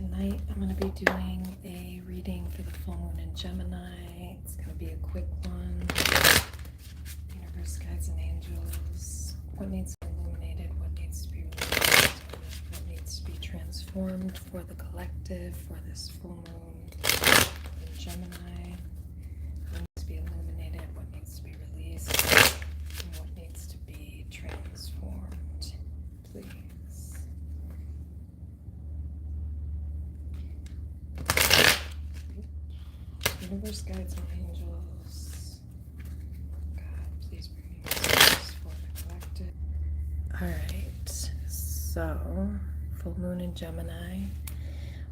Tonight I'm going to be doing a reading for the full moon in Gemini. It's going to be a quick one. Universe, guides, and angels. What needs to be illuminated? What needs to be released? What needs to be transformed for the collective for this full moon in Gemini? What needs to be illuminated? What needs to be released? And what needs to be transformed? Please. Universe, guides, and angels. God, please bring me messages for the collective. Alright, so full moon in Gemini.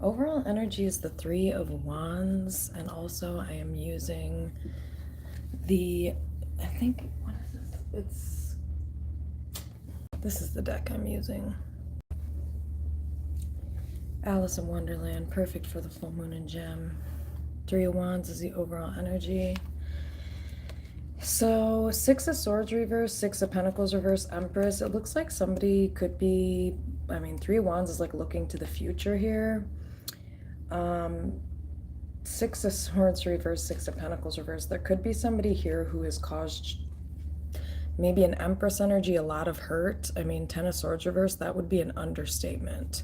Overall energy is the Three of Wands, and also I am using the, I think, what is this? This is the deck I'm using. Alice in Wonderland, perfect for the full moon in Gem. Three of Wands is the overall energy. So Six of Swords reverse, Six of Pentacles reverse, Empress. It looks like somebody could be, I mean, Three of Wands is like looking to the future here. Six of Swords reverse, Six of Pentacles reverse. There could be somebody here who has caused maybe an Empress energy, a lot of hurt. I mean, Ten of Swords reverse, that would be an understatement.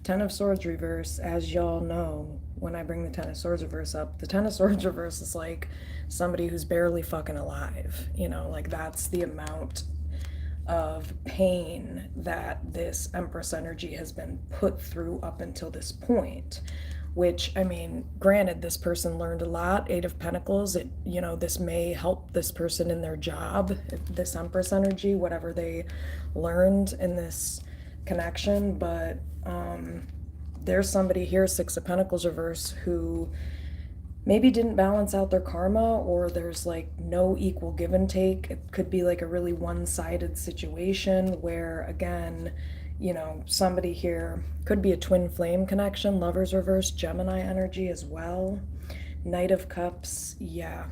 Ten of Swords reverse, as y'all know, when I bring the Ten of Swords reverse up, the Ten of Swords reverse is like somebody who's barely fucking alive. You know, like that's the amount of pain that this Empress energy has been put through up until this point. Which, I mean, granted, this person learned a lot. Eight of Pentacles, it, you know, this may help this person in their job, this Empress energy, whatever they learned in this connection, but there's somebody here, Six of Pentacles reverse, who maybe didn't balance out their karma, or there's like no equal give and take. It could be like a really one-sided situation where, again, you know, somebody here could be a twin flame connection. Lovers reverse, Gemini energy as well. Knight of Cups, yeah.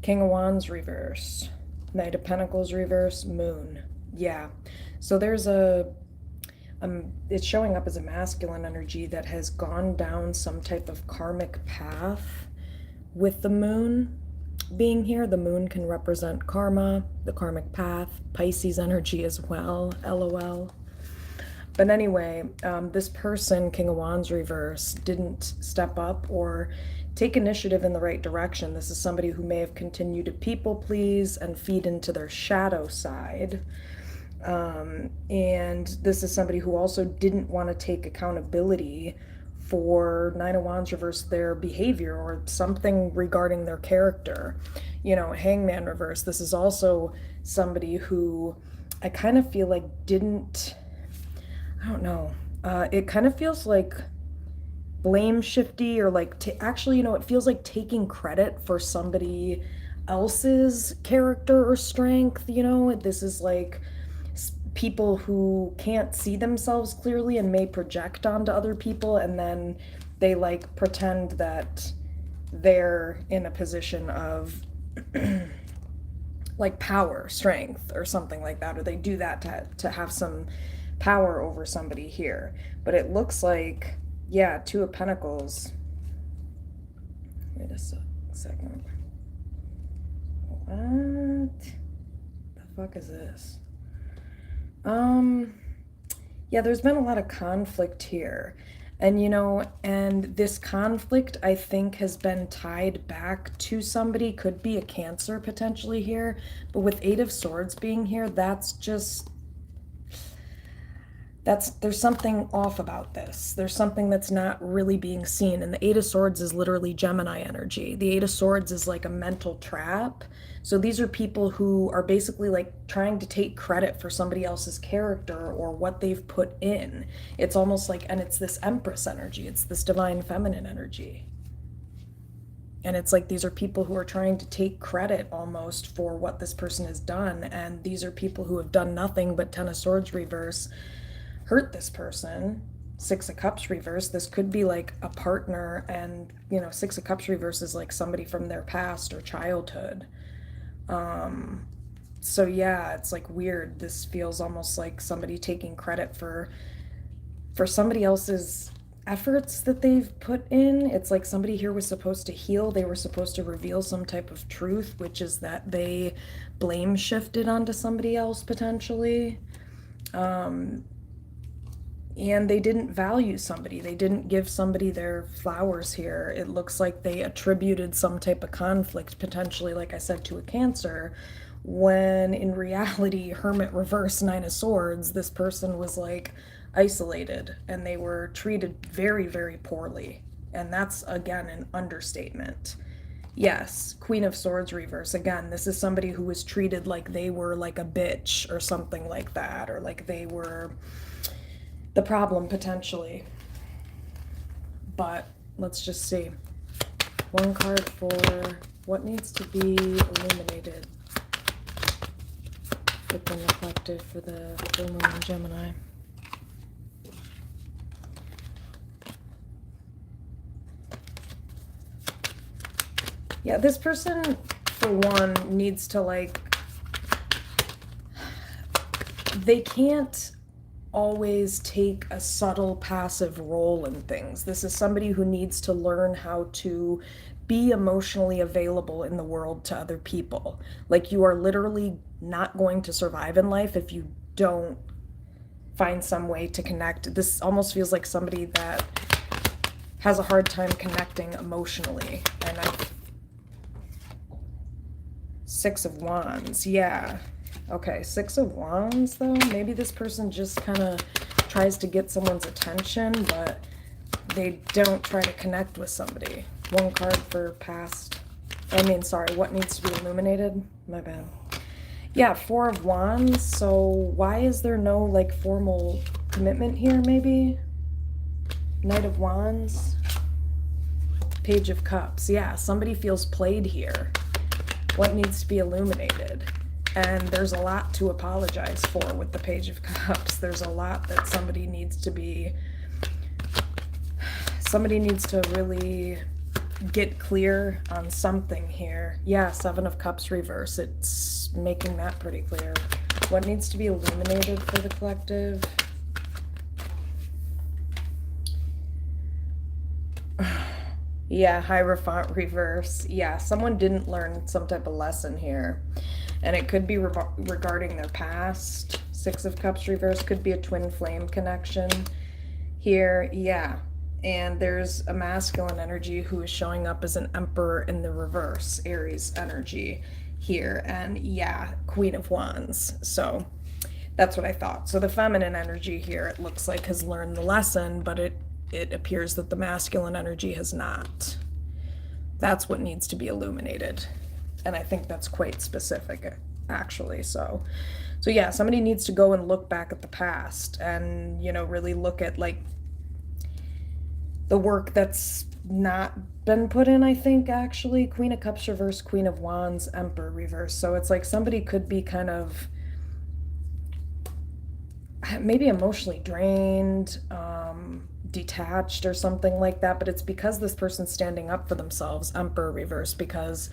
King of Wands reverse. Knight of Pentacles reverse, Moon, yeah. So there's a it's showing up as a masculine energy that has gone down some type of karmic path with the moon being here. The moon can represent karma, the karmic path, Pisces energy as well, LOL. But anyway, this person, King of Wands reverse, didn't step up or take initiative in the right direction. This is somebody who may have continued to people please and feed into their shadow side. And this is somebody who also didn't want to take accountability for Nine of Wands reverse, their behavior or something regarding their character. You know, Hangman reverse, this is also somebody who I kind of feel like didn't, I don't know, it kind of feels like blame shifty, or like, actually, you know, it feels like taking credit for somebody else's character or strength. You know, this is like people who can't see themselves clearly and may project onto other people, and then they like pretend that they're in a position of like power, strength, or something like that, or they do that to have some power over somebody here. But it looks like, yeah, Two of Pentacles. Wait a second. What the fuck is this? Yeah, there's been a lot of conflict here. And, you know, and this conflict, I think, has been tied back to somebody, could be a Cancer potentially here. But with Eight of Swords being here, that's just, there's something off about this. There's something that's not really being seen. And the Eight of Swords is literally Gemini energy. The Eight of Swords is like a mental trap. So these are people who are basically like trying to take credit for somebody else's character or what they've put in. It's almost like, and it's this Empress energy. It's this divine feminine energy. And it's like these are people who are trying to take credit almost for what this person has done. And these are people who have done nothing but Ten of Swords reverse hurt this person. Six of Cups reverse, this could be like a partner, and, you know, Six of Cups reverse is like somebody from their past or childhood. So yeah, it's like weird. This feels almost like somebody taking credit for somebody else's efforts that they've put in. It's like somebody here was supposed to heal. They were supposed to reveal some type of truth, which is that they blame shifted onto somebody else potentially. And they didn't value somebody. They didn't give somebody their flowers here. It looks like they attributed some type of conflict, potentially, like I said, to a Cancer, when in reality, Hermit reverse, Nine of Swords, this person was like isolated and they were treated very, very poorly. And that's, again, an understatement. Yes, Queen of Swords reverse. Again, this is somebody who was treated like they were like a bitch or something like that, or like they were the problem potentially. But let's just see. One card for what needs to be illuminated within the collective for the full moon in Gemini. Yeah, this person, for one, needs to, like, they can't always take a subtle passive role in things. This is somebody who needs to learn how to be emotionally available in the world to other people. Like, you are literally not going to survive in life if you don't find some way to connect. This almost feels like somebody that has a hard time connecting emotionally. And Six of Wands, yeah. Okay, Six of Wands, though. Maybe this person just kind of tries to get someone's attention, but they don't try to connect with somebody. One card for past. What needs to be illuminated? My bad. Yeah, Four of Wands. So why is there no, like, formal commitment here, maybe? Knight of Wands. Page of Cups. Yeah, somebody feels played here. What needs to be illuminated? And there's a lot to apologize for with the Page of Cups. There's a lot that somebody needs to really get clear on something here. Yeah, Seven of Cups reverse. It's making that pretty clear. What needs to be illuminated for the collective? Yeah, Hierophant reverse. Yeah, someone didn't learn some type of lesson here. And it could be regarding their past. Six of Cups reverse could be a twin flame connection here. Yeah. And there's a masculine energy who is showing up as an Emperor in the reverse, Aries energy here. And yeah, Queen of Wands. So that's what I thought. So the feminine energy here, it looks like, has learned the lesson, but it appears that the masculine energy has not. That's what needs to be illuminated. And I think that's quite specific, actually. So yeah, somebody needs to go and look back at the past and, really look at, like, the work that's not been put in, I think, actually. Queen of Cups reverse, Queen of Wands, Emperor reverse. So it's like somebody could be kind of maybe emotionally drained, detached or something like that, but it's because this person's standing up for themselves. Emperor reverse, because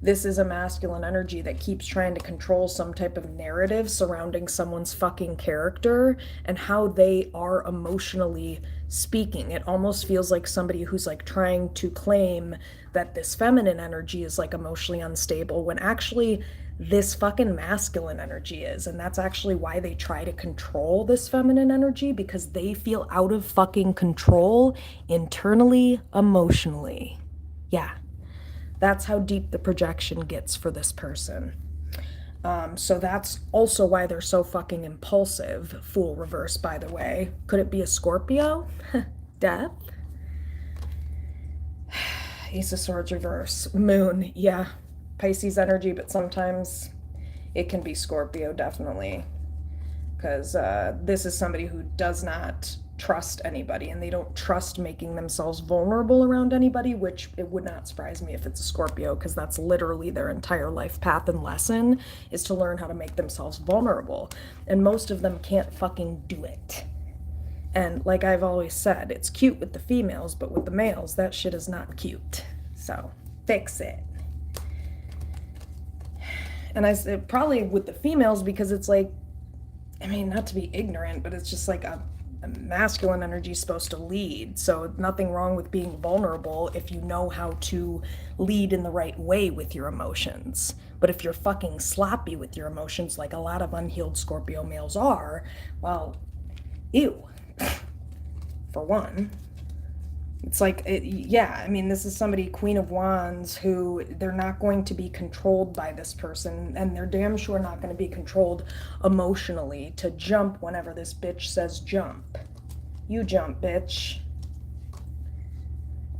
this is a masculine energy that keeps trying to control some type of narrative surrounding someone's fucking character and how they are emotionally speaking. It almost feels like somebody who's, like, trying to claim that this feminine energy is, like, emotionally unstable when actually this fucking masculine energy is. And that's actually why they try to control this feminine energy, because they feel out of fucking control internally, emotionally. Yeah. That's how deep the projection gets for this person. So that's also why they're so fucking impulsive. Fool reverse, by the way. Could it be a Scorpio? Death? Ace of Swords reverse. Moon, yeah. Pisces energy, but sometimes it can be Scorpio, definitely. Because this is somebody who does not trust anybody, and they don't trust making themselves vulnerable around anybody, which it would not surprise me if it's a Scorpio, because that's literally their entire life path and lesson, is to learn how to make themselves vulnerable. And most of them can't fucking do it. And like I've always said, it's cute with the females, but with the males, that shit is not cute. So fix it. And I said probably with the females, because it's like, I mean, not to be ignorant, but it's just like masculine energy is supposed to lead. So nothing wrong with being vulnerable if you know how to lead in the right way with your emotions. But if you're fucking sloppy with your emotions, like a lot of unhealed Scorpio males are, well, ew. For one. It's like, yeah, I mean, this is somebody, Queen of Wands, who they're not going to be controlled by this person, and they're damn sure not going to be controlled emotionally to jump whenever this bitch says jump. You jump, bitch.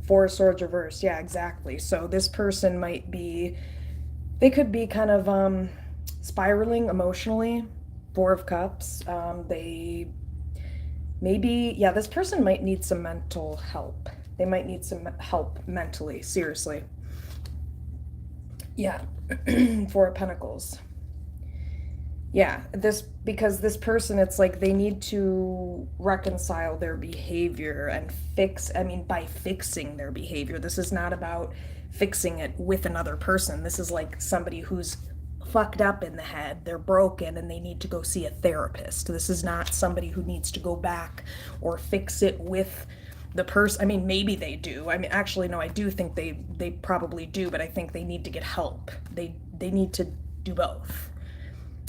Four of Swords reverse, yeah, exactly. So this person might be, they could be kind of spiraling emotionally. Four of Cups. They maybe, yeah, this person might need some mental help. They might need some help mentally, seriously. Yeah, Four of Pentacles. Yeah, because this person, it's like they need to reconcile their behavior and by fixing their behavior. This is not about fixing it with another person. This is like somebody who's fucked up in the head, they're broken, and they need to go see a therapist. This is not somebody who needs to go back or fix it with the person. I mean, maybe they do. I mean, actually, no, I do think they probably do, but I think they need to get help. They need to do both.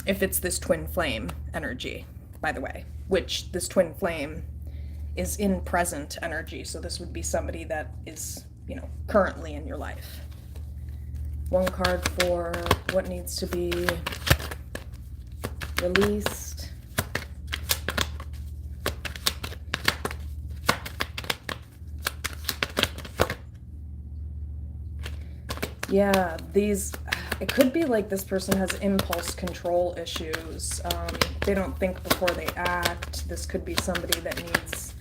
If it's this twin flame energy, by the way, which this twin flame is in present energy, so this would be somebody that is, currently in your life. One card for what needs to be released. Yeah, it could be like this person has impulse control issues. They don't think before they act. This could be somebody that needs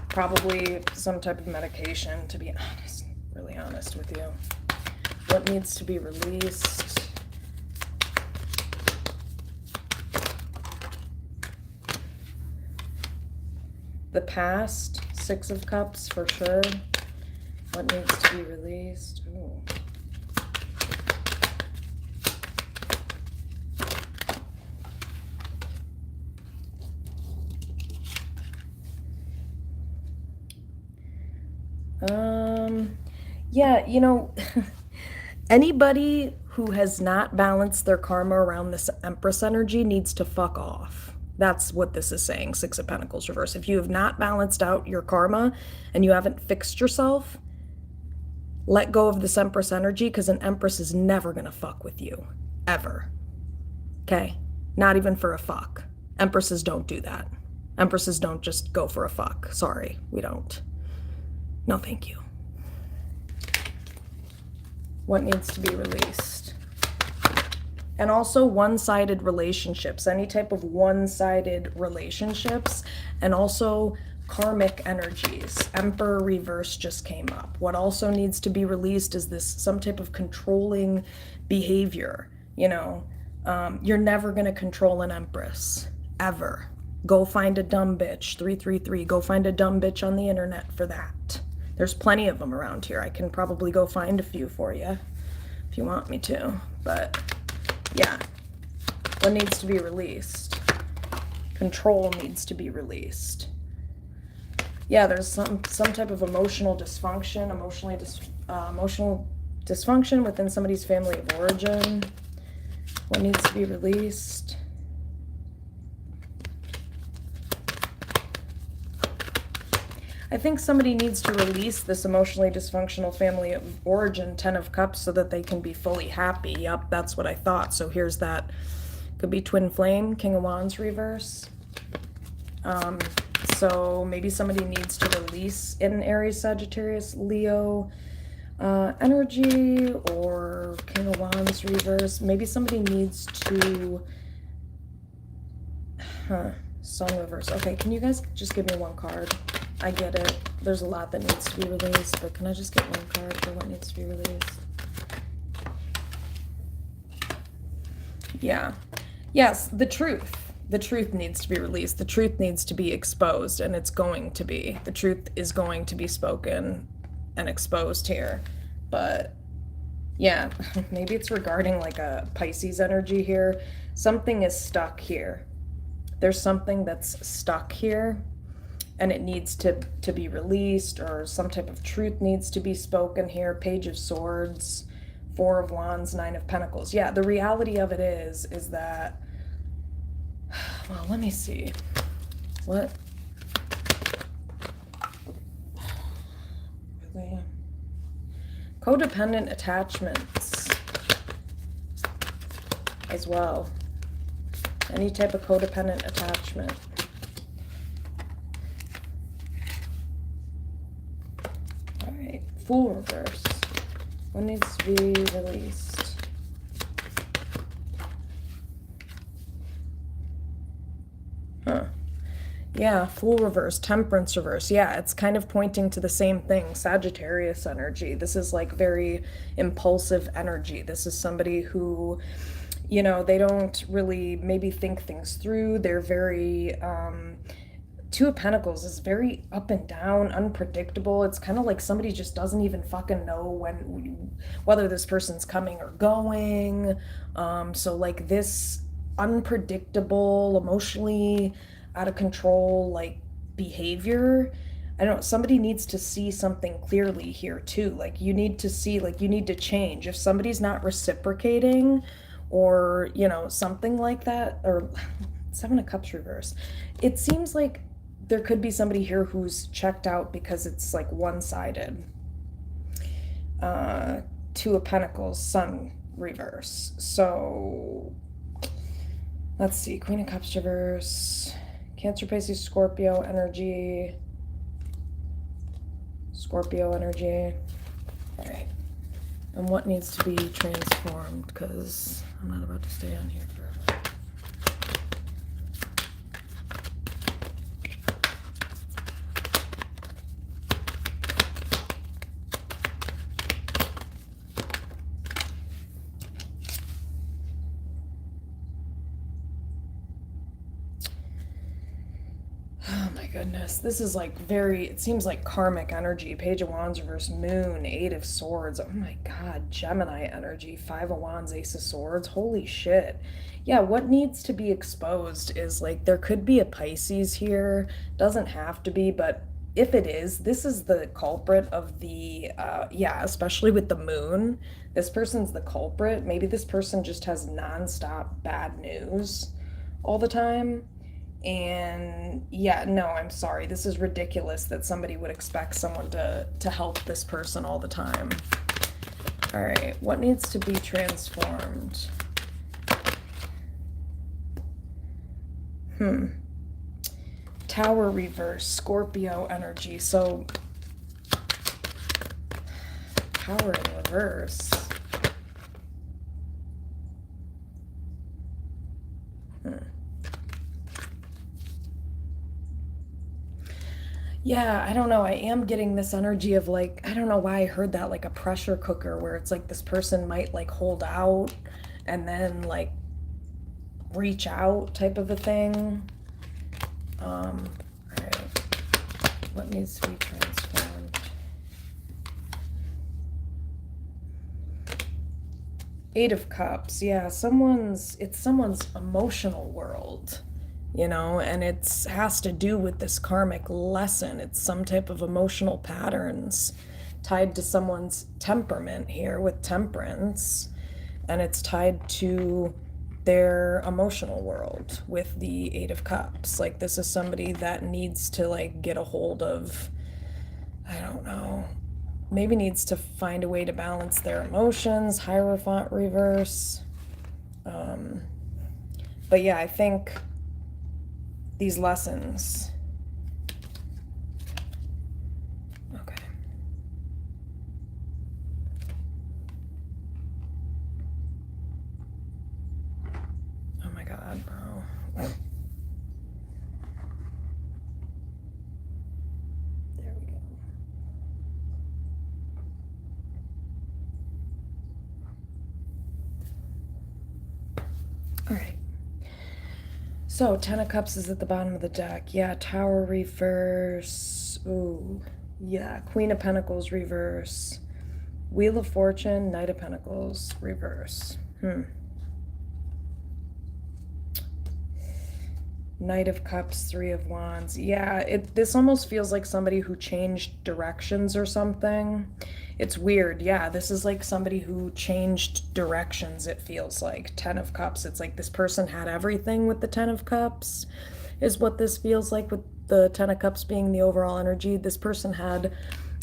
probably some type of medication, to be honest, really honest with you. What needs to be released? The past, Six of Cups for sure. What needs to be released? Ooh. Yeah, anybody who has not balanced their karma around this Empress energy needs to fuck off. That's what this is saying, Six of Pentacles reverse. If you have not balanced out your karma and you haven't fixed yourself, let go of this Empress energy, because an Empress is never going to fuck with you. Ever. Okay? Not even for a fuck. Empresses don't do that. Empresses don't just go for a fuck. Sorry, we don't. No, thank you. What needs to be released? And also one-sided relationships, any type of one-sided relationships, and also karmic energies. Emperor reverse just came up. What also needs to be released is some type of controlling behavior. You're never going to control an Empress, ever. Go find a dumb bitch, 333. Go find a dumb bitch on the internet for that. There's plenty of them around here. I can probably go find a few for you if you want me to. But yeah, what needs to be released? Control needs to be released. Yeah, there's some type of emotional dysfunction, emotional dysfunction within somebody's family of origin. What needs to be released? I think somebody needs to release this emotionally dysfunctional family of origin, 10 of Cups, so that they can be fully happy. Yep, that's what I thought. So here's that. Could be twin flame, King of Wands reverse. So maybe somebody needs to release in Aries, Sagittarius, Leo energy, or King of Wands reverse. Maybe somebody needs to... Sun reverse. Okay, can you guys just give me one card? I get it. There's a lot that needs to be released, but can I just get one card for what needs to be released? Yeah. Yes, the truth. The truth needs to be released. The truth needs to be exposed, and it's going to be. The truth is going to be spoken and exposed here. But yeah, maybe it's regarding like a Pisces energy here. Something is stuck here. There's something that's stuck here. and it needs to be released, or some type of truth needs to be spoken here. Page of Swords, Four of Wands, Nine of Pentacles. Yeah, the reality of it is that, well, let me see. What? Really? Codependent attachments as well. Any type of codependent attachment. All right, Fool reverse. What needs to be released? Huh. Yeah, Fool reverse, Temperance reverse. Yeah, it's kind of pointing to the same thing. Sagittarius energy. This is like very impulsive energy. This is somebody who, you know, they don't really maybe think things through. They're very, Two of Pentacles is very up and down, unpredictable. It's kind of like somebody just doesn't even fucking know whether this person's coming or going. So like this unpredictable, emotionally out of control, like behavior. I don't know, somebody needs to see something clearly here too. Like you need to see, like you need to change. If somebody's not reciprocating, or, you know, something like that, or Seven of Cups reverse. It seems like there could be somebody here who's checked out because it's like one-sided. Two of Pentacles, Sun reverse. So let's see, Queen of Cups reverse, Cancer, Pisces, Scorpio energy. Scorpio energy. All right. And what needs to be transformed? Because I'm not about to stay on here forever. Oh my goodness. This is like very, it seems like karmic energy. Page of Wands reverse, Moon, Eight of Swords. Oh my God. Gemini energy. Five of Wands, Ace of Swords. Holy shit. Yeah, what needs to be exposed is like there could be a Pisces here. Doesn't have to be, but if it is, this is the culprit of the, yeah, especially with the moon. This person's the culprit. Maybe this person just has nonstop bad news all the time. And yeah, no, I'm sorry. This is ridiculous that somebody would expect someone to help this person all the time. All right, what needs to be transformed? Tower reverse, Scorpio energy. So Tower in reverse. Yeah, I don't know. I am getting this energy of like, I don't know why I heard that, like a pressure cooker, where it's like this person might like hold out and then like reach out type of a thing. All right. What needs to be transformed? Eight of Cups. Yeah, it's someone's emotional world, you know, and it has to do with this karmic lesson. It's some type of emotional patterns tied to someone's temperament here with Temperance, and it's tied to their emotional world with the Eight of Cups. Like this is somebody that needs to like get a hold of, I don't know, maybe needs to find a way to balance their emotions. Hierophant reverse. But yeah, I think these lessons. Okay. Oh my God, bro. There we go. All right. So, Ten of Cups is at the bottom of the deck. Yeah, Tower reverse. Ooh, yeah. Queen of Pentacles reverse. Wheel of Fortune, Knight of Pentacles reverse. Knight of Cups, Three of Wands. Yeah, this almost feels like somebody who changed directions or something. It's weird. Yeah, this is like somebody who changed directions, it feels like. Ten of Cups. It's like this person had everything with the Ten of Cups, is what this feels like with the Ten of Cups being the overall energy. This person had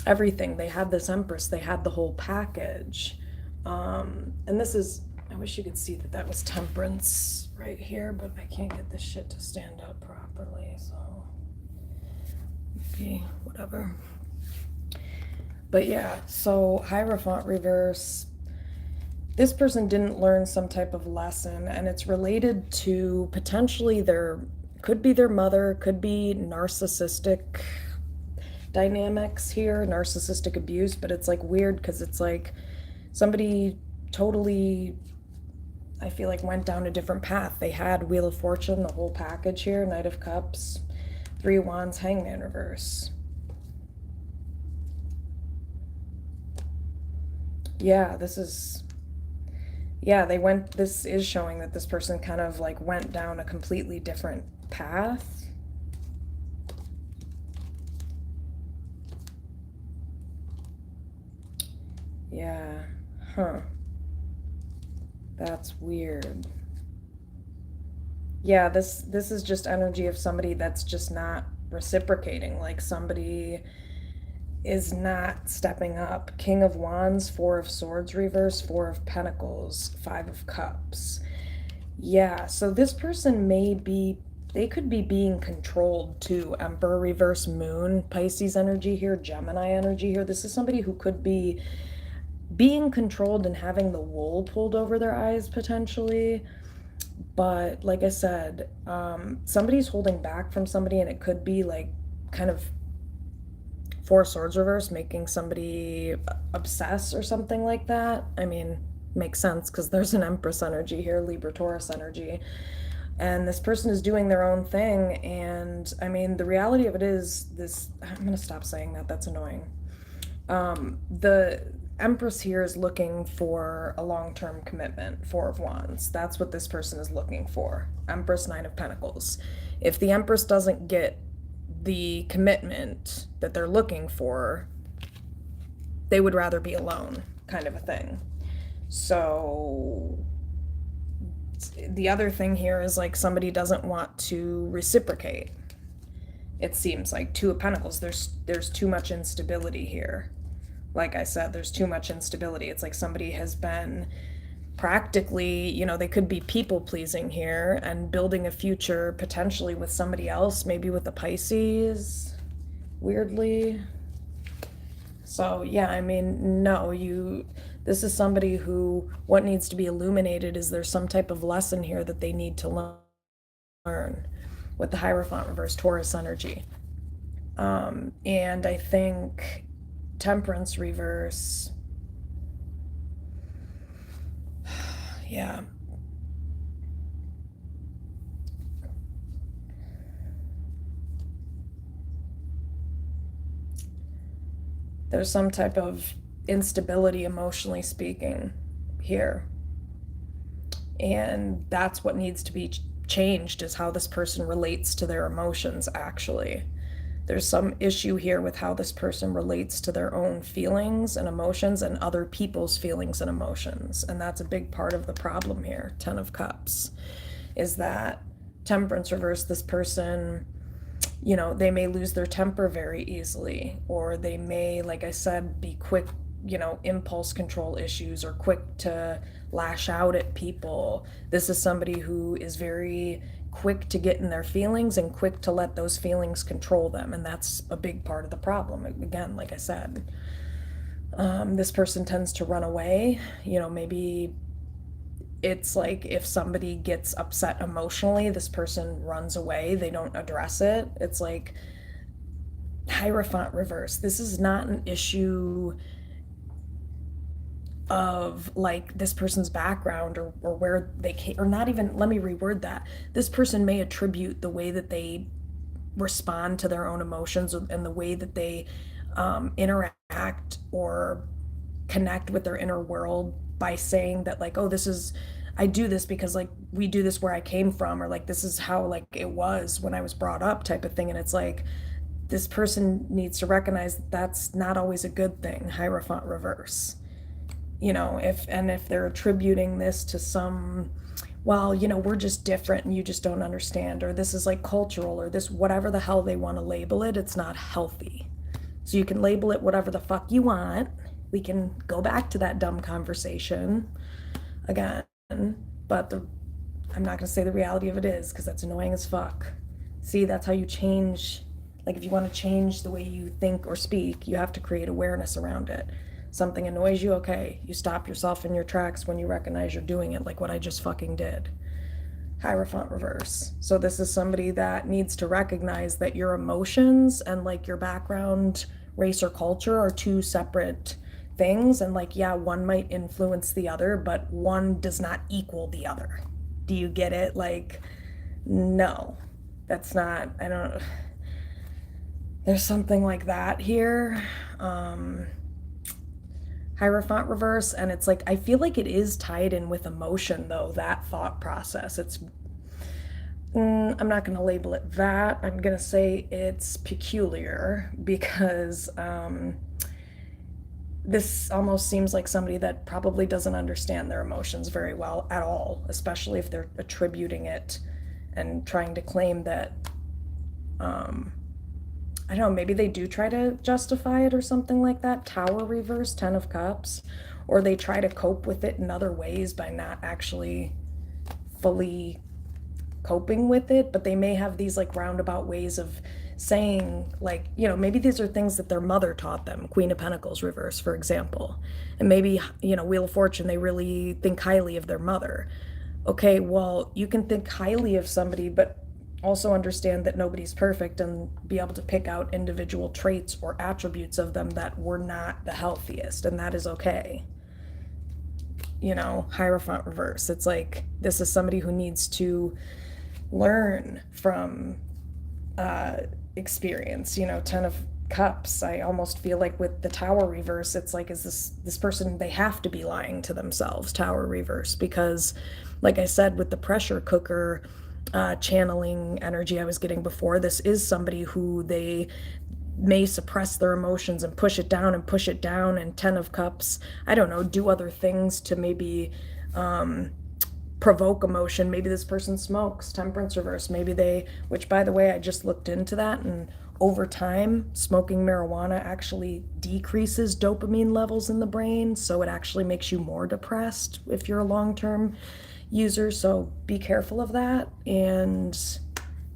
everything. They had this Empress, they had the whole package. And this is, I wish you could see that that was Temperance right here, but I can't get this shit to stand up properly, so maybe whatever. But yeah, so Hierophant reverse. This person didn't learn some type of lesson, and it's related to potentially could be their mother, could be narcissistic dynamics here, narcissistic abuse, but it's like weird because it's like somebody totally, I feel like, went down a different path. They had Wheel of Fortune, the whole package here, Knight of Cups, Three of Wands, Hangman reverse. Yeah, this is, yeah, this is showing that this person kind of like went down a completely different path. Yeah, huh. That's weird. Yeah, this is just energy of somebody that's just not reciprocating, like somebody is not stepping up. King of Wands, Four of Swords reverse, Four of Pentacles, Five of Cups. Yeah, so this person they could be being controlled too. Emperor reverse, Moon, Pisces energy here, Gemini energy here. This is somebody who could be being controlled and having the wool pulled over their eyes potentially. But like I said, somebody's holding back from somebody, and it could be like kind of Four Swords reverse, making somebody obsess or something like that. I mean, makes sense because there's an Empress energy here, Libra Taurus energy. And this person is doing their own thing. And I mean, the reality of it is this, I'm going to stop saying that. That's annoying. The Empress here is looking for a long-term commitment, Four of Wands. That's what this person is looking for. Empress, Nine of Pentacles. If the Empress doesn't get the commitment that they're looking for, they would rather be alone, kind of a thing. So the other thing here is like somebody doesn't want to reciprocate. It seems like Two of Pentacles, there's too much instability here. Like I said, there's too much instability. It's like somebody has been practically, they could be people pleasing here and building a future potentially with somebody else, maybe with the Pisces, weirdly. So yeah, I mean, no, this is somebody who, what needs to be illuminated is there's some type of lesson here that they need to learn with the Hierophant reverse, Taurus energy. And I think Temperance reverse, yeah. There's some type of instability, emotionally speaking, here. And that's what needs to be changed, is how this person relates to their emotions, actually. There's some issue here with how this person relates to their own feelings and emotions and other people's feelings and emotions. And that's a big part of the problem here, Ten of Cups, is that Temperance reverse, this person, they may lose their temper very easily, or they may, like I said, be quick, impulse control issues, or quick to lash out at people. This is somebody who is very quick to get in their feelings and quick to let those feelings control them, and that's a big part of the problem. Again, like I said, this person tends to run away. Maybe it's like if somebody gets upset emotionally, this person runs away, they don't address it. It's like Hierophant reverse, this is not an issue of like this person's background or where they came, or not even, let me reword that. This person may attribute the way that they respond to their own emotions and the way that they interact or connect with their inner world by saying that, like, oh, this is I do this because like we do this where I came from, or like this is how like it was when I was brought up type of thing. And it's like this person needs to recognize that that's not always a good thing. Hierophant reverse. If they're attributing this to some, well, we're just different and you just don't understand, or this is like cultural, or this, whatever the hell they want to label it, it's not healthy. So you can label it whatever the fuck you want. We can go back to that dumb conversation again, but I'm not going to say the reality of it is, because that's annoying as fuck. See, that's how you change. Like, if you want to change the way you think or speak, you have to create awareness around it. Something annoys you, okay, you stop yourself in your tracks when you recognize you're doing it, like what I just fucking did. Hierophant reverse. So this is somebody that needs to recognize that your emotions and like your background, race or culture are two separate things. And like, yeah, one might influence the other, but one does not equal the other. Do you get it? Like, no, that's not, I don't, there's something like that here. Hierophant reverse, and it's like I feel like it is tied in with emotion though, that thought process. I'm not going to label it that. I'm going to say it's peculiar because this almost seems like somebody that probably doesn't understand their emotions very well at all, especially if they're attributing it and trying to claim that I don't know, maybe they do try to justify it or something like that. Tower reverse, 10 of Cups. Or they try to cope with it in other ways by not actually fully coping with it. But they may have these like roundabout ways of saying, like, maybe these are things that their mother taught them. Queen of Pentacles reverse, for example. And maybe, Wheel of Fortune, they really think highly of their mother. Okay, well, you can think highly of somebody, but also understand that nobody's perfect and be able to pick out individual traits or attributes of them that were not the healthiest, and that is okay. Hierophant reverse. It's like this is somebody who needs to learn from experience. 10 of Cups. I almost feel like with the Tower reverse, it's like, is this person, they have to be lying to themselves, Tower reverse, because like I said, with the pressure cooker channeling energy I was getting before, this is somebody who they may suppress their emotions and push it down and push it down. And 10 of Cups, I don't know, do other things to maybe provoke emotion. Maybe this person smokes, Temperance reverse. Maybe they, which by the way, I just looked into that, and over time, smoking marijuana actually decreases dopamine levels in the brain. So it actually makes you more depressed if you're a long-term user. So be careful of that. And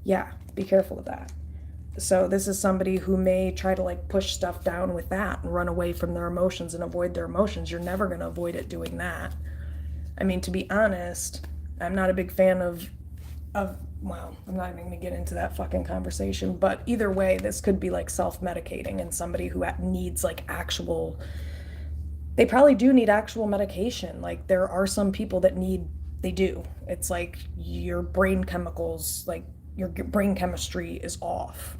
yeah, be careful of that. So this is somebody who may try to like push stuff down with that and run away from their emotions and avoid their emotions. You're never going to avoid it doing that. I mean, to be honest, I'm not a big fan of well, I'm not even going to get into that fucking conversation, but either way, this could be like self-medicating, and somebody who needs like actual, they probably do need actual medication. Like there are some people that they do. It's like your brain chemicals, like your brain chemistry is off,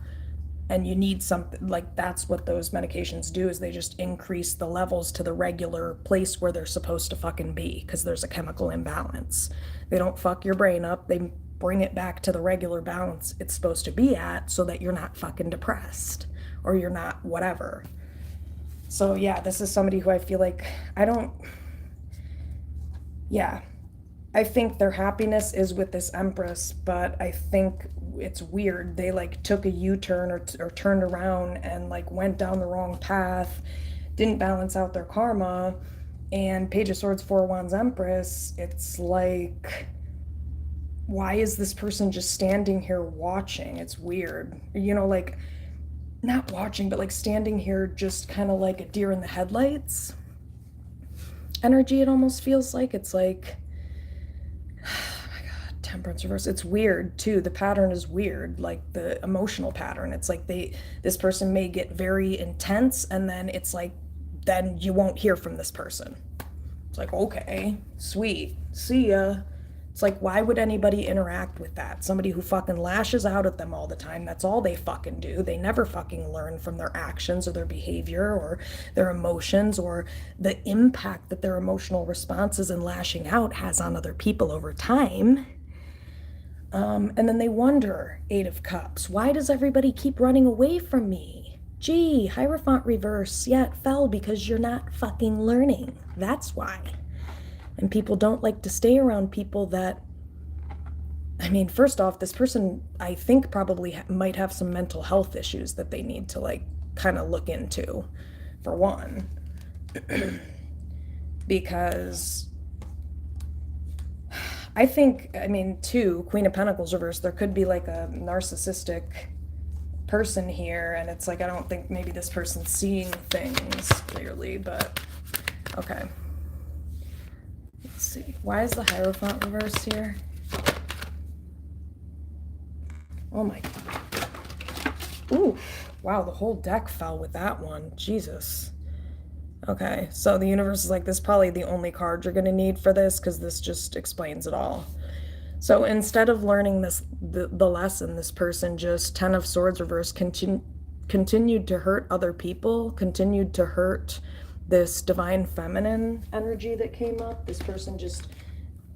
and you need something like, that's what those medications do, is they just increase the levels to the regular place where they're supposed to fucking be, because there's a chemical imbalance. They don't fuck your brain up, they bring it back to the regular balance it's supposed to be at, so that you're not fucking depressed or you're not whatever. So yeah, this is somebody who I feel like I think their happiness is with this Empress, but I think it's weird. They like took a U-turn or turned around and like went down the wrong path, didn't balance out their karma. And Page of Swords, Four of Wands, Empress, it's like, why is this person just standing here watching? It's weird. Like not watching, but like standing here just kind of like a deer in the headlights energy. It almost feels like, it's like, oh my God, Temperance reverse. It's weird too. The pattern is weird, like the emotional pattern. It's like this person may get very intense, and then it's like, then you won't hear from this person. It's like, okay, sweet, see ya. It's like, why would anybody interact with that? Somebody who fucking lashes out at them all the time. That's all they fucking do. They never fucking learn from their actions or their behavior or their emotions or the impact that their emotional responses and lashing out has on other people over time. And then they wonder, Eight of Cups, why does everybody keep running away from me? Gee, Hierophant reverse, yeah, it fell because you're not fucking learning. That's why. And people don't like to stay around people that, I mean, first off, this person, I think, probably might have some mental health issues that they need to, like, kind of look into, for one. Because I think, I mean, two, Queen of Pentacles reverse, there could be, like, a narcissistic person here, and it's like, I don't think maybe this person's seeing things clearly, but okay. Let's see. Why is the Hierophant reverse here? Oh my God. Ooh. Wow, the whole deck fell with that one. Jesus. Okay, so the universe is like, this is probably the only card you're going to need for this, because this just explains it all. So instead of learning the lesson, this person just, Ten of Swords reverse, continued to hurt other people, continued to hurt this divine feminine energy that came up. This person just,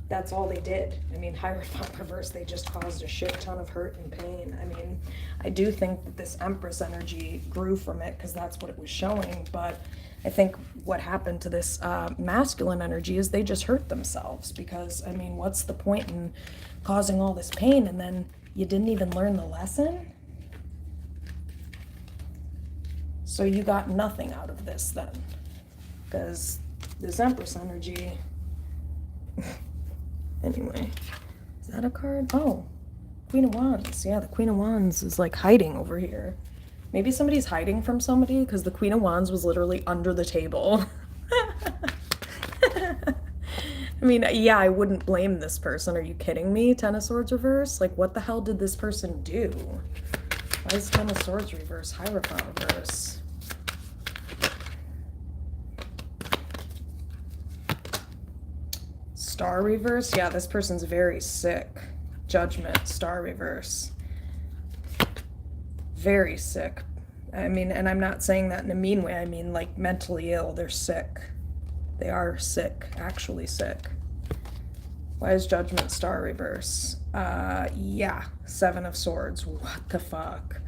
that's all they did. I mean, Hierophant reverse, they just caused a shit ton of hurt and pain. I mean, I do think that this Empress energy grew from it because that's what it was showing, but I think what happened to this masculine energy is they just hurt themselves because, I mean, what's the point in causing all this pain and then you didn't even learn the lesson? So you got nothing out of this then, because this Empress energy, anyway, is that a card? Oh, Queen of Wands. Yeah, the Queen of Wands is like hiding over here. Maybe somebody's hiding from somebody because the Queen of Wands was literally under the table. I mean, yeah, I wouldn't blame this person. Are you kidding me? Ten of Swords reverse? Like, what the hell did this person do? Why is Ten of Swords reverse? Hierophant reverse. Star reverse? Yeah, this person's very sick. Judgment, Star reverse. Very sick. I mean, and I'm not saying that in a mean way. I mean, like, mentally ill. They're sick. They are sick, actually sick. Why is Judgment, Star reverse? Yeah, Seven of Swords. What the fuck?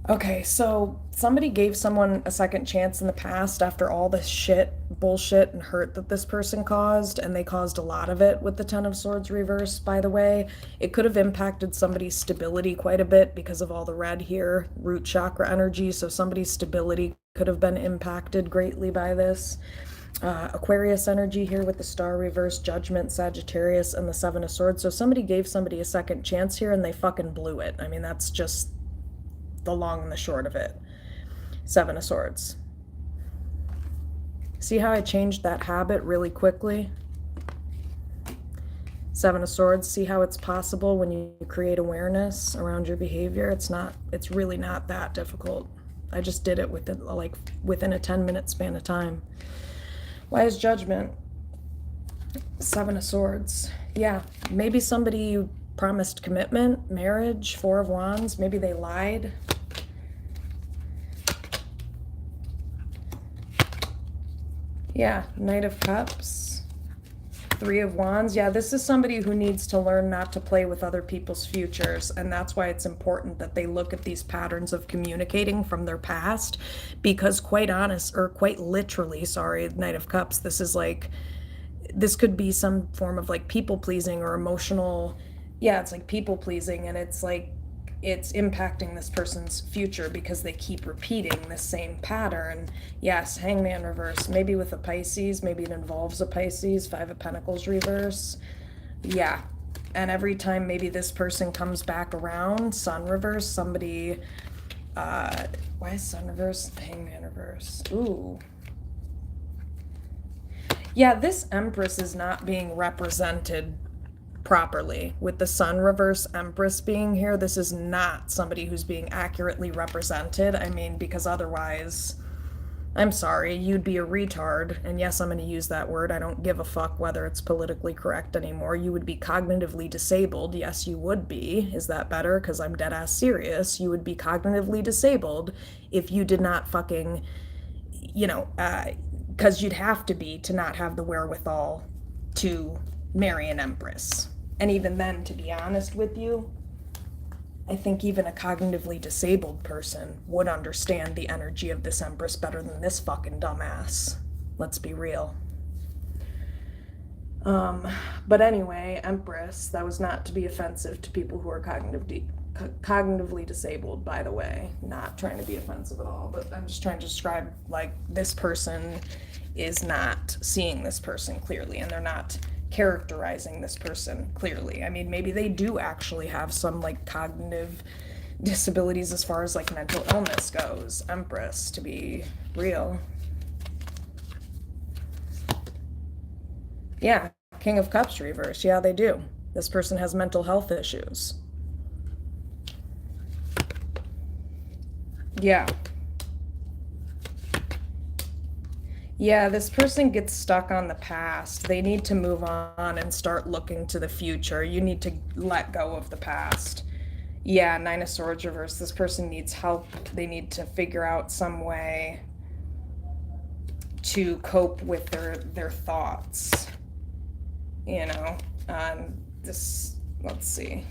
Okay, so somebody gave someone a second chance in the past after all this shit, bullshit, and hurt that this person caused, and they caused a lot of it with the Ten of Swords reverse, by the way. It could have impacted somebody's stability quite a bit because of all the red here, root chakra energy, so somebody's stability could have been impacted greatly by this. Aquarius energy here with the Star reverse, Judgment, Sagittarius, and the Seven of Swords. So somebody gave somebody a second chance here, and they fucking blew it. I mean, that's just the long and the short of it. Seven of Swords. See how I changed that habit really quickly? Seven of Swords. See how it's possible when you create awareness around your behavior? It's really not that difficult. I just did it within a 10-minute span of time. Why is Judgment? Seven of Swords. Yeah, maybe somebody promised commitment, marriage, Four of Wands. Maybe they lied. Yeah, Knight of Cups, Three of Wands. Yeah, this is somebody who needs to learn not to play with other people's futures, and that's why it's important that they look at these patterns of communicating from their past, because quite literally, sorry, Knight of Cups, this could be some form of like people-pleasing or emotional, yeah, it's like people-pleasing, and it's like, it's impacting this person's future because they keep repeating the same pattern. Yes, Hangman reverse, maybe with a Pisces, maybe it involves a Pisces, Five of Pentacles reverse. Yeah, and every time maybe this person comes back around, Sun reverse, somebody, why is Sun reverse? Hangman reverse, ooh. Yeah, this Empress is not being represented properly. With the Sun reverse Empress being here, this is not somebody who's being accurately represented. I mean, because otherwise, I'm sorry, you'd be a retard. And yes, I'm going to use that word. I don't give a fuck whether it's politically correct anymore. You would be cognitively disabled. Yes, you would be. Is that better? Because I'm dead ass serious. You would be cognitively disabled if you did not fucking, because you'd have to be to not have the wherewithal to marry an empress. And even then, to be honest with you, I think even a cognitively disabled person would understand the energy of this empress better than this fucking dumbass. Let's be real. But anyway, empress, that was not to be offensive to people who are cognitively disabled, by the way. Not trying to be offensive at all, but I'm just trying to describe, like, this person is not seeing this person clearly, and they're not characterizing this person clearly. I mean, maybe they do actually have some, like, cognitive disabilities as far as, like, mental illness goes. Empress, to be real. Yeah, King of Cups reverse. Yeah, they do. This person has mental health issues. Yeah. Yeah, this person gets stuck on the past. They need to move on and start looking to the future. You need to let go of the past. Yeah, Nine of Swords reverse. This person needs help. They need to figure out some way to cope with their thoughts. This, let's see.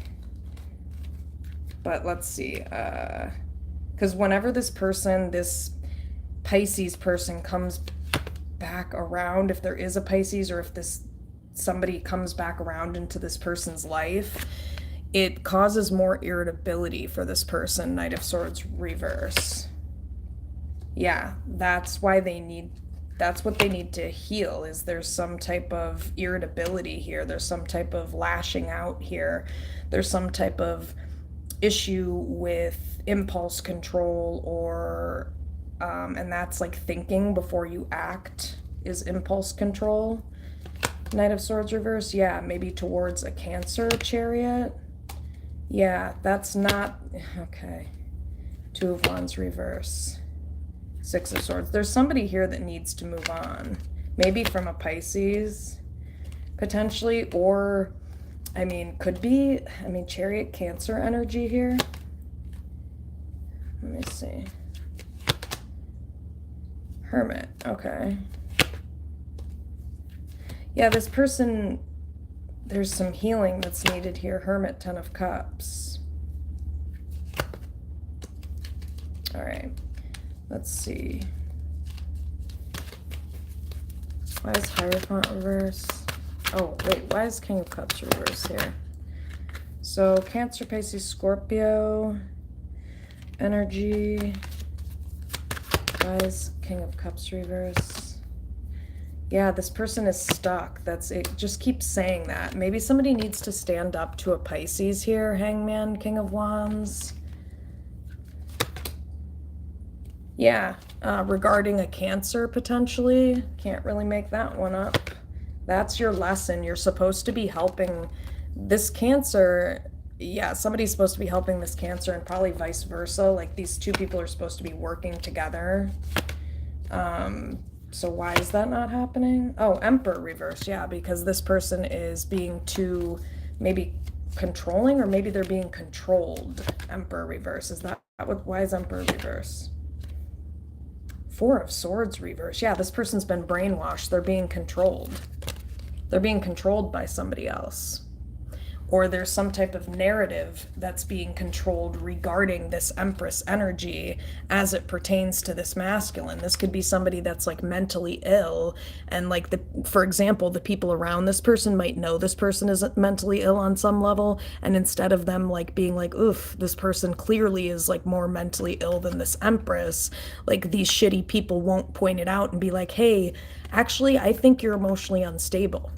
But let's see. Because whenever this Pisces person comes back around, if there is a Pisces, or if somebody comes back around into this person's life, it causes more irritability for this person. Knight of Swords reverse. Yeah, that's what they need to heal. Is there's some type of irritability here, there's some type of lashing out here, there's some type of issue with impulse control, or and that's like thinking before you act is impulse control. Knight of Swords reverse. Yeah, maybe towards a Cancer Chariot. Yeah, that's not okay. Two of Wands reverse. Six of Swords. There's somebody here that needs to move on. Maybe from a Pisces, potentially, or could be, Chariot Cancer energy here. Let me see. Hermit, okay. Yeah, this person, there's some healing that's needed here. Hermit, Ten of Cups. All right, let's see. Why is Hierophant reverse? Oh, wait, why is King of Cups reverse here? So, Cancer, Pisces, Scorpio, energy. Why is King of Cups reverse? Yeah, this person is stuck. That's it. Just keep saying that. Maybe somebody needs to stand up to a Pisces here. Hangman, King of Wands. Yeah, regarding a Cancer, potentially. Can't really make that one up. That's your lesson. You're supposed to be helping this Cancer. Yeah, somebody's supposed to be helping this Cancer, and probably vice versa. Like, these two people are supposed to be working together. So why is that not happening? Oh, Emperor reverse. Yeah, because this person is being too maybe controlling, or maybe they're being controlled. Emperor reverse. Is that why is Emperor reverse? Four of Swords reverse. Yeah, this person's been brainwashed. They're being controlled. They're being controlled by somebody else. Or there's some type of narrative that's being controlled regarding this Empress energy as it pertains to this masculine. This could be somebody that's like mentally ill, and like for example, the people around this person might know this person is mentally ill on some level, and instead of them like being like, oof, this person clearly is like more mentally ill than this Empress, like these shitty people won't point it out and be like, hey, actually, I think you're emotionally unstable.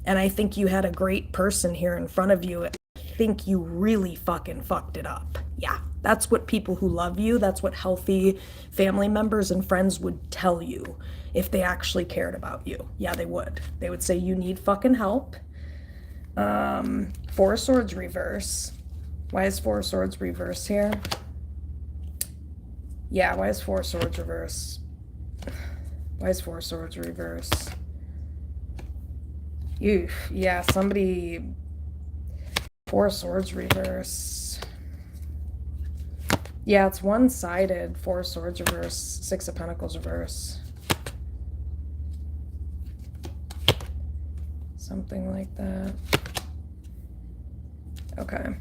And I think you had a great person here in front of you. I think you really fucking fucked it up. Yeah, that's what people who love you, that's what healthy family members and friends would tell you if they actually cared about you. Yeah, they would. They would say, you need fucking help. Four of Swords reverse. Why is Four of Swords reverse here? Yeah, why is Four of Swords reverse? Why is Four Swords reverse? Yeah, somebody... Four Swords reverse. Yeah, it's one-sided. Four Swords reverse. Six of Pentacles reverse. Something like that. Okay.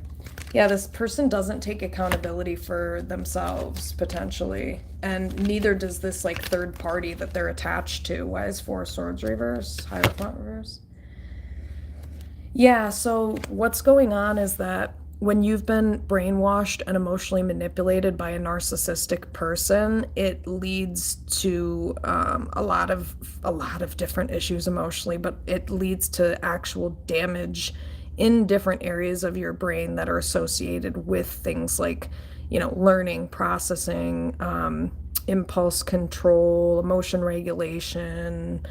Yeah, this person doesn't take accountability for themselves, potentially. And neither does this, like, third party that they're attached to. Why is Four Swords reverse? Hierophant reverse? Yeah, so what's going on is that when you've been brainwashed and emotionally manipulated by a narcissistic person, it leads to a lot of different issues emotionally, but it leads to actual damage in different areas of your brain that are associated with things like, you know, learning, processing, impulse control, emotion regulation.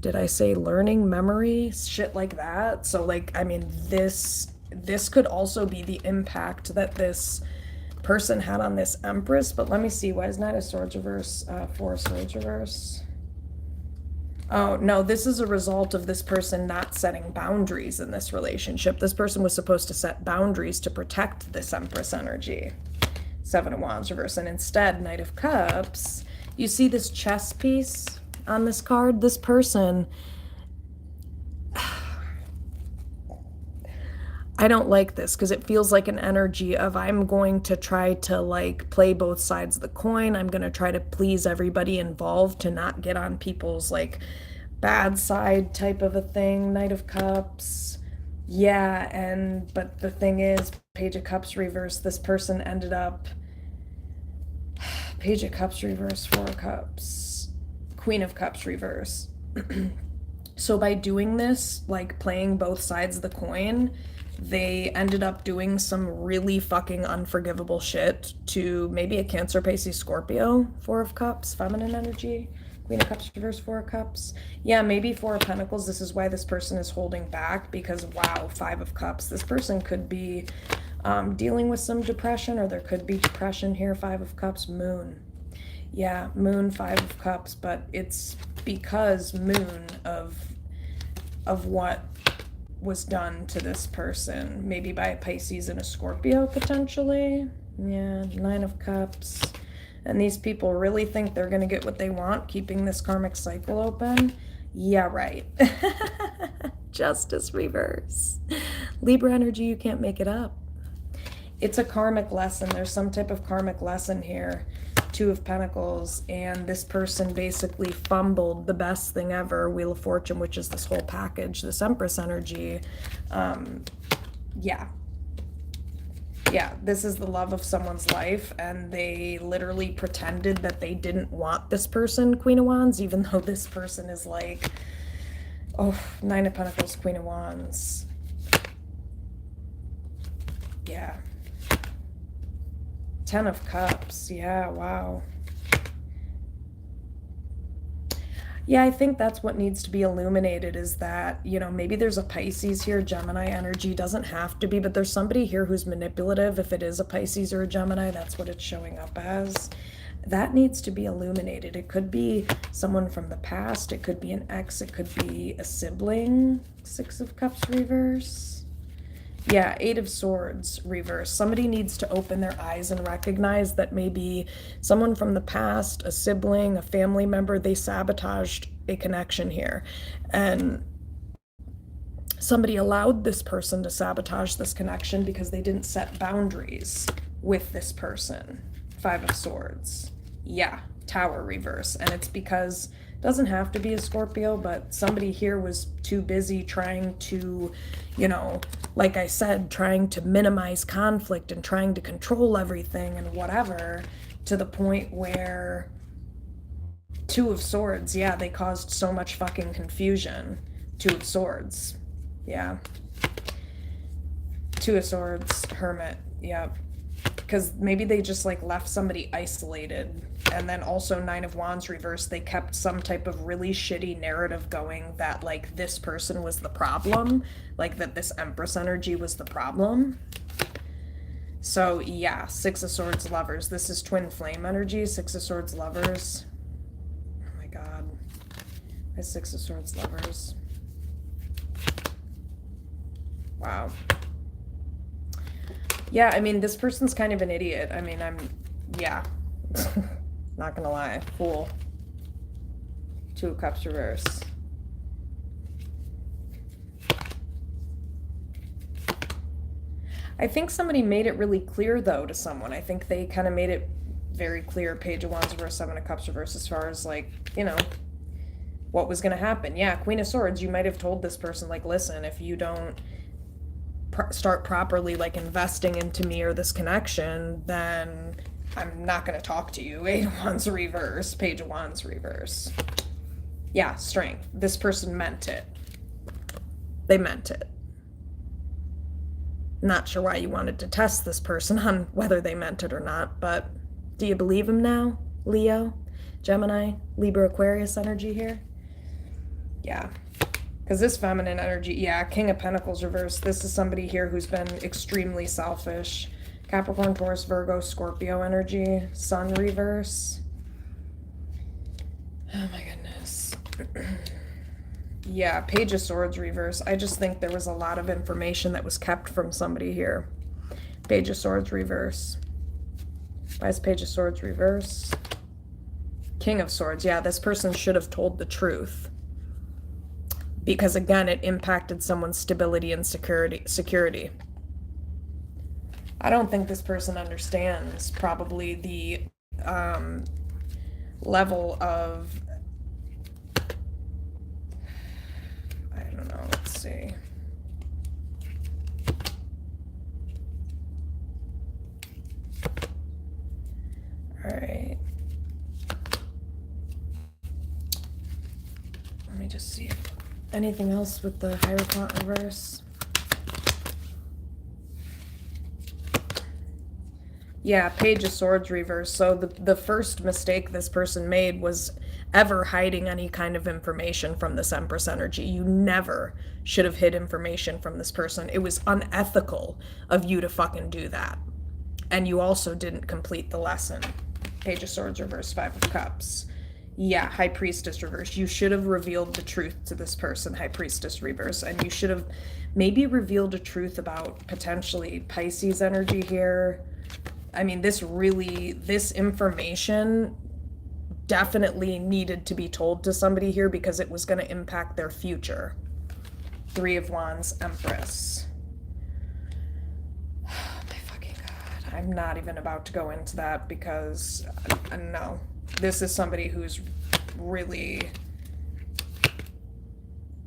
Did I say learning, memory, shit like that? So, like, I mean, this could also be the impact that this person had on this Empress. But let me see, why is Knight of Swords reverse, Four of Swords reverse? Oh, no, this is a result of this person not setting boundaries in this relationship. This person was supposed to set boundaries to protect this Empress energy. Seven of Wands reverse. And instead, Knight of Cups, you see this chess piece on this card? This person, I don't like this because it feels like an energy of I'm going to try to like play both sides of the coin. I'm going to try to please everybody involved to not get on people's like bad side type of a thing. Knight of Cups. Yeah, but the thing is, Page of Cups reverse, this person ended up Page of Cups reverse, Four of Cups, Queen of Cups reverse. So by doing this, like playing both sides of the coin, they ended up doing some really fucking unforgivable shit to maybe a Cancer, Pisces, Scorpio. Four of Cups, feminine energy. Queen of Cups reverse, Four of Cups. Yeah, maybe Four of Pentacles. This is why this person is holding back because, wow, Five of Cups. This person could be dealing with some depression, or there could be depression here. Five of Cups, Moon. Yeah, Moon, Five of Cups, but it's because Moon of what was done to this person, maybe by a Pisces and a Scorpio, potentially. Yeah, Nine of Cups. And these people really think they're going to get what they want, keeping this karmic cycle open. Yeah, right. Justice reverse. Libra energy, you can't make it up. It's a karmic lesson. There's some type of karmic lesson here. Two of Pentacles, and this person basically fumbled the best thing ever, Wheel of Fortune, which is this whole package, this Empress energy. Yeah, this is the love of someone's life, and they literally pretended that they didn't want this person, Queen of Wands, even though this person is like, oh, Nine of Pentacles, Queen of Wands. Yeah. Ten of Cups. Yeah, wow. Yeah, I think that's what needs to be illuminated is that, you know, maybe there's a Pisces here, Gemini energy, doesn't have to be, but there's somebody here who's manipulative. If it is a Pisces or a Gemini, that's what it's showing up as. That needs to be illuminated. It could be someone from the past. It could be an ex. It could be a sibling. Six of Cups reverse. Yeah, Eight of Swords reverse. Somebody needs to open their eyes and recognize that maybe someone from the past, a sibling, a family member, they sabotaged a connection here. And somebody allowed this person to sabotage this connection because they didn't set boundaries with this person. Five of Swords. Yeah, Tower reverse. And it's because it doesn't have to be a Scorpio, but somebody here was too busy trying to, you know, like I said, trying to minimize conflict and trying to control everything and whatever, to the point where Two of Swords, yeah, they caused so much fucking confusion. Two of Swords, yeah. Two of Swords, Hermit, yeah. Because maybe they just like left somebody isolated. And then also Nine of Wands reverse, they kept some type of really shitty narrative going that like this person was the problem, like that this Empress energy was the problem. So yeah, Six of Swords, Lovers. This is twin flame energy. Six of Swords, Lovers. Oh my God. Why is Six of Swords Lovers? Wow. Yeah, I mean, this person's kind of an idiot. I mean, yeah. Not gonna lie. Fool. Two of Cups reverse. I think somebody made it really clear, though, to someone. I think they kind of made it very clear, Page of Wands reverse, Seven of Cups reverse, as far as, like, you know, what was going to happen. Yeah, Queen of Swords, you might have told this person, like, listen, if you don't start properly, like, investing into me or this connection, then I'm not going to talk to you. Eight of Wands reverse, Page of Wands reverse. Yeah, strength. This person meant it. They meant it. Not sure why you wanted to test this person on whether they meant it or not, but do you believe him now, Leo, Gemini, Libra, Aquarius energy here? Yeah, because this feminine energy, yeah, King of Pentacles reverse. This is somebody here who's been extremely selfish. Capricorn, Taurus, Virgo, Scorpio energy, Sun reverse. Oh my goodness. Yeah, Page of Swords reverse. I just think there was a lot of information that was kept from somebody here. Page of Swords reverse. Why is Page of Swords reverse? King of Swords. Yeah, this person should have told the truth. Because, again, it impacted someone's stability and security. I don't think this person understands probably the level of... Let's see. All right. Let me just see. Anything else with the Hierophant reverse? Yeah, Page of Swords reverse. So the first mistake this person made was ever hiding any kind of information from this Empress energy. You never should have hid information from this person. It was unethical of you to fucking do that. And you also didn't complete the lesson. Page of Swords reverse, Five of Cups. Yeah, High Priestess reverse. You should have revealed the truth to this person, High Priestess reverse. And you should have maybe revealed a truth about potentially Pisces energy here. I mean, this information definitely needed to be told to somebody here because it was going to impact their future. Three of Wands, Empress. Oh my fucking God. I'm not even about to go into that because, no. This is somebody who's really...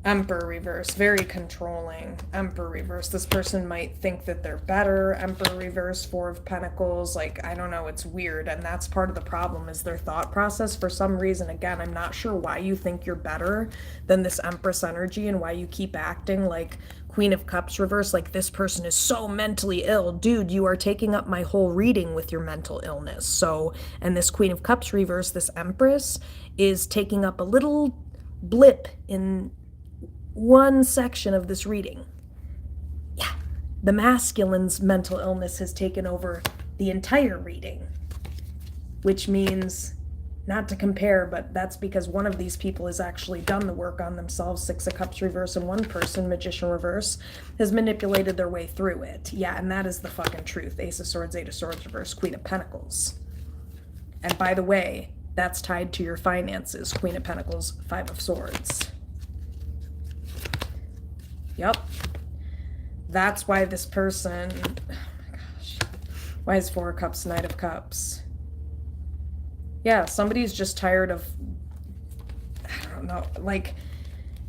Emperor reverse, very controlling. Emperor reverse. This person might think that they're better. Emperor reverse, Four of Pentacles. Like, I don't know, it's weird. And that's part of the problem is their thought process. For some reason, again, I'm not sure why you think you're better than this Empress energy and why you keep acting like Queen of Cups reverse, like this person is so mentally ill. Dude, you are taking up my whole reading with your mental illness. So, and this Queen of Cups reverse, this Empress, is taking up a little blip in one section of this reading. Yeah, the masculine's mental illness has taken over the entire reading, which means, not to compare, but that's because one of these people has actually done the work on themselves, Six of Cups reverse, and one person, Magician reverse, has manipulated their way through it. Yeah, and that is the fucking truth. Ace of Swords, Eight of Swords reverse, Queen of Pentacles. And by the way, that's tied to your finances, Queen of Pentacles, Five of Swords. Yep. That's why this person, oh my gosh, why is Four of Cups, Knight of Cups? Yeah, somebody's just tired of, I don't know, like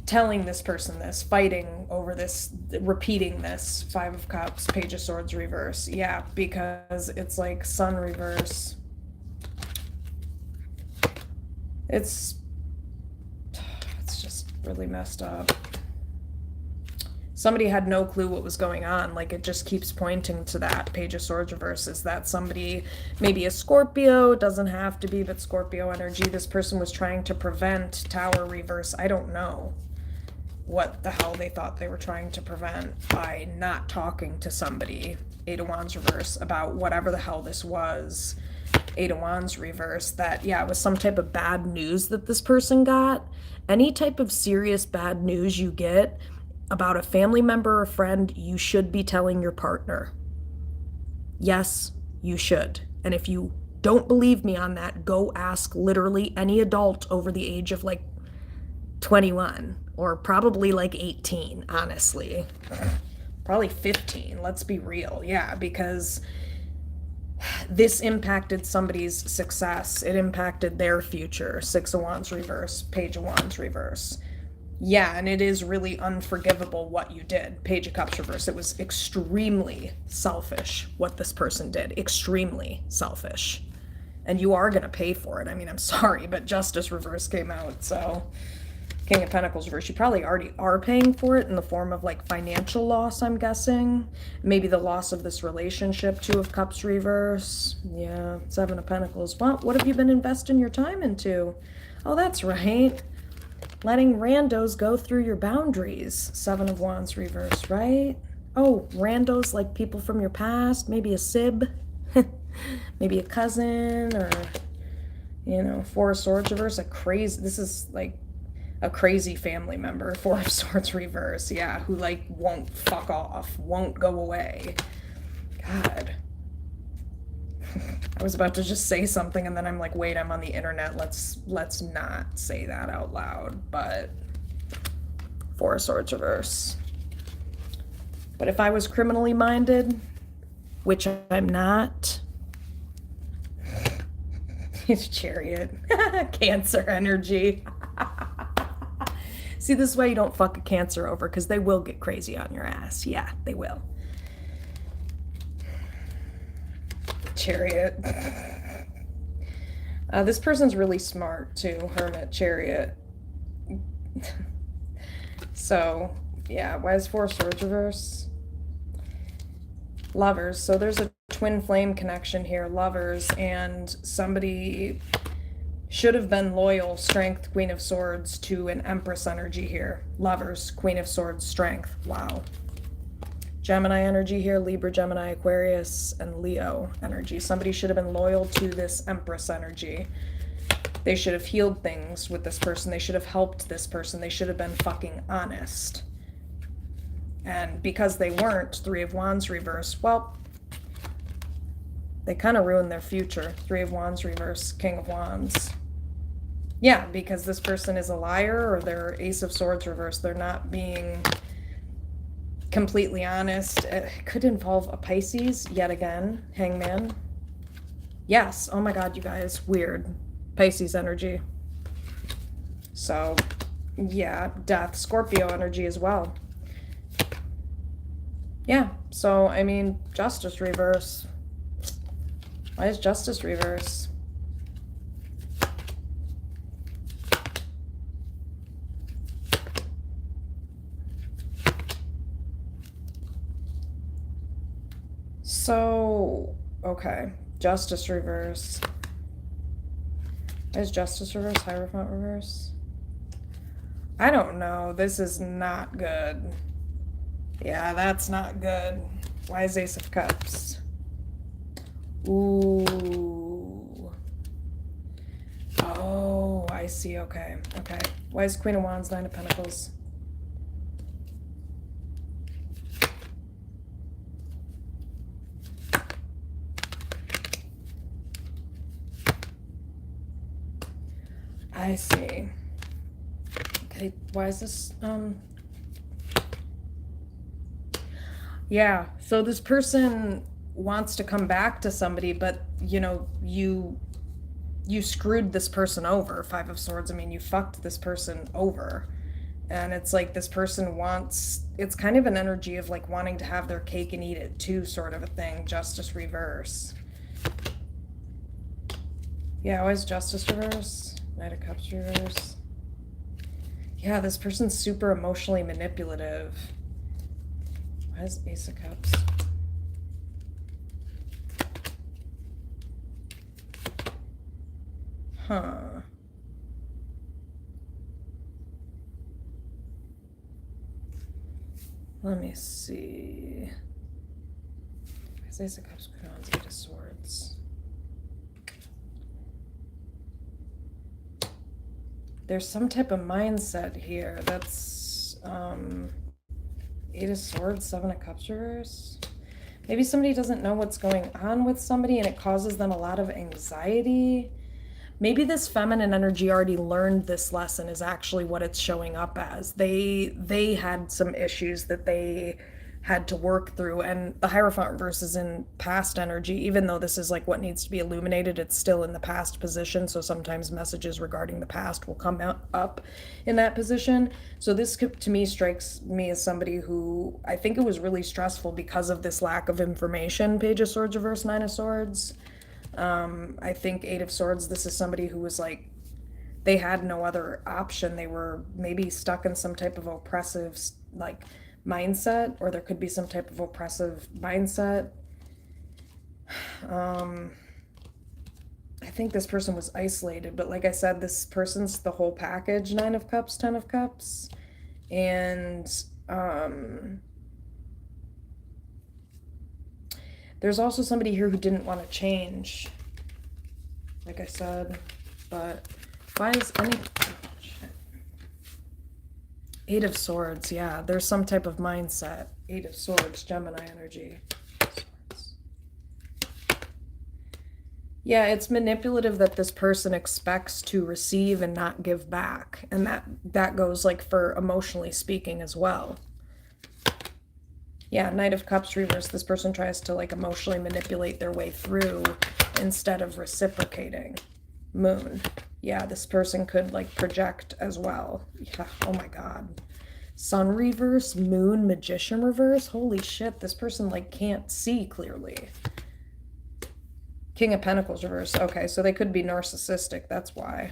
telling this person this, fighting over this, repeating this, Five of Cups, Page of Swords reverse. Yeah, because it's like Sun reverse. It's just really messed up. Somebody had no clue what was going on. Like, it just keeps pointing to that. Page of Swords reverse is that somebody, maybe a Scorpio, doesn't have to be, but Scorpio energy. This person was trying to prevent Tower reverse. I don't know what the hell they thought they were trying to prevent by not talking to somebody, Eight of Wands reverse, about whatever the hell this was. Eight of Wands reverse, that, yeah, it was some type of bad news that this person got. Any type of serious bad news you get about a family member or friend, you should be telling your partner. Yes, you should. And if you don't believe me on that, go ask literally any adult over the age of like 21 or probably like 18, honestly. Probably 15, let's be real. Yeah, because this impacted somebody's success. It impacted their future. Six of Wands reverse, Page of Wands reverse. Yeah, and it is really unforgivable what you did. Page of Cups reverse. It was extremely selfish what this person did. Extremely selfish. And you are going to pay for it. I mean, I'm sorry, but Justice reverse came out, so King of Pentacles reverse. You probably already are paying for it in the form of like financial loss, I'm guessing. Maybe the loss of this relationship. Two of Cups reverse. Yeah, Seven of Pentacles. What have you been investing your time into? Oh, that's right. Letting randos go through your boundaries. Seven of Wands reverse, right? Oh, randos like people from your past. Maybe a sib. Maybe a cousin, or, you know, Four of Swords reverse. This is like a crazy family member. Four of Swords reverse, yeah, who like won't fuck off, won't go away. God. I was about to just say something and then I'm like, wait, I'm on the internet. Let's not say that out loud. But Four of Swords reverse. But if I was criminally minded, which I'm not, it's Chariot. Cancer energy. See, this is why you don't fuck a Cancer over, because they will get crazy on your ass. Yeah, they will. Chariot. This person's really smart too. Hermit, Chariot. So, yeah, why is Four of Swords reverse? Lovers. So there's a twin flame connection here. Lovers, and somebody should have been loyal. Strength, Queen of Swords, to an Empress energy here. Lovers, Queen of Swords, Strength. Wow. Gemini energy here, Libra, Gemini, Aquarius, and Leo energy. Somebody should have been loyal to this Empress energy. They should have healed things with this person. They should have helped this person. They should have been fucking honest. And because they weren't, Three of Wands reverse, well, they kind of ruined their future. Three of Wands reverse, King of Wands. Yeah, because this person is a liar, or they're Ace of Swords reverse. They're not being completely honest. It could involve a Pisces yet again. Hangman. Yes. Oh my god, you guys. Weird. Pisces energy. So, yeah. Death. Scorpio energy as well. Yeah. So, I mean, Justice reverse. Why is Justice reverse? So, okay, Justice reverse. Is Justice reverse, Hierophant reverse? I don't know. This is not good. Yeah, that's not good. Why is Ace of Cups? Ooh. Oh, I see. Okay, okay. Why is Queen of Wands, Nine of Pentacles? I see. Okay, why is this, yeah, so this person wants to come back to somebody, but, you know, you screwed this person over. Five of Swords, I mean, you fucked this person over. And it's like this person wants, it's kind of an energy of like wanting to have their cake and eat it too, sort of a thing. Justice reverse. Yeah, why is Justice reverse? Knight of Cups reverse. Yeah, this person's super emotionally manipulative. Why is Ace of Cups? Huh. Let me see. Why is Ace of Cups, Queen of Wands, Eight of Swords? There's some type of mindset here. That's Eight of Swords, Seven of Cups reverse. Maybe somebody doesn't know what's going on with somebody and it causes them a lot of anxiety. Maybe this feminine energy already learned this lesson is actually what it's showing up as. They had some issues that they had to work through, and the Hierophant reverse is in past energy. Even though this is like what needs to be illuminated, it's still in the past position, so sometimes messages regarding the past will come up in that position. So this to me strikes me as somebody who, I think it was really stressful because of this lack of information. Page of Swords reverse, Nine of Swords. I think Eight of Swords, this is somebody who was like, they had no other option. They were maybe stuck in some type of oppressive like mindset, or there could be some type of oppressive mindset. I think this person was isolated, but like I said, this person's the whole package. Nine of Cups, Ten of Cups. And there's also somebody here who didn't want to change, like I said, but why is any... Eight of Swords, yeah, there's some type of mindset. Eight of Swords, Gemini energy. Swords. Yeah, it's manipulative that this person expects to receive and not give back. And that goes like for emotionally speaking as well. Yeah, Knight of Cups reverse, this person tries to like emotionally manipulate their way through instead of reciprocating. Moon. Yeah, this person could like project as well. Yeah, oh my God. Sun reverse, Moon, Magician reverse. Holy shit, this person like can't see clearly. King of Pentacles reverse. Okay, so they could be narcissistic, that's why.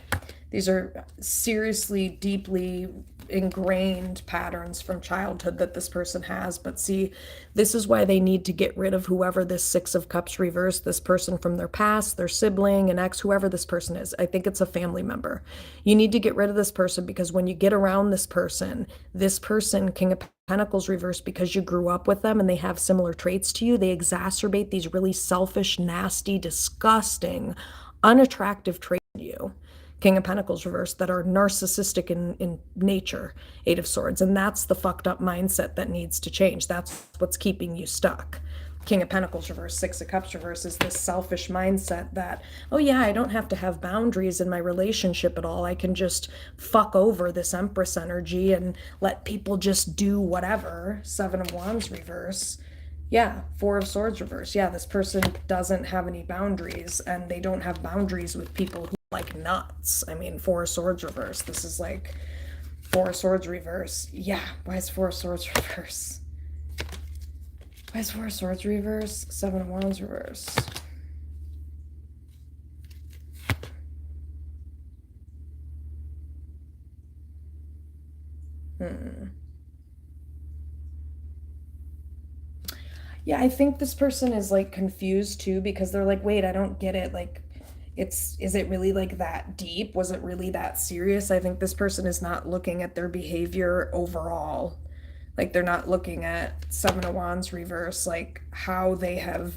These are seriously, deeply ingrained patterns from childhood that this person has. But see, this is why they need to get rid of whoever this Six of Cups reverse, this person from their past, their sibling, an ex, whoever this person is. I think it's a family member. You need to get rid of this person, because when you get around this person, King of Pentacles reverse, because you grew up with them and they have similar traits to you, they exacerbate these really selfish, nasty, disgusting, unattractive traits in you. King of Pentacles reverse, that are narcissistic in nature. Eight of Swords. And that's the fucked up mindset that needs to change. That's what's keeping you stuck. King of Pentacles reverse, Six of Cups reverse is this selfish mindset that, oh yeah, I don't have to have boundaries in my relationship at all. I can just fuck over this Empress energy and let people just do whatever. Seven of Wands reverse. Yeah, Four of Swords reverse. Yeah, this person doesn't have any boundaries, and they don't have boundaries with people who like nuts. I mean, Four of Swords reverse. This is like Four of Swords reverse. Yeah, why is Four of Swords reverse? Why is Four of Swords reverse? Seven of Wands reverse. Yeah, I think this person is like confused too, because they're like, wait, I don't get it. Like, is it really like that deep? Was it really that serious? I think this person is not looking at their behavior overall. Like, they're not looking at Seven of Wands reverse, like how they have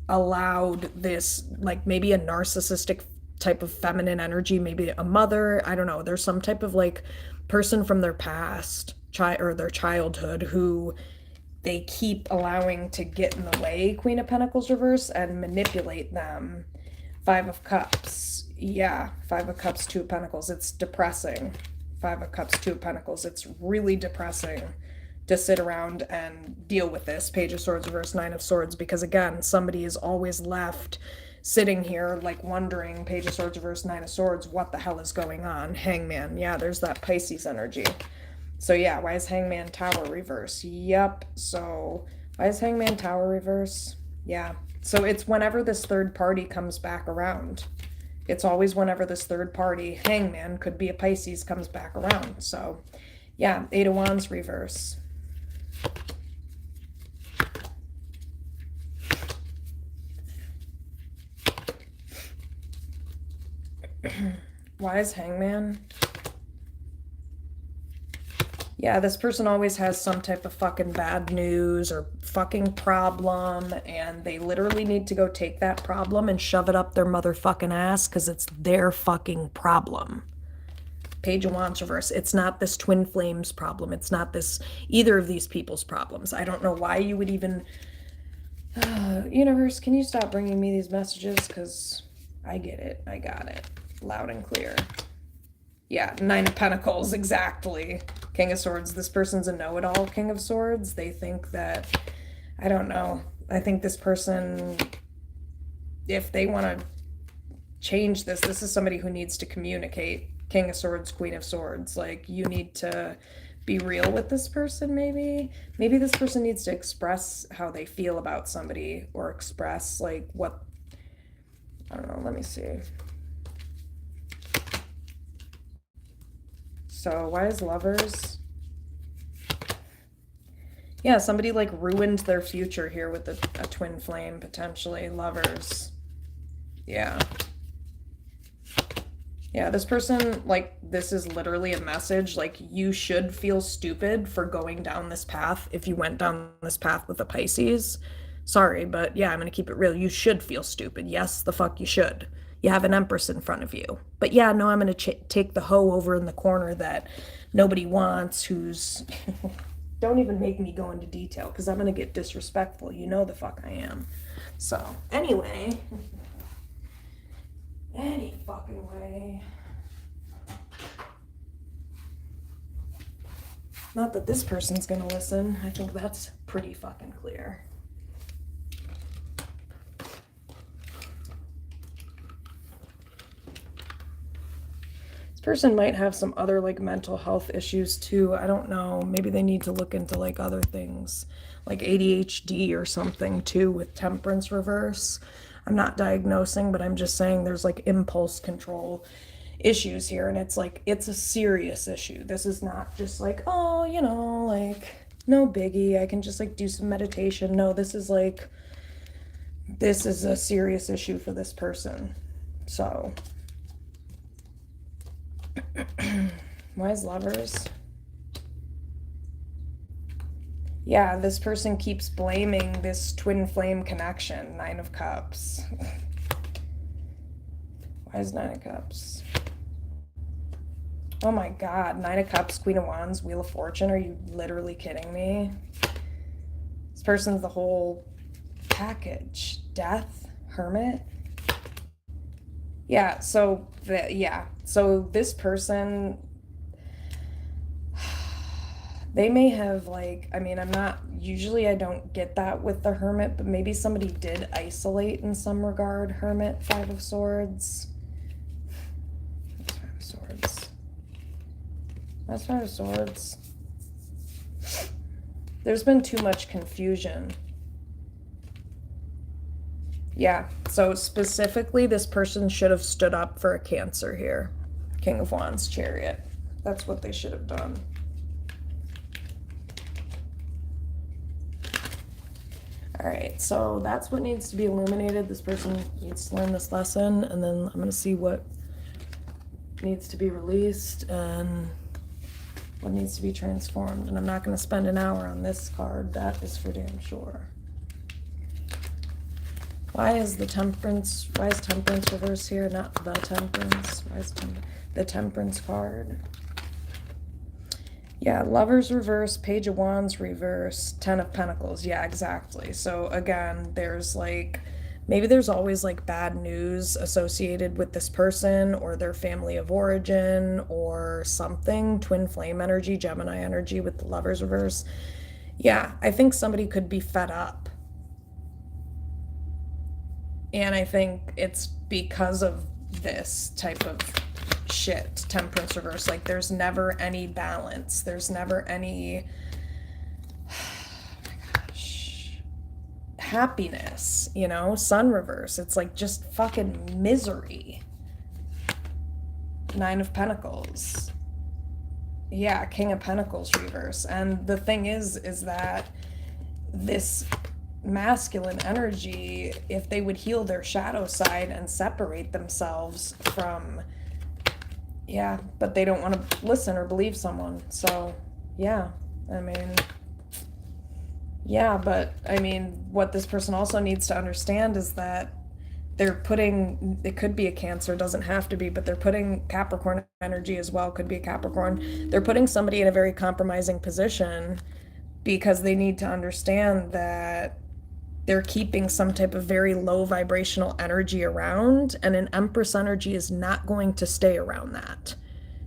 allowed this, like maybe a narcissistic type of feminine energy, maybe a mother, I don't know. There's some type of like person from their past, or their childhood, who they keep allowing to get in the way, Queen of Pentacles reverse, and manipulate them. Five of Cups. Yeah, Five of Cups, Two of Pentacles. It's depressing. Five of Cups, Two of Pentacles. It's really depressing to sit around and deal with this. Page of Swords reverse, Nine of Swords, because again, somebody is always left sitting here like wondering, Page of Swords reverse, Nine of Swords, what the hell is going on? Hangman. Yeah, there's that Pisces energy. So yeah, why is Hangman Tower reverse? Yep. So why is Hangman Tower reverse? Yeah. So it's whenever this third party comes back around. It's always whenever this third party, Hangman, could be a Pisces, comes back around. So yeah, Eight of Wands reverse. Why is Hangman? Yeah, this person always has some type of fucking bad news or fucking problem, and they literally need to go take that problem and shove it up their motherfucking ass, because it's their fucking problem. Page of Wands reverse. It's not this twin flames problem. It's not this either of these people's problems. I don't know why you would even universe, can you stop bringing me these messages? Because I get it. I got it. Loud and clear. Yeah, Nine of Pentacles, exactly. King of Swords. This person's a know-it-all King of Swords. They think that, I don't know. I think this person, if they want to change this, this is somebody who needs to communicate. King of Swords, Queen of Swords. Like, you need to be real with this person, maybe. Maybe this person needs to express how they feel about somebody, or express, like, what, I don't know, let me see. So, why is Lovers? Yeah, somebody, like, ruined their future here with a twin flame, potentially. Lovers. Yeah. Yeah, this person, like, this is literally a message, like, you should feel stupid for going down this path if you went down this path with a Pisces. Sorry, but yeah, I'm going to keep it real. You should feel stupid. Yes, the fuck you should. You have an Empress in front of you. But yeah, no, I'm going to take the hoe over in the corner that nobody wants, who's... Don't even make me go into detail, because I'm going to get disrespectful. You know the fuck I am. So, anyway... Any fucking way. Not that this person's gonna listen. I think that's pretty fucking clear. This person might have some other, like, mental health issues too. I don't know. Maybe they need to look into, like, other things, like ADHD or something too, with Temperance reverse. I'm not diagnosing, but I'm just saying there's, like, impulse control issues here, and it's like, it's a serious issue. This is not just like, oh, you know, like, no biggie, I can just, like, do some meditation. No, this is like, this is a serious issue for this person. So why is Lovers? Yeah, this person keeps blaming this twin flame connection. Nine of Cups. Why is Nine of Cups? Oh my God. Nine of Cups, Queen of Wands, Wheel of Fortune. Are you literally kidding me? This person's the whole package. Death, Hermit. Yeah, so so this person, they may have, like, I mean, usually I don't get that with the Hermit, but maybe somebody did isolate in some regard. Hermit, Five of Swords. That's Five of Swords. That's Five of Swords. There's been too much confusion. Yeah, so specifically, this person should have stood up for a Cancer here. King of Wands, Chariot. That's what they should have done. All right, so that's what needs to be illuminated. This person needs to learn this lesson, and then I'm going to see what needs to be released and what needs to be transformed. And I'm not going to spend an hour on this card. That is for damn sure. Why is Temperance reverse here, not the Temperance? Why is the Temperance card? Yeah, Lovers reverse, Page of Wands reverse, Ten of Pentacles. Yeah, exactly. So again, there's, like, maybe there's always, like, bad news associated with this person or their family of origin or something. Twin flame energy, Gemini energy with the Lovers reverse. Yeah, I think somebody could be fed up. And I think it's because of this type of shit. Temperance reverse, like, there's never any balance, there's never any oh my gosh, happiness, you know. Sun reverse, it's like just fucking misery. Nine of Pentacles. Yeah, King of Pentacles reverse. And the thing is that this masculine energy, if they would heal their shadow side and separate themselves from, yeah, but they don't want to listen or believe someone. So yeah, I mean, yeah, but I mean, what this person also needs to understand is that they're putting, it could be a Cancer, doesn't have to be, but they're putting Capricorn energy as well, could be a Capricorn. They're putting somebody in a very compromising position because they need to understand that they're keeping some type of very low vibrational energy around, and an Empress energy is not going to stay around that.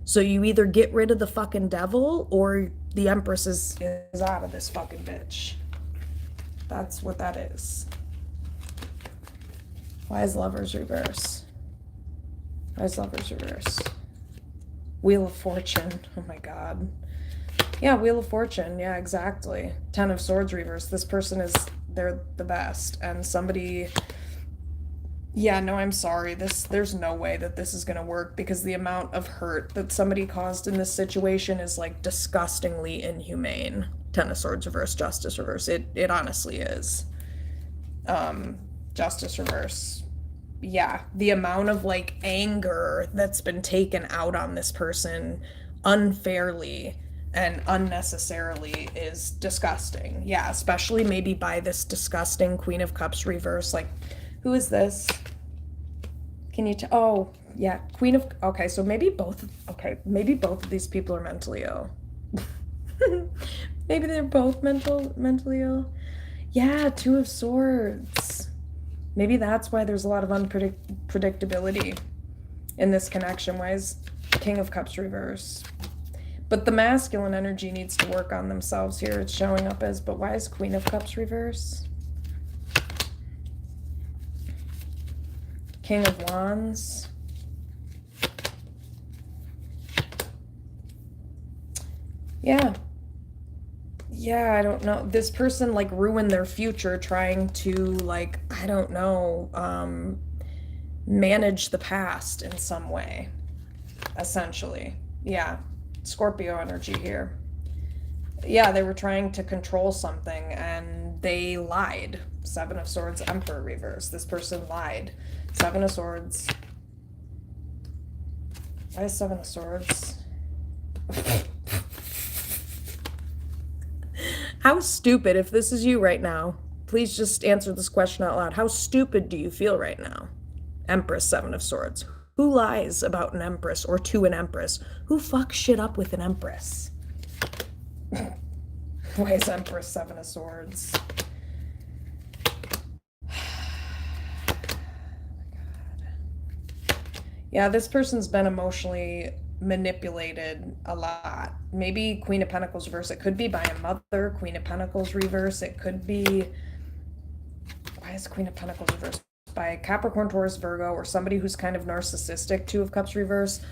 So you either get rid of the fucking devil or the Empress is out of this fucking bitch. That's what that is. Why is Lovers reverse? Why is Lovers reverse? Wheel of Fortune. Oh my god. Yeah, Wheel of Fortune. Yeah, exactly. 10 of Swords reverse. This person is, they're the best. And somebody, yeah, no, I'm sorry. There's no way that this is going to work because the amount of hurt that somebody caused in this situation is like disgustingly inhumane. 10 of Swords reverse, Justice reverse. It honestly is. Justice reverse. Yeah, the amount of like anger that's been taken out on this person unfairly and unnecessarily is disgusting. Yeah, especially maybe by this disgusting Queen of Cups reverse. Like, who is this? Can you oh, yeah, Queen of, okay, so maybe both of these people are mentally ill. Maybe they're both mentally ill. Yeah, 2 of Swords. Maybe that's why there's a lot of unpredictability in this connection. Why is King of Cups reverse? But the masculine energy needs to work on themselves here. It's showing up as, but why is Queen of Cups reverse? King of Wands. Yeah. Yeah, I don't know. This person like ruined their future trying to like, I don't know, manage the past in some way, essentially. Yeah, Scorpio energy here. Yeah, they were trying to control something and they lied. 7 of Swords, Emperor reverse. This person lied. 7 of Swords. Why is 7 of Swords? How stupid, if this is you right now, please just answer this question out loud. How stupid do you feel right now? Empress, 7 of Swords. Who lies about an Empress or to an Empress? Who fucks shit up with an Empress? Why is Empress, 7 of Swords? Yeah, this person's been emotionally manipulated a lot. Maybe Queen of Pentacles reverse. It could be by a mother. Queen of Pentacles reverse. It could be, why is Queen of Pentacles reverse? By a Capricorn, Taurus, Virgo, or somebody who's kind of narcissistic. 2 of Cups reverse.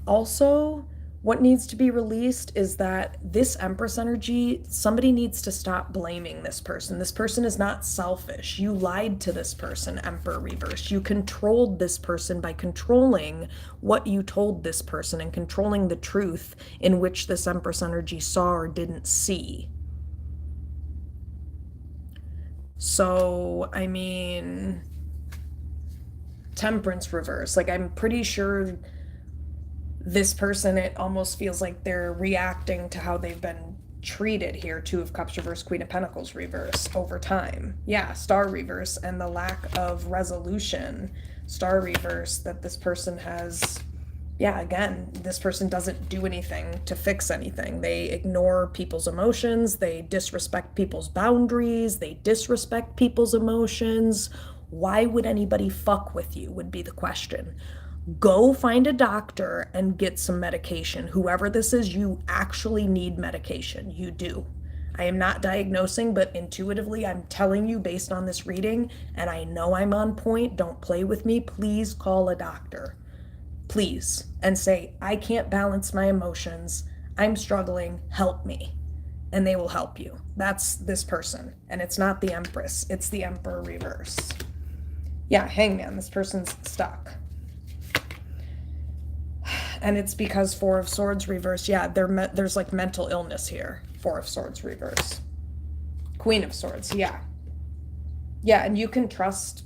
Also, what needs to be released is that this Empress energy, somebody needs to stop blaming this person. This person is not selfish. You lied to this person, Emperor reverse. You controlled this person by controlling what you told this person and controlling the truth in which this Empress energy saw or didn't see. So, I mean, Temperance reverse. Like, I'm pretty sure this person, it almost feels like they're reacting to how they've been treated here. 2 of Cups reverse, Queen of Pentacles reverse over time. Yeah, Star reverse and the lack of resolution. Star reverse that this person has, yeah, again, this person doesn't do anything to fix anything. They ignore people's emotions. They disrespect people's boundaries. They disrespect people's emotions. Why would anybody fuck with you would be the question. Go find a doctor and get some medication. Whoever this is, you actually need medication. You do. I am not diagnosing, but intuitively, I'm telling you based on this reading, and I know I'm on point. Don't play with me. Please call a doctor. Please. And say, I can't balance my emotions. I'm struggling. Help me. And they will help you. That's this person. And it's not the Empress. It's the Emperor reverse. Yeah, Hangman. This person's stuck. And it's because 4 of Swords reverse. Yeah, there's like mental illness here. 4 of Swords reverse. Queen of Swords, yeah. Yeah, and you can trust.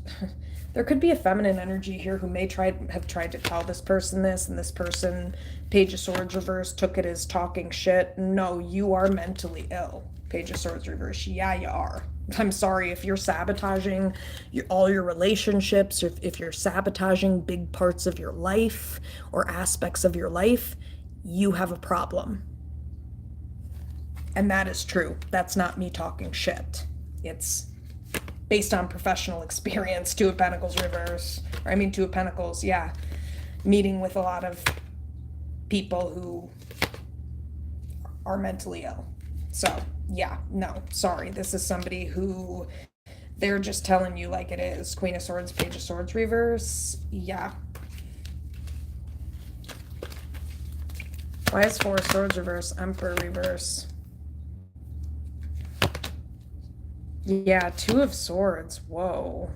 There could be a feminine energy here who may have tried to tell this person this, and this person, Page of Swords reverse, took it as talking shit. No, you are mentally ill. Page of Swords reverse. Yeah, you are. I'm sorry, if you're sabotaging all your relationships, if you're sabotaging big parts of your life or aspects of your life, you have a problem. And that is true. That's not me talking shit. It's based on professional experience. Two of Pentacles reverse. Or I mean, Two of Pentacles, yeah. Meeting with a lot of people who are mentally ill. So, yeah, no, sorry. This is somebody who they're just telling you like it is. Queen of Swords, Page of Swords reverse. Yeah. Why is Four of Swords reverse? Emperor reverse. Yeah, Two of Swords. Whoa.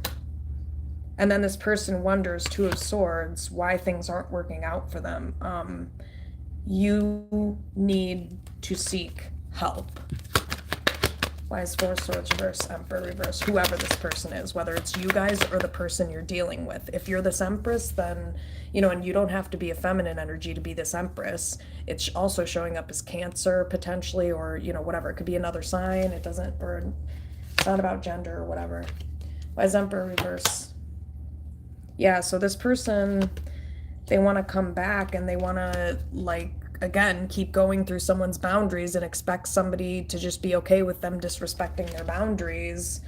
And then this person wonders, Two of Swords, why things aren't working out for them. You need to seek help. Why is Four of Swords reverse, Emperor reverse? Whoever this person is, whether it's you guys or the person you're dealing with. If you're this Empress, then, you know, and you don't have to be a feminine energy to be this Empress. It's also showing up as Cancer potentially, or, you know, whatever. It could be another sign. It doesn't, or it's not about gender or whatever. Why is Emperor reverse? Yeah, so this person, they want to come back and they want to, like, again, keep going through someone's boundaries and expect somebody to just be okay with them disrespecting their boundaries.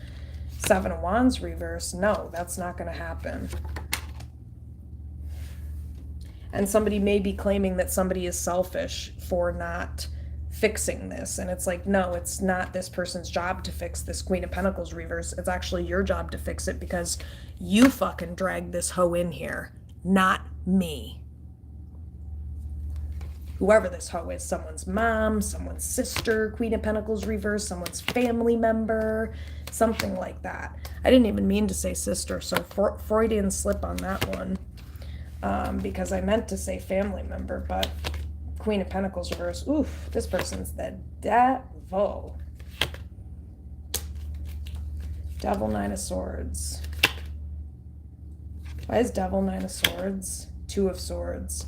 Seven of Wands reverse. No, that's not going to happen. And somebody may be claiming that somebody is selfish for not fixing this. And it's like, no, it's not this person's job to fix this Queen of Pentacles reverse. It's actually your job to fix it because you fucking dragged this hoe in here, not me. Whoever this hoe is, someone's mom, someone's sister, Queen of Pentacles reverse, someone's family member, something like that. I didn't even mean to say sister, so Freudian slip on that one, because I meant to say family member, but Queen of Pentacles reverse. Oof, this person's the devil. Devil, Nine of Swords. Why is Devil, Nine of Swords? Two of Swords.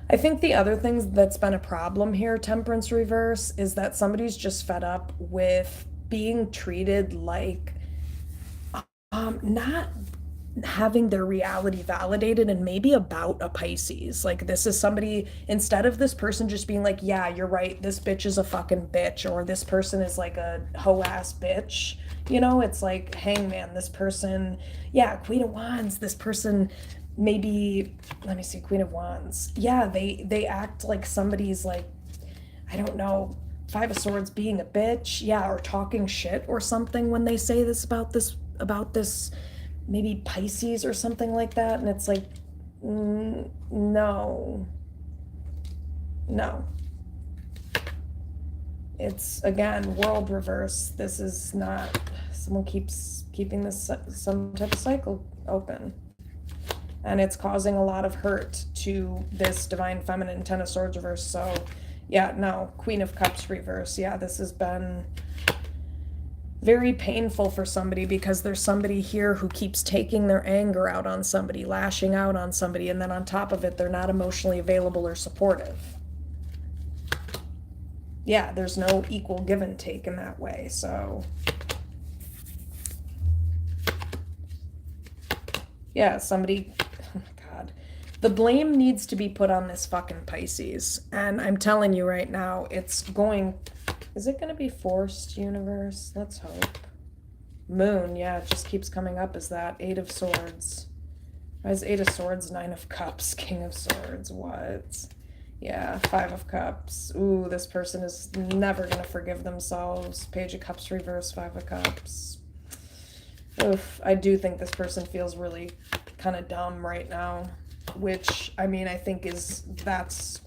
I think the other thing that's been a problem here, Temperance reverse, is that somebody's just fed up with being treated like not having their reality validated, and maybe about a Pisces. Like, this is somebody, instead of this person just being like, yeah, you're right, this bitch is a fucking bitch, or this person is like a hoe-ass bitch, you know, it's like, hangman, this person, yeah, Queen of Wands, this person maybe, let me see, Queen of Wands, yeah, they act like somebody's like, I don't know, Five of Swords being a bitch, yeah, or talking shit or something when they say this about this maybe Pisces or something like that. And it's like, no. It's, again, world reverse. This is not, someone keeps keeping this, some type of cycle open. And it's causing a lot of hurt to this Divine Feminine, Ten of Swords reverse. So, yeah, no, Queen of Cups reverse. Yeah, this has been very painful for somebody because there's somebody here who keeps taking their anger out on somebody, lashing out on somebody, and then on top of it, they're not emotionally available or supportive. Yeah, there's no equal give and take in that way, so. Yeah, somebody, oh my God. The blame needs to be put on this fucking Pisces. And I'm telling you right now, it's going, is it going to be forced, universe? Let's hope. Moon, yeah, it just keeps coming up as that. Eight of Swords. Why is Eight of Swords, Nine of Cups, King of Swords? What? Yeah, Five of Cups. Ooh, this person is never going to forgive themselves. Page of Cups reverse, Five of Cups. Oof, I do think this person feels really kind of dumb right now, which, I mean, I think that's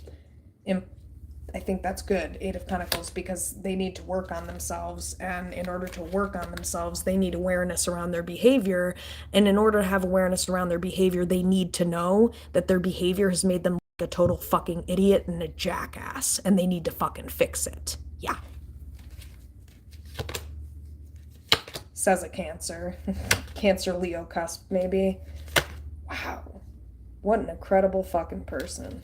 good, Eight of Pentacles, because they need to work on themselves, and in order to work on themselves, they need awareness around their behavior, and in order to have awareness around their behavior, they need to know that their behavior has made them a total fucking idiot and a jackass, and they need to fucking fix it. Yeah. Says a Cancer. Cancer, Leo cusp, maybe. Wow. What an incredible fucking person.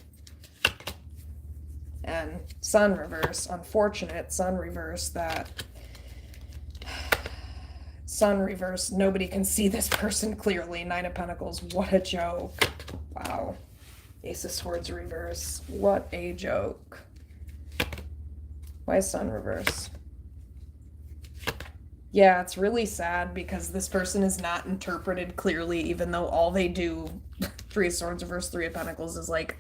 And Sun reverse. Unfortunate Sun reverse that Sun reverse. Nobody can see this person clearly. Nine of Pentacles. What a joke. Wow. Ace of Swords reverse. What a joke. Why is Sun reverse? Yeah, it's really sad because this person is not interpreted clearly, even though all they do, Three of Swords reverse, Three of Pentacles, is like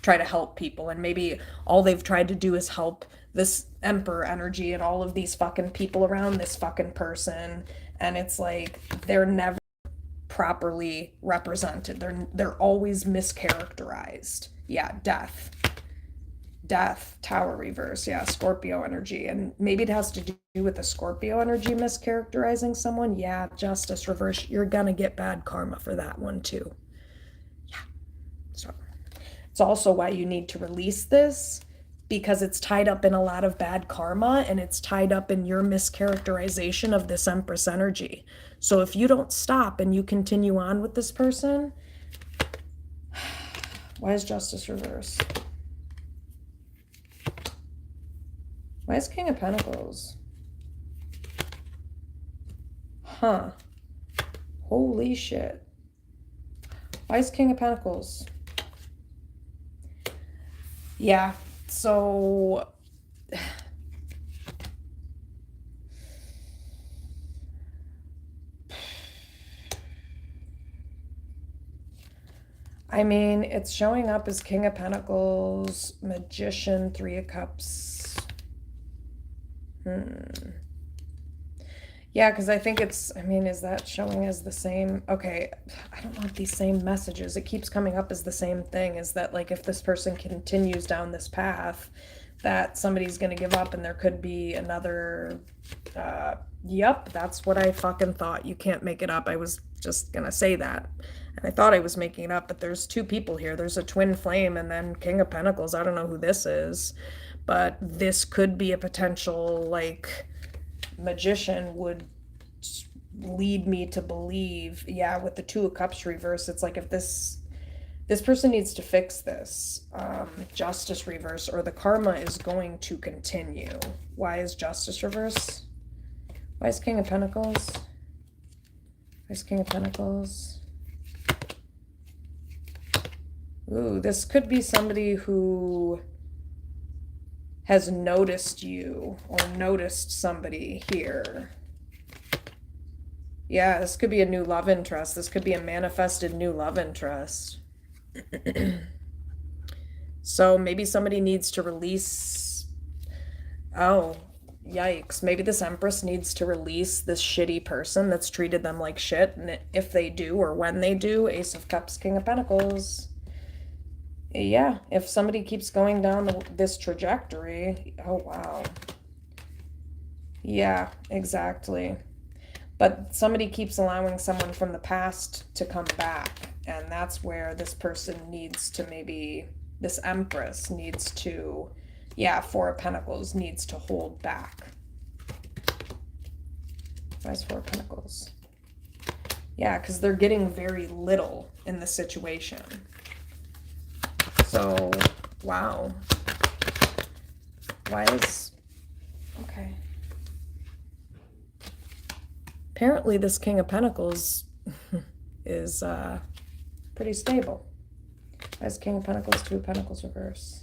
try to help people. And maybe all they've tried to do is help this Emperor energy and all of these fucking people around this fucking person. And it's like they're never properly represented. They're always mischaracterized. Yeah, death. Death, Tower reverse. Yeah, Scorpio energy. And maybe it has to do with the Scorpio energy mischaracterizing someone. Yeah, Justice reverse. You're gonna get bad karma for that one too. Yeah. So it's also why you need to release this, because it's tied up in a lot of bad karma and it's tied up in your mischaracterization of this Empress energy. So if you don't stop and you continue on with this person, why is Justice reverse? Why is King of Pentacles? Huh. Holy shit. Why is King of Pentacles? Yeah, so I mean, it's showing up as King of Pentacles, Magician, Three of Cups. Yeah, because I think it's, I mean, is that showing as the same? Okay, I don't want these same messages. It keeps coming up as the same thing. Is that like if this person continues down this path, that somebody's going to give up and there could be another, yep, that's what I fucking thought. You can't make it up. I was just going to say that. And I thought I was making it up, but there's two people here. There's a twin flame and then King of Pentacles. I don't know who this is, but this could be a potential, like, Magician would lead me to believe, yeah, with the Two of Cups reverse, it's like if this person needs to fix this, Justice reverse, or the karma is going to continue. Why is Justice reverse? Why is King of Pentacles? Why is King of Pentacles? Ooh, this could be somebody who has noticed you or noticed somebody here. Yeah, this could be a new love interest. This could be a manifested new love interest. So maybe somebody needs to release. Oh, yikes. Maybe this Empress needs to release this shitty person that's treated them like shit. And if they do, or when they do, Ace of Cups, King of Pentacles. Yeah, if somebody keeps going down this trajectory, oh wow. Yeah, exactly. But somebody keeps allowing someone from the past to come back, and that's where this person needs to maybe, this Empress needs to, yeah, Four of Pentacles needs to hold back. Why is Four of Pentacles? Yeah, because they're getting very little in the situation. So, wow. Why is... Okay. Apparently this King of Pentacles is pretty stable. Why is King of Pentacles, Two of Pentacles reverse?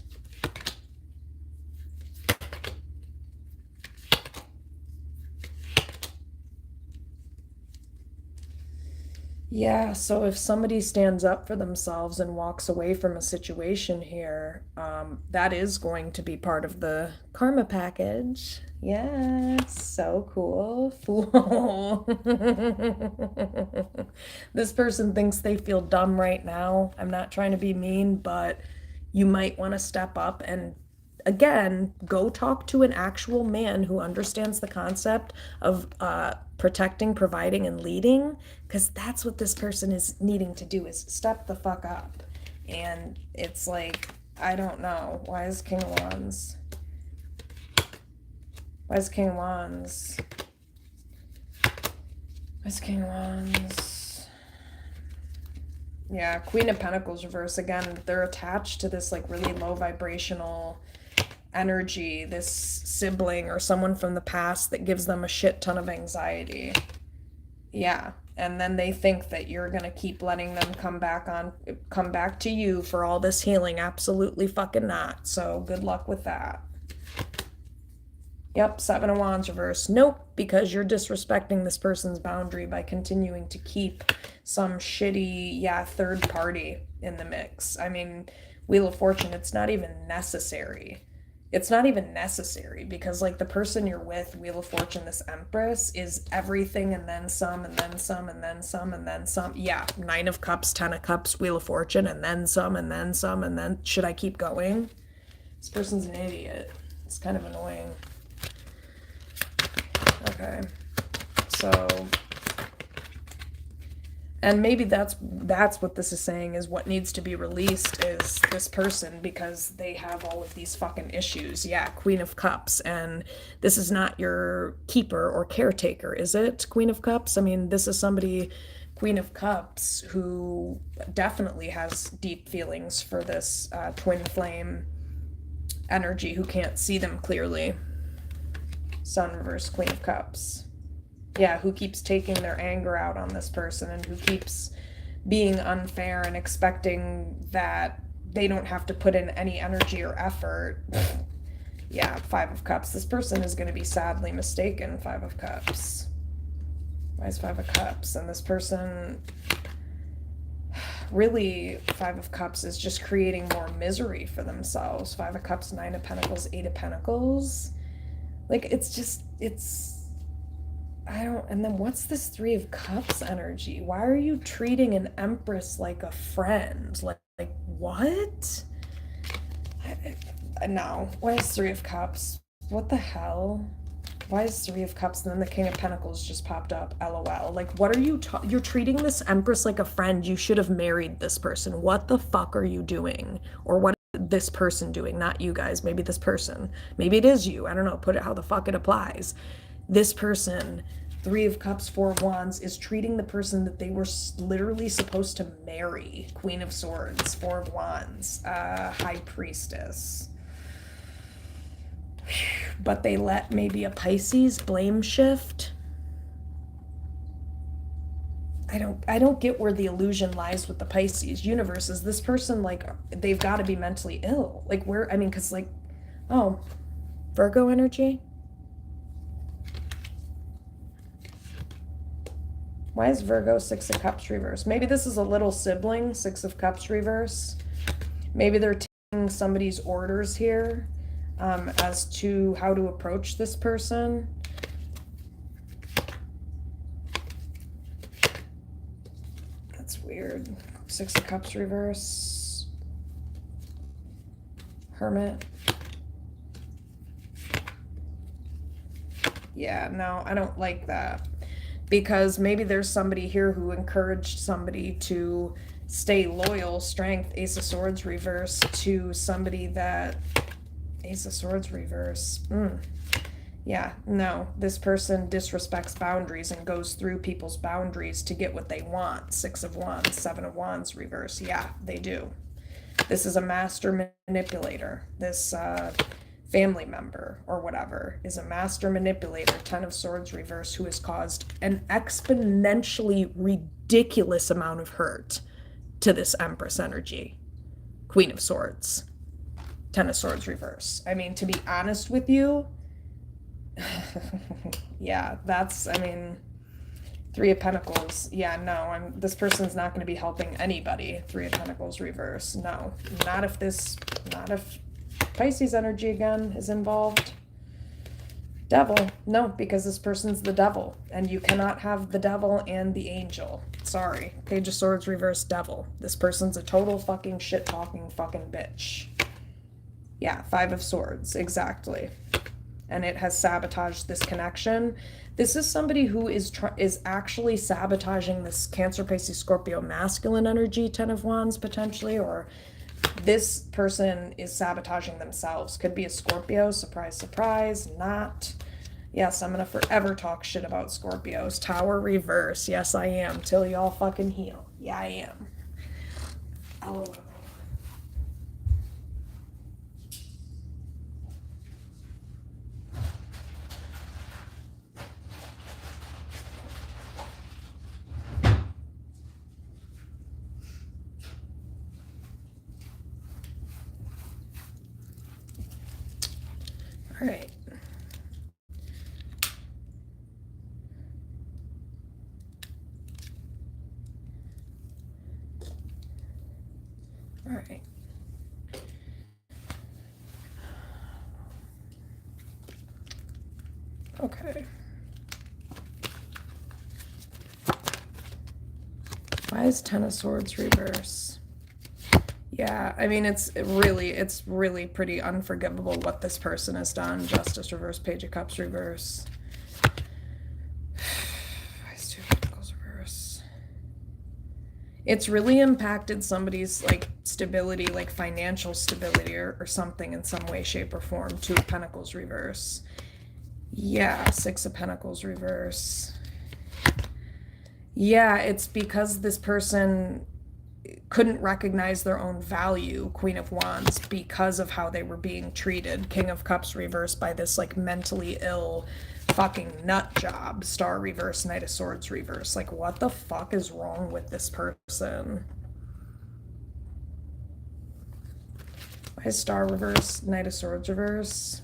Yeah, so if somebody stands up for themselves and walks away from a situation here, that is going to be part of the karma package. Yeah, so cool. Fool. This person thinks they feel dumb right now. I'm not trying to be mean, but you might want to step up and again, go talk to an actual man who understands the concept of protecting, providing, and leading, because that's what this person is needing to do, is step the fuck up. And it's like, I don't know. Why is King of Wands? Why is King of Wands? Why is King of Wands? Yeah, Queen of Pentacles reverse. Again, they're attached to this like really low vibrational energy, this sibling or someone from the past that gives them a shit ton of anxiety. Yeah. And then they think that you're going to keep letting them come back to you for all this healing. Absolutely fucking not. So good luck with that. Yep, Seven of Wands reverse. Nope, because you're disrespecting this person's boundary by continuing to keep some shitty, yeah, third party in the mix. I mean, Wheel of Fortune, it's not even necessary. It's not even necessary because, like, the person you're with, Wheel of Fortune, this Empress, is everything and then some, and then some, and then some, and then some. Yeah, Nine of Cups, Ten of Cups, Wheel of Fortune, and then some, and then some, and then. Should I keep going? This person's an idiot. It's kind of annoying. Okay, so, and maybe that's what this is saying, is what needs to be released is this person, because they have all of these fucking issues. Yeah, Queen of Cups, and this is not your keeper or caretaker, is it? Queen of Cups? I mean, this is somebody, Queen of Cups, who definitely has deep feelings for this twin flame energy, who can't see them clearly. Sun reverse, Queen of Cups. Yeah, who keeps taking their anger out on this person, and who keeps being unfair and expecting that they don't have to put in any energy or effort. Yeah, Five of Cups. This person is going to be sadly mistaken. Five of Cups. Why is Five of Cups? And this person, really, Five of Cups is just creating more misery for themselves. Five of Cups, Nine of Pentacles, Eight of Pentacles. Like, I don't, and then what's this Three of Cups energy? Why are you treating an Empress like a friend? Like what? No. Why is Three of Cups? What the hell? Why is Three of Cups and then the King of Pentacles just popped up? LOL. Like, what are you, you're treating this Empress like a friend. You should have married this person. What the fuck are you doing? Or what this person doing? Not you guys, maybe this person, maybe it is you, I don't know, put it how the fuck it applies. This person, Three of Cups, Four of Wands, is treating the person that they were literally supposed to marry. Queen of Swords, Four of Wands, High Priestess, but they let maybe a Pisces blame shift. I don't get where the illusion lies with the Pisces. Universe, is this person, like, they've got to be mentally ill? Like, where, I mean, because, like, oh, Virgo energy? Why is Virgo Six of Cups reverse? Maybe this is a little sibling, Six of Cups reverse. Maybe they're taking somebody's orders here as to how to approach this person. Weird. Six of Cups reverse. Hermit. Yeah, no, I don't like that. Because maybe there's somebody here who encouraged somebody to stay loyal, strength, Ace of Swords reverse, to somebody that... Ace of Swords reverse. Yeah, no, this person disrespects boundaries and goes through people's boundaries to get what they want. Six of Wands, Seven of Wands reverse. Yeah, they do. This is a master manipulator. This family member or whatever is a master manipulator. Ten of Swords reverse, who has caused an exponentially ridiculous amount of hurt to this Empress energy. Queen of Swords. Ten of Swords reverse. I mean, to be honest with you, yeah, that's, I mean, Three of Pentacles. Yeah, no, this person's not going to be helping anybody. Three of Pentacles reverse. No, not if Pisces energy again is involved. Devil. No, because this person's the devil, and you cannot have the devil and the angel. Sorry. Page of Swords reverse, Devil. This person's a total fucking shit-talking fucking bitch. Yeah, Five of Swords. Exactly. And it has sabotaged this connection. This is somebody who is actually sabotaging this Cancer, Pisces, Scorpio masculine energy, Ten of Wands potentially, or this person is sabotaging themselves. Could be a Scorpio, surprise, surprise, not. Yes, I'm gonna forever talk shit about Scorpios. Tower reverse, yes I am, till y'all fucking heal. Yeah, I am. LOL. All right. All right. Okay. Why is Ten of Swords reverse? Yeah, I mean, it's really pretty unforgivable what this person has done. Justice reverse, Page of Cups reverse. Why is Two of Pentacles reverse? It's really impacted somebody's, like, stability, like financial stability or something in some way, shape, or form. Two of Pentacles reverse. Yeah, Six of Pentacles reverse. Yeah, it's because this person couldn't recognize their own value, Queen of Wands, because of how they were being treated. King of Cups reversed by this, like, mentally ill fucking nut job. Star reverse, Knight of Swords reverse. Like, what the fuck is wrong with this person? Why is Star reverse, Knight of Swords reverse?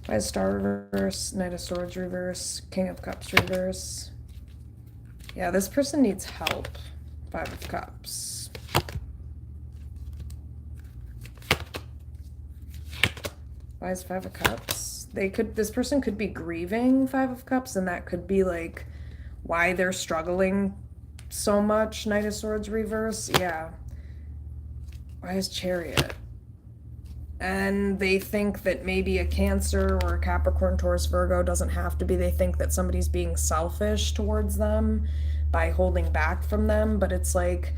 Why is Star reverse, Knight of Swords reverse, King of Cups reverse? Yeah, this person needs help. Five of Cups. Why is Five of Cups? This person could be grieving Five of Cups, and that could be, like, why they're struggling so much. Knight of Swords reverse. Yeah. Why is Chariot? And they think that maybe a Cancer or a Capricorn, Taurus, Virgo doesn't have to be. They think that somebody's being selfish towards them by holding back from them. But it's like,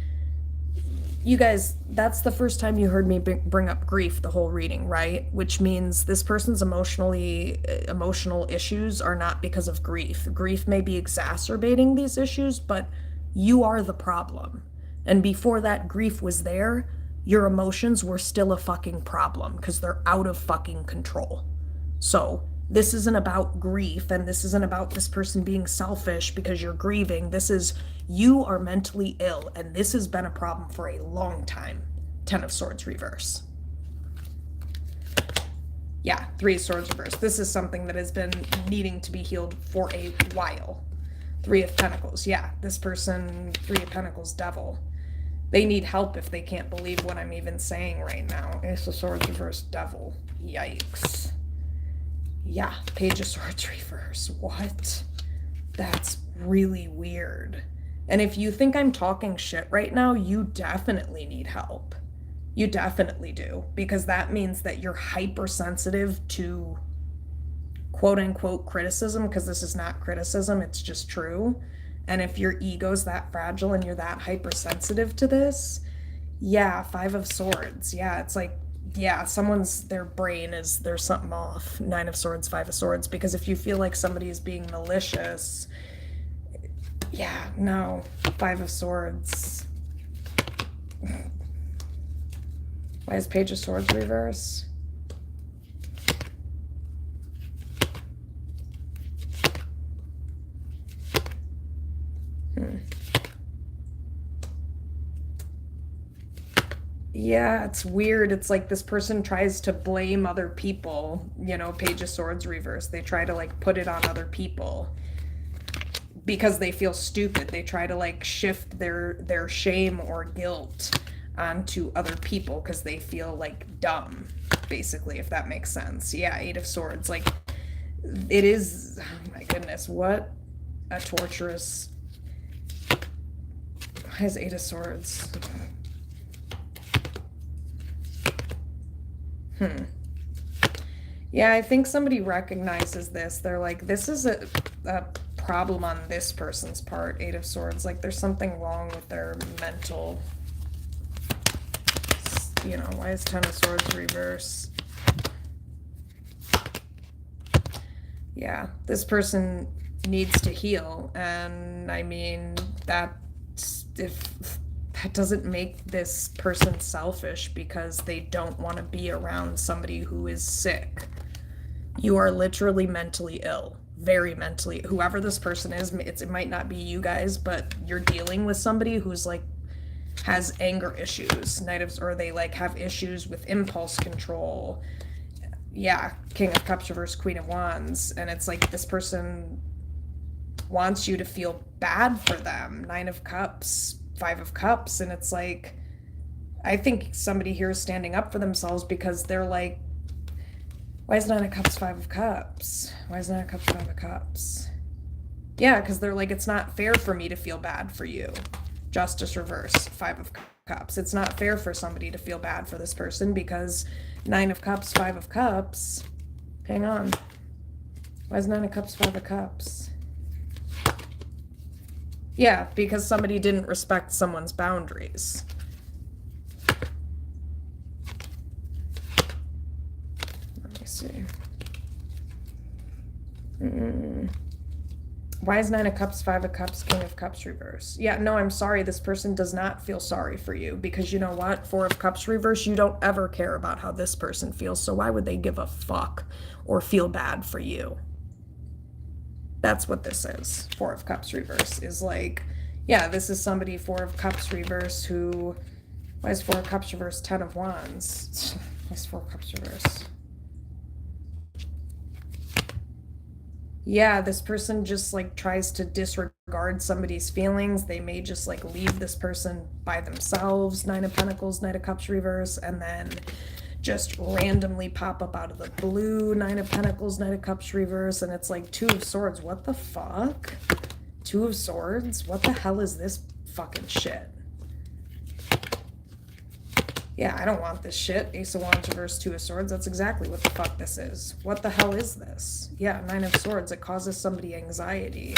you guys, that's the first time you heard me bring up grief the whole reading, right? Which means this person's emotional issues are not because of grief. Grief may be exacerbating these issues, but you are the problem. And before that grief was there, your emotions were still a fucking problem because they're out of fucking control. So this isn't about grief, and this isn't about this person being selfish because you're grieving. This is, you are mentally ill, and this has been a problem for a long time. Ten of Swords reverse. Yeah, Three of Swords reverse. This is something that has been needing to be healed for a while. Three of Pentacles. Yeah, this person, Three of Pentacles, Devil. They need help if they can't believe what I'm even saying right now. Ace of Swords reverse, Devil. Yikes. Yeah, Page of Swords reverse. What? That's really weird. And if you think I'm talking shit right now, you definitely need help. You definitely do. Because that means that you're hypersensitive to quote-unquote criticism, because this is not criticism, it's just true. And if your ego's that fragile and you're that hypersensitive to this, yeah, Five of Swords. Yeah, it's like, yeah, their brain is, there's something off. Nine of Swords, Five of Swords. Because if you feel like somebody is being malicious, yeah, no. Five of Swords. Why is Page of Swords reverse? Yeah, it's weird. It's like this person tries to blame other people, you know, Page of Swords reverse. They try to, like, put it on other people because they feel stupid. They try to, like, shift their shame or guilt onto other people because they feel, like, dumb, basically, if that makes sense. Yeah, Eight of Swords. Like, it is, oh my goodness, what a torturous... Why is Eight of Swords? Yeah, I think somebody recognizes this. They're like, this is a problem on this person's part, Eight of Swords. Like, there's something wrong with their mental, you know. Why is Ten of Swords reverse? Yeah, this person needs to heal. And I mean, that doesn't make this person selfish because they don't want to be around somebody who is sick. You are literally mentally ill, very mentally. Whoever this person is, it might not be you guys, but you're dealing with somebody who's, like, has anger issues, or they like have issues with impulse control. Yeah, King of Cups reverse, Queen of Wands, and it's like this person wants you to feel bad for them. 9 of Cups, 5 of Cups, and it's like, I think somebody here is standing up for themselves because they're like, why is 9 of Cups, 5 of Cups? Why is 9 of Cups, 5 of Cups? Yeah, because they're like, it's not fair for me to feel bad for you. Justice reverse, 5 of Cups. It's not fair for somebody to feel bad for this person because 9 of Cups, 5 of Cups. Hang on. Why is 9 of Cups, 5 of Cups? Yeah, because somebody didn't respect someone's boundaries. Let me see. Why is 9 of Cups, 5 of Cups, King of Cups reverse? Yeah, no, I'm sorry. This person does not feel sorry for you because you know what? 4 of Cups reverse, you don't ever care about how this person feels. So why would they give a fuck or feel bad for you? That's what this is. 4 of Cups reverse is like, yeah, this is somebody 4 of Cups reverse who, why is 4 of Cups reverse 10 of Wands? Why is 4 of Cups reverse? Yeah, this person just like tries to disregard somebody's feelings. They may just like leave this person by themselves. 9 of Pentacles, 9 of Cups reverse, and then just randomly pop up out of the blue. 9 of Pentacles, 9 of Cups reverse, and it's like 2 of Swords. What the fuck? 2 of Swords? What the hell is this fucking shit? Yeah, I don't want this shit. Ace of Wands reverse, 2 of Swords. That's exactly what the fuck this is. What the hell is this? Yeah, 9 of Swords. It causes somebody anxiety.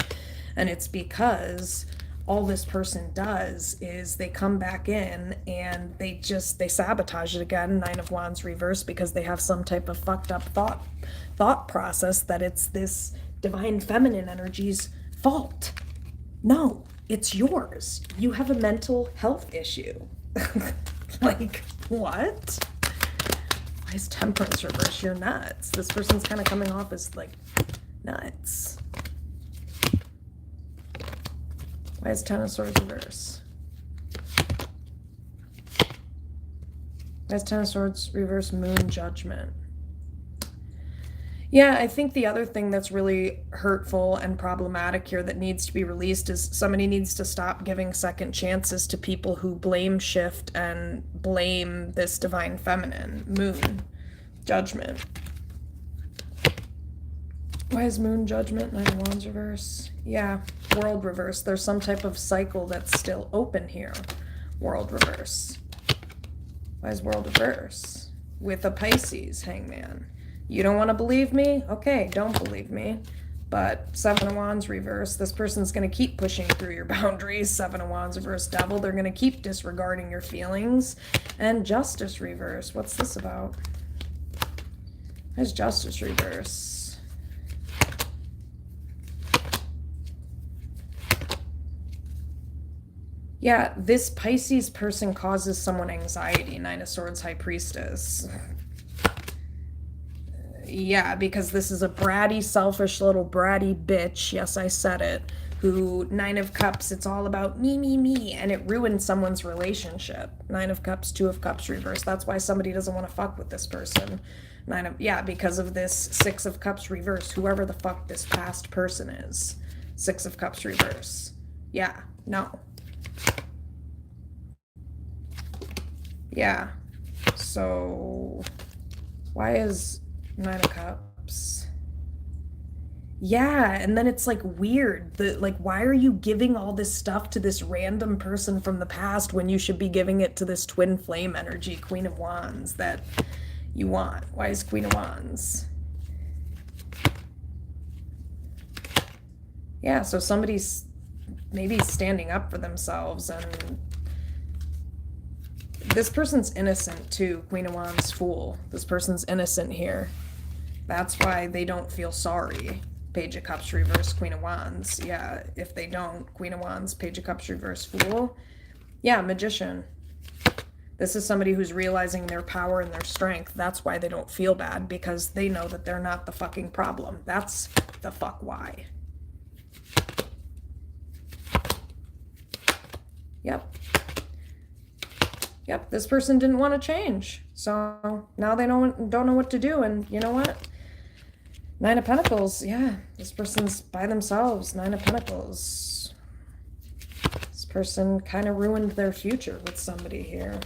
And it's because all this person does is they come back in and they sabotage it again. 9 of Wands reverse, because they have some type of fucked up thought process that it's this divine feminine energy's fault. No, it's yours. You have a mental health issue. Like, what? Why is Temperance reverse? You're nuts. This person's kind of coming off as like nuts. Why is 10 of Swords reverse? Why is 10 of Swords reverse? Moon Judgment. Yeah, I think the other thing that's really hurtful and problematic here that needs to be released is somebody needs to stop giving second chances to people who blame shift and blame this divine feminine. Moon Judgment. Why is Moon Judgment? 9 of Wands reverse. Yeah, World reverse. There's some type of cycle that's still open here. World reverse. Why is World reverse? With a Pisces, Hangman. You don't want to believe me? Okay, don't believe me. But 7 of Wands reverse, this person's going to keep pushing through your boundaries. 7 of Wands reverse, Devil. They're going to keep disregarding your feelings. And Justice reverse. What's this about? Where's Justice reverse? Yeah, this Pisces person causes someone anxiety. 9 of Swords, High Priestess. Yeah, because this is a bratty, selfish little bratty bitch. Yes, I said it. Who, 9 of Cups, it's all about me, me, me. And it ruined someone's relationship. 9 of Cups, 2 of Cups reverse. That's why somebody doesn't want to fuck with this person. Yeah, because of this 6 of Cups reverse. Whoever the fuck this past person is. 6 of Cups reverse. Yeah, no. Yeah. So, why is 9 of Cups? Yeah, and then it's like weird. Like, why are you giving all this stuff to this random person from the past when you should be giving it to this twin flame energy, Queen of Wands, that you want? Why is Queen of Wands? Yeah, so somebody's maybe standing up for themselves, and this person's innocent too. Queen of Wands, Fool. This person's innocent here. That's why they don't feel sorry. Page of Cups reverse, Queen of Wands. Yeah, if they don't, Queen of Wands, Page of Cups reverse, Fool. Yeah, Magician. This is somebody who's realizing their power and their strength. That's why they don't feel bad, because they know that they're not the fucking problem. That's the fuck why. Yep. Yep, this person didn't want to change. So now they don't know what to do. And you know what? Nine of Pentacles. Yeah, this person's by themselves. Nine of Pentacles. This person kind of ruined their future with somebody here.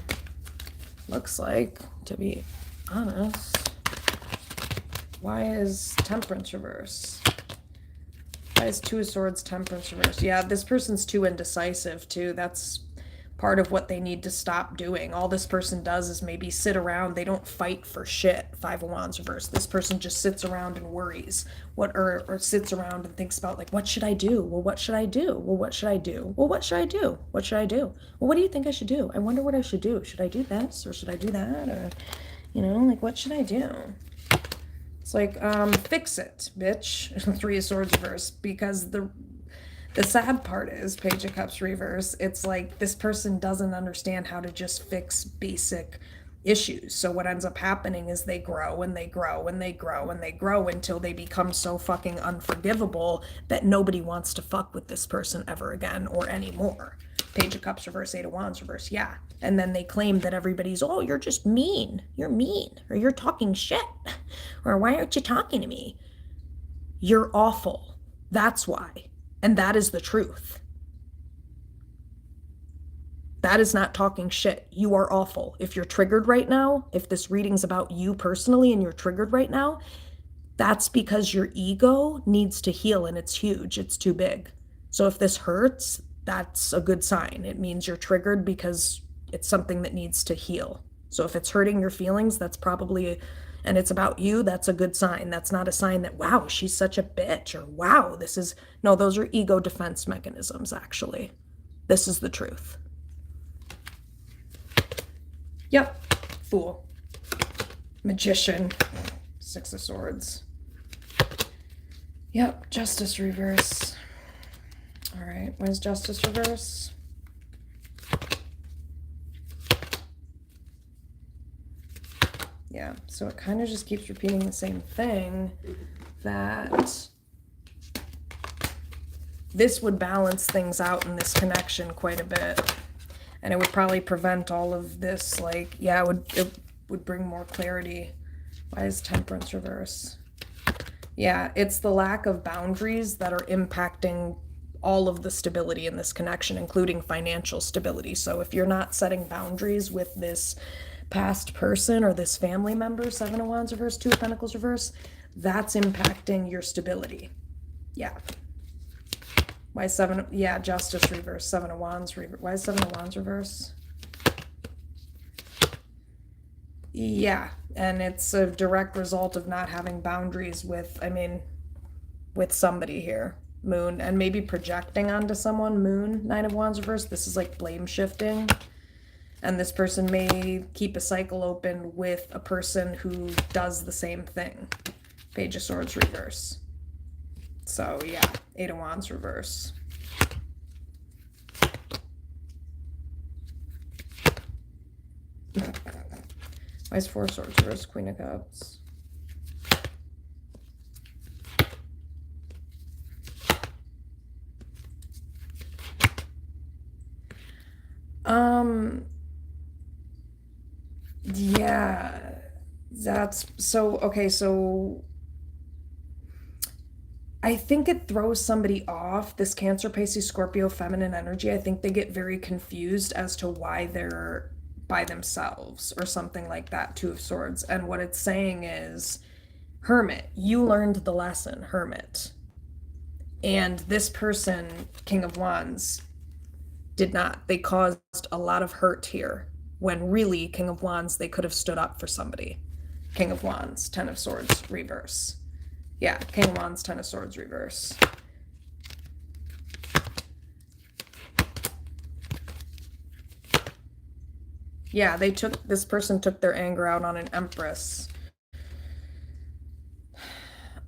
Looks like, to be honest. Why is Temperance reverse? Why is Two of Swords, Temperance reverse? Yeah, this person's too indecisive too. That's part of what they need to stop doing. All this person does is maybe sit around. They don't fight for shit. Five of Wands reverse. This person just sits around and worries. Or sits around and thinks about, like, what should I do? Well, what should I do? Well, what should I do? Well, what should I do? What should I do? Well, what do you think I should do? I wonder what I should do. Should I do this or should I do that? Or, you know, like, what should I do? It's like, fix it, bitch. Three of Swords reverse. Because the sad part is, Page of Cups reverse, it's like this person doesn't understand how to just fix basic issues. So what ends up happening is they grow and they grow and they grow and they grow until they become so fucking unforgivable that nobody wants to fuck with this person ever again or anymore. Page of Cups reverse, Eight of Wands reverse, yeah. And then they claim that everybody's, oh, you're just mean. You're mean. Or you're talking shit. Or why aren't you talking to me? You're awful. That's why. And that is the truth. That is not talking shit. You are awful. If you're triggered right now, if this reading's about you personally and you're triggered right now, that's because your ego needs to heal and it's huge. It's too big. So if this hurts, that's a good sign. It means you're triggered because it's something that needs to heal. So if it's hurting your feelings, that's probably, and it's about you, that's a good sign. That's not a sign that, wow, she's such a bitch, or wow, this is, no, those are ego defense mechanisms, actually. This is the truth. Yep, Fool. Magician. Six of Swords. Yep, Justice reverse. All right, where's Justice reverse? Yeah, so it kind of just keeps repeating the same thing, that this would balance things out in this connection quite a bit. And it would probably prevent all of this, like, yeah, it would bring more clarity. Why is Temperance reverse? Yeah, it's the lack of boundaries that are impacting all of the stability in this connection, including financial stability. So if you're not setting boundaries with this past person or this family member, Seven of Wands reverse, Two of Pentacles reverse, that's impacting your stability. Yeah. Why seven? Yeah, Justice reverse, Seven of Wands reverse. Why is Seven of Wands reverse? Yeah, and it's a direct result of not having boundaries with, I mean, with somebody here. Moon, and maybe projecting onto someone. Moon, Nine of Wands reverse. This is like blame shifting. And this person may keep a cycle open with a person who does the same thing. Page of Swords reverse. So yeah, Eight of Wands reverse. Why is Four of Swords reverse, Queen of Cups? Yeah, that's so, okay, so I think it throws somebody off, this Cancer, Pisces, Scorpio, feminine energy. I think they get very confused as to why they're by themselves or something like that, Two of Swords. And what it's saying is, Hermit, you learned the lesson, Hermit. And this person, King of Wands, did not. They caused a lot of hurt here, when really, King of Wands, they could have stood up for somebody. King of Wands, Ten of Swords, reverse. Yeah, King of Wands, Ten of Swords, reverse. Yeah, this person took their anger out on an Empress.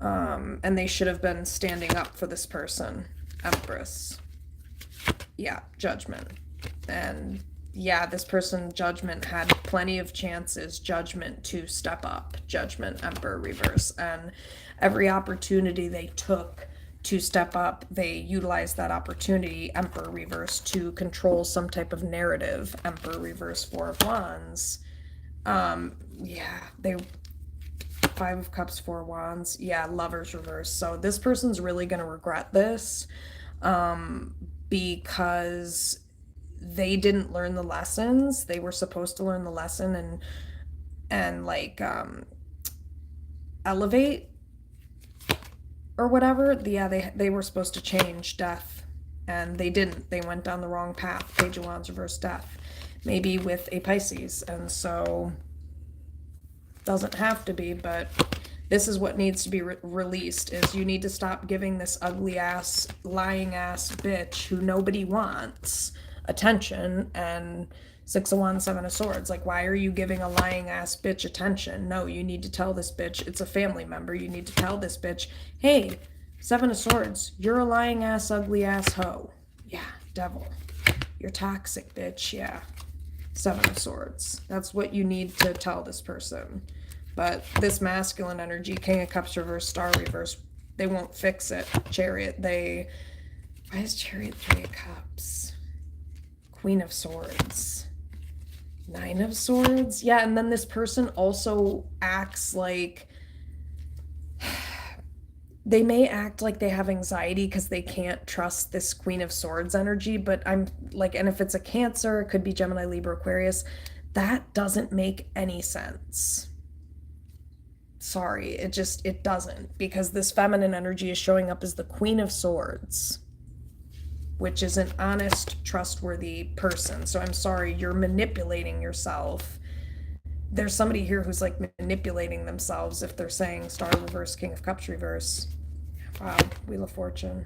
And they should have been standing up for this person. Empress. Yeah, Judgment. And yeah, this person, Judgment, had plenty of chances, Judgment, to step up. Judgment, Emperor reverse. And every opportunity they took to step up, they utilize that opportunity, Emperor reverse, to control some type of narrative. Emperor reverse, Four of Wands. Yeah, they, Five of Cups, Four of Wands. Yeah, Lovers reverse. So this person's really going to regret this, because they didn't learn the lessons. They were supposed to learn the lesson and like elevate or whatever. Yeah, they were supposed to change Death, and they didn't. They went down the wrong path. Page of Wands reverse, Death, maybe with a Pisces. And so doesn't have to be, but this is what needs to be released, is you need to stop giving this ugly ass, lying ass bitch who nobody wants attention. And Six of Wands, Seven of Swords. Like, why are you giving a lying ass bitch attention? No, you need to tell this bitch, it's a family member. You need to tell this bitch, hey, Seven of Swords, you're a lying ass, ugly ass hoe. Yeah, devil. You're toxic, bitch. Yeah. Seven of Swords. That's what you need to tell this person. But this masculine energy, King of Cups reverse, Star reverse, they won't fix it. Chariot, why is Chariot Three of Cups? Queen of Swords. Nine of Swords. Yeah, and then this person also acts like, they may act like they have anxiety because they can't trust this Queen of Swords energy, but I'm like, and if it's a Cancer, it could be Gemini, Libra, Aquarius. That doesn't make any sense. Sorry, it doesn't, because this feminine energy is showing up as the Queen of Swords, which is an honest, trustworthy person. So I'm sorry, you're manipulating yourself. There's somebody here who's like manipulating themselves if they're saying Star reverse, King of Cups reverse. Wow, Wheel of Fortune.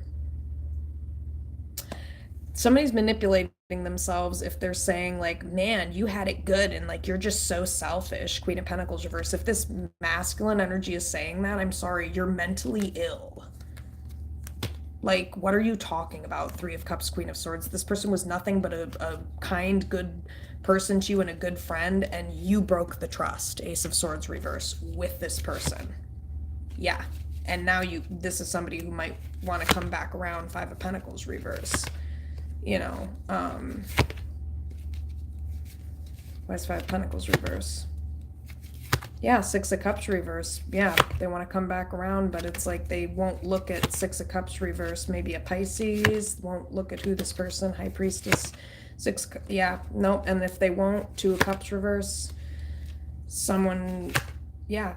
Somebody's manipulating themselves if they're saying like, man, you had it good and like you're just so selfish. Queen of Pentacles reverse. If this masculine energy is saying that, I'm sorry, you're mentally ill. Like, what are you talking about? Three of Cups, Queen of Swords. This person was nothing but a kind, good person to you and a good friend, and you broke the trust. Ace of Swords reverse with this person. Yeah. And now this is somebody who might want to come back around. Five of Pentacles reverse. You know, why is Five of Pentacles reverse? Yeah, Six of Cups reverse. Yeah, they want to come back around, but it's like they won't look at Six of Cups reverse. Maybe a Pisces, won't look at who this person, High Priestess, yeah, nope. And if they won't, Two of Cups reverse, someone, yeah,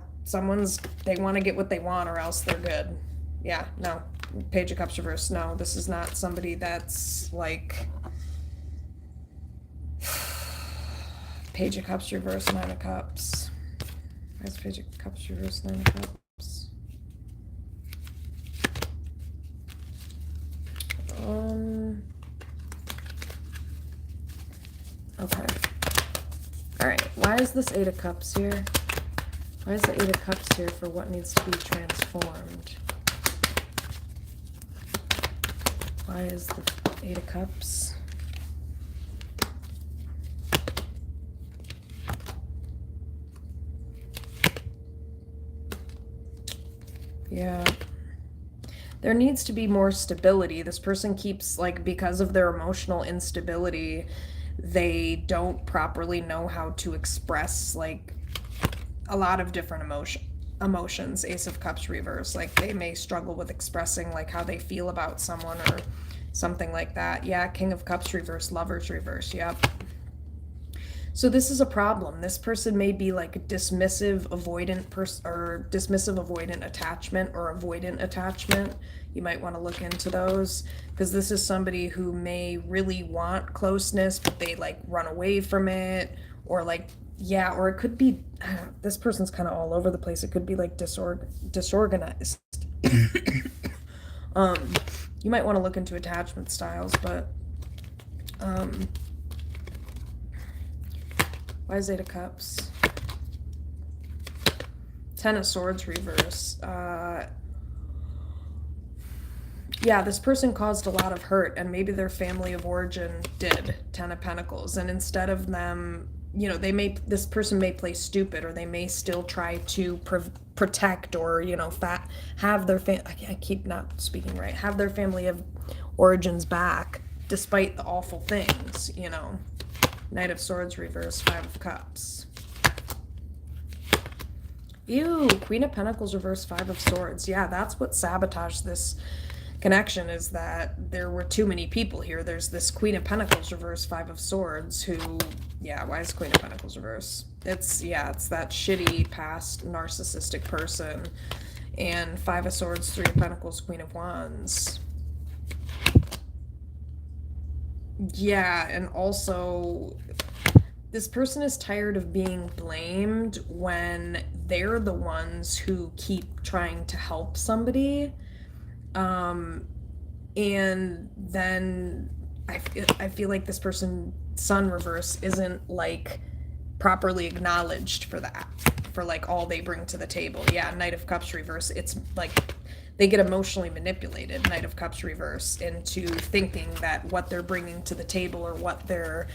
they want to get what they want or else they're good. Yeah, no. Page of Cups reverse. No, this is not somebody that's like Page of Cups reverse, Nine of Cups. Why is Page of Cups reverse, Nine of Cups? Okay. All right. Why is this Eight of Cups here? Why is the Eight of Cups here for what needs to be transformed? Why is the Eight of Cups? Yeah. There needs to be more stability. This person keeps, like, because of their emotional instability, they don't properly know how to express, like, a lot of different emotions. Ace of Cups reverse. Like, they may struggle with expressing like how they feel about someone or something like that. Yeah, King of Cups reverse, Lovers reverse. Yep. So this is a problem. This person may be like a dismissive, avoidant attachment or avoidant attachment. You might want to look into those, because this is somebody who may really want closeness, but they like run away from it, or like, yeah, or it could be, this person's kind of all over the place. It could be like disorganized. You might want to look into attachment styles, but why is Eight of Cups? Ten of Swords reverse. Yeah, this person caused a lot of hurt, and maybe their family of origin did. Ten of Pentacles. And instead of them, you know, this person may play stupid, or they may still try to protect, or, you know, have their I keep not speaking right, have their family of origins back despite the awful things, you know. Knight of Swords reverse, Five of Cups. Ew, Queen of Pentacles reverse, Five of Swords. Yeah, that's what sabotaged this connection, is that there were too many people here. There's this Queen of Pentacles reverse, Five of Swords, who, yeah, why is Queen of Pentacles reverse? It's that shitty past narcissistic person. And Five of Swords, Three of Pentacles, Queen of Wands. Yeah, and also this person is tired of being blamed when they're the ones who keep trying to help somebody. And then I feel like this person, Sun reverse, isn't like properly acknowledged for that, for like all they bring to the table. Yeah, Knight of Cups reverse, it's like they get emotionally manipulated, Knight of Cups reverse, into thinking that what they're bringing to the table, or what they're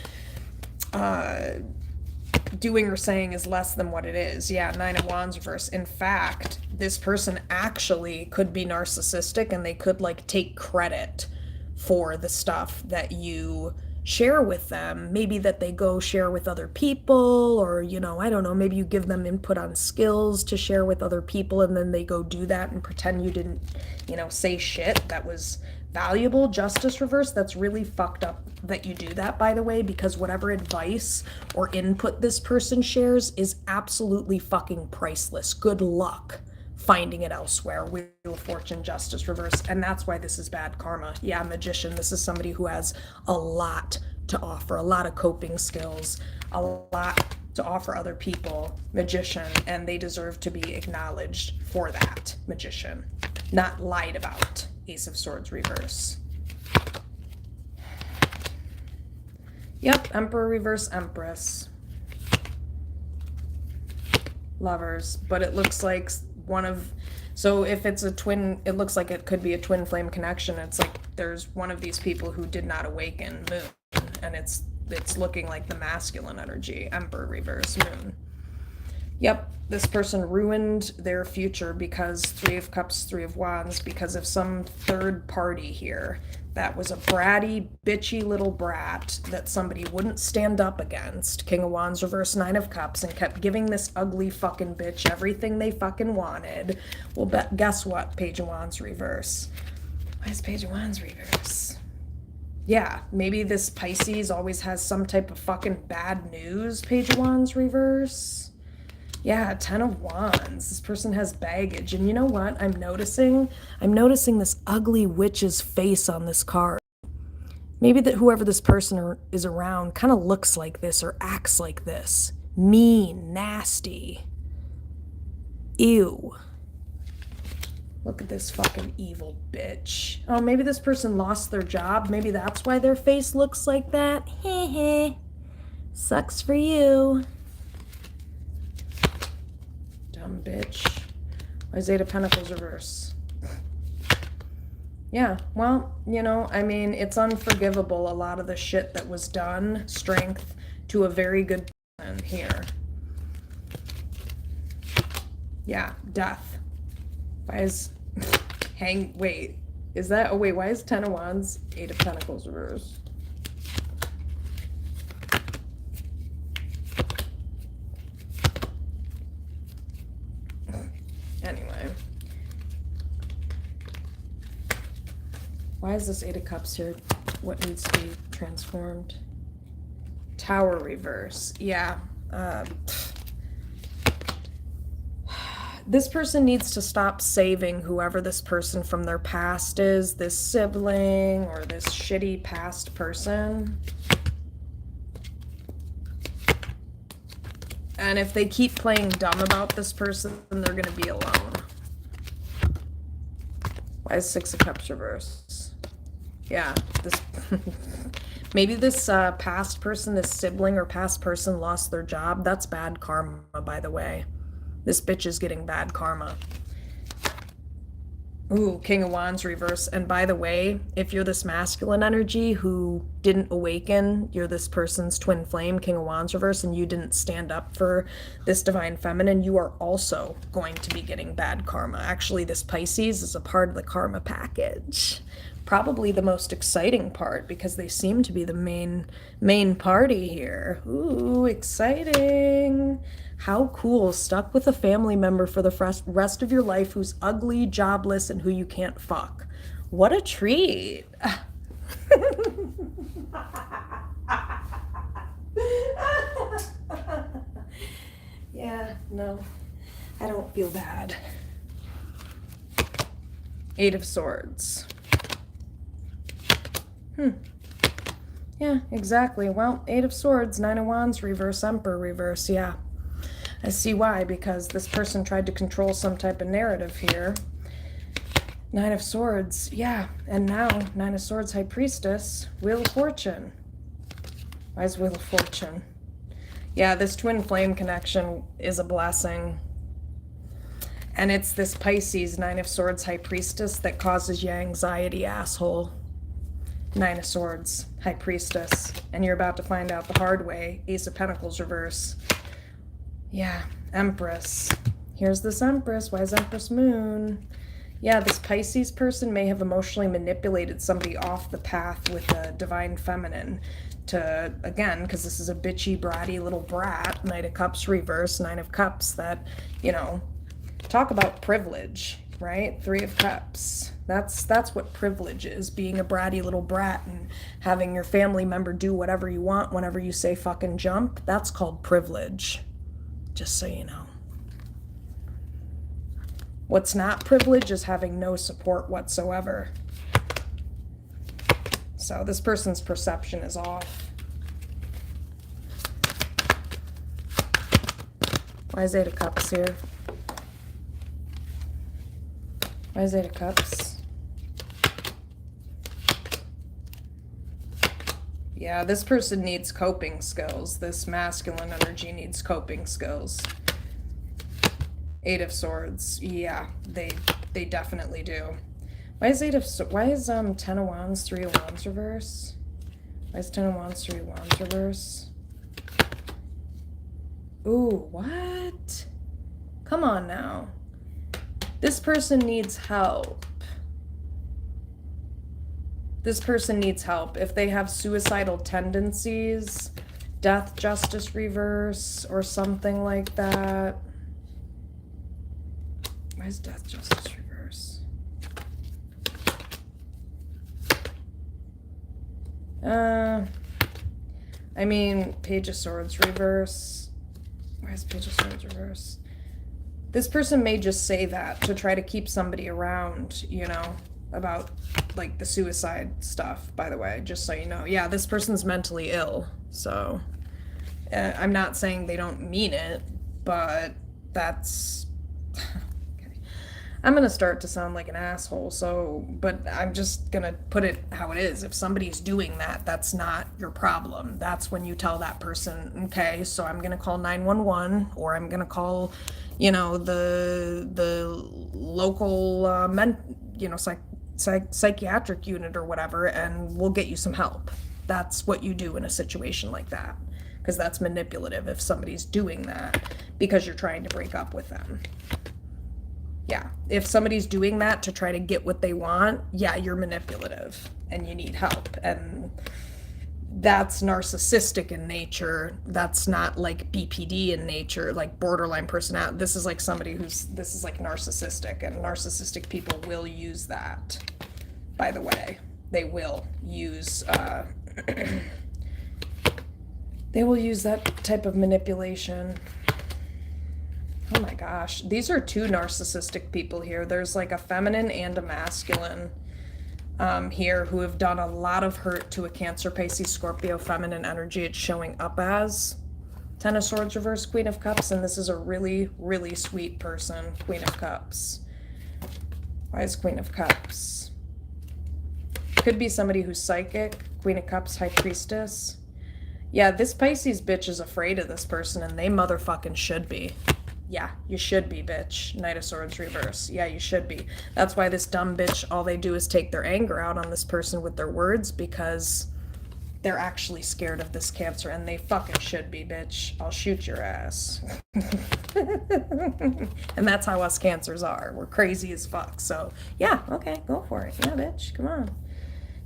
doing or saying, is less than what it is. Yeah, Nine of Wands reverse. In fact, this person actually could be narcissistic, and they could like take credit for the stuff that you share with them. Maybe that they go share with other people, or, you know, I don't know, maybe you give them input on skills to share with other people, and then they go do that and pretend you didn't, you know, say shit that was valuable. Justice reverse, that's really fucked up that you do that, by the way, because whatever advice or input this person shares is absolutely fucking priceless. Good luck finding it elsewhere. Wheel of Fortune, Justice reverse, and that's why this is bad karma. Yeah, Magician, this is somebody who has a lot to offer, a lot of coping skills, a lot to offer other people. Magician, and they deserve to be acknowledged for that. Magician, not lied about. Ace of Swords reverse. Yep, Emperor reverse, Empress. Lovers, but it looks like one of, so if it's a twin, it looks like it could be a twin flame connection. It's like there's one of these people who did not awaken, Moon, and it's looking like the masculine energy. Emperor reverse, Moon. Yep, this person ruined their future because Three of Cups, Three of Wands, because of some third party here that was a bratty, bitchy little brat that somebody wouldn't stand up against. King of Wands reverse, Nine of Cups, and kept giving this ugly fucking bitch everything they fucking wanted. Well, guess what? Page of Wands reverse. Why is Page of Wands reverse? Yeah, maybe this Pisces always has some type of fucking bad news. Page of Wands reverse. Yeah, Ten of Wands. This person has baggage. And you know what I'm noticing? I'm noticing this ugly witch's face on this card. Maybe that whoever this person is around kind of looks like this or acts like this. Mean, nasty. Ew. Look at this fucking evil bitch. Oh, maybe this person lost their job. Maybe that's why their face looks like that. Heh heh. Sucks for you. Dumb bitch. Why is Eight of Pentacles reverse? Yeah, well, you know, I mean, it's unforgivable, a lot of the shit that was done. Strength to a very good person here. Yeah, death. Why is wait, is that, oh wait, why is Ten of Wands, Eight of Pentacles reverse? Anyway. Why is this Eight of Cups here? What needs to be transformed? Tower reverse. Yeah. This person needs to stop saving whoever this person from their past is, this sibling or this shitty past person. And if they keep playing dumb about this person, then they're going to be alone. Why is Six of Cups reverse? Yeah, this maybe this past person, this sibling or past person lost their job. That's bad karma, by the way. This bitch is getting bad karma. Ooh, King of Wands reverse. And by the way, if you're this masculine energy who didn't awaken, you're this person's twin flame, King of Wands reverse, and you didn't stand up for this divine feminine, you are also going to be getting bad karma. Actually, this Pisces is a part of the karma package. Probably the most exciting part because they seem to be the main party here. Ooh, exciting. How cool. Stuck with a family member for the rest of your life who's ugly, jobless, and who you can't fuck. What a treat. Yeah, no, I don't feel bad. Eight of Swords. Yeah, exactly. Well, Eight of Swords, Nine of Wands, reverse, Emperor, reverse. Yeah, I see why, because this person tried to control some type of narrative here. Nine of Swords, yeah. And now, Nine of Swords, High Priestess, Wheel of Fortune. Why is Wheel of Fortune? Yeah, this twin flame connection is a blessing. And it's this Pisces, Nine of Swords, High Priestess, that causes you anxiety, asshole. Nine of Swords, High Priestess. And you're about to find out the hard way. Ace of Pentacles reverse. Yeah, Empress. Here's this Empress. Why is Empress Moon? Yeah, this Pisces person may have emotionally manipulated somebody off the path with a divine feminine to, again, because this is a bitchy, bratty little brat, Knight of Cups reverse, Nine of Cups, that, you know, talk about privilege, right? Three of Cups. That's what privilege is, being a bratty little brat and having your family member do whatever you want whenever you say fucking jump. That's called privilege, just so you know. What's not privilege is having no support whatsoever. So this person's perception is off. Why is Eight of Cups here? Why is Eight of Cups? Yeah, this person needs coping skills. This masculine energy needs coping skills. Eight of Swords. Yeah, they definitely do. Why is Ten of Wands, Three of Wands reverse? Why is Ten of Wands, Three of Wands reverse? Ooh, what? Come on now. This person needs help. This person needs help. If they have suicidal tendencies, Death, Justice reverse, or something like that. Why is Death, Justice reverse? I mean, Page of Swords reverse. Why is Page of Swords reverse? This person may just say that to try to keep somebody around, you know, about, like, the suicide stuff, by the way, just so you know. Yeah, this person's mentally ill, so I'm not saying they don't mean it, but that's... I'm going to start to sound like an asshole, but I'm just going to put it how it is. If somebody's doing that, that's not your problem. That's when you tell that person, okay, so I'm going to call 911, or I'm going to call, you know, the local, psychiatric unit or whatever, and we'll get you some help. That's what you do in a situation like that, because that's manipulative if somebody's doing that because you're trying to break up with them. Yeah, if somebody's doing that to try to get what they want, yeah, you're manipulative and you need help. And that's narcissistic in nature. That's not like BPD in nature, like borderline personality. This is like somebody this is like narcissistic, and narcissistic people will use that, by the way. They will use, they will use that type of manipulation. Oh my gosh, these are two narcissistic people here. There's like a feminine and a masculine here who have done a lot of hurt to a Cancer, Pisces, Scorpio feminine energy. It's showing up as Ten of Swords reverse, Queen of Cups, and this is a really, really sweet person, Queen of Cups. Why is Queen of Cups? Could be somebody who's psychic, Queen of Cups, High Priestess. Yeah, this Pisces bitch is afraid of this person, and they motherfucking should be. Yeah, you should be, bitch. Knight of Swords reverse. Yeah, you should be. That's why this dumb bitch, all they do is take their anger out on this person with their words, because they're actually scared of this Cancer, and they fucking should be, bitch. I'll shoot your ass. And that's how us Cancers are. We're crazy as fuck. So, yeah, okay, go for it. Yeah, bitch, come on.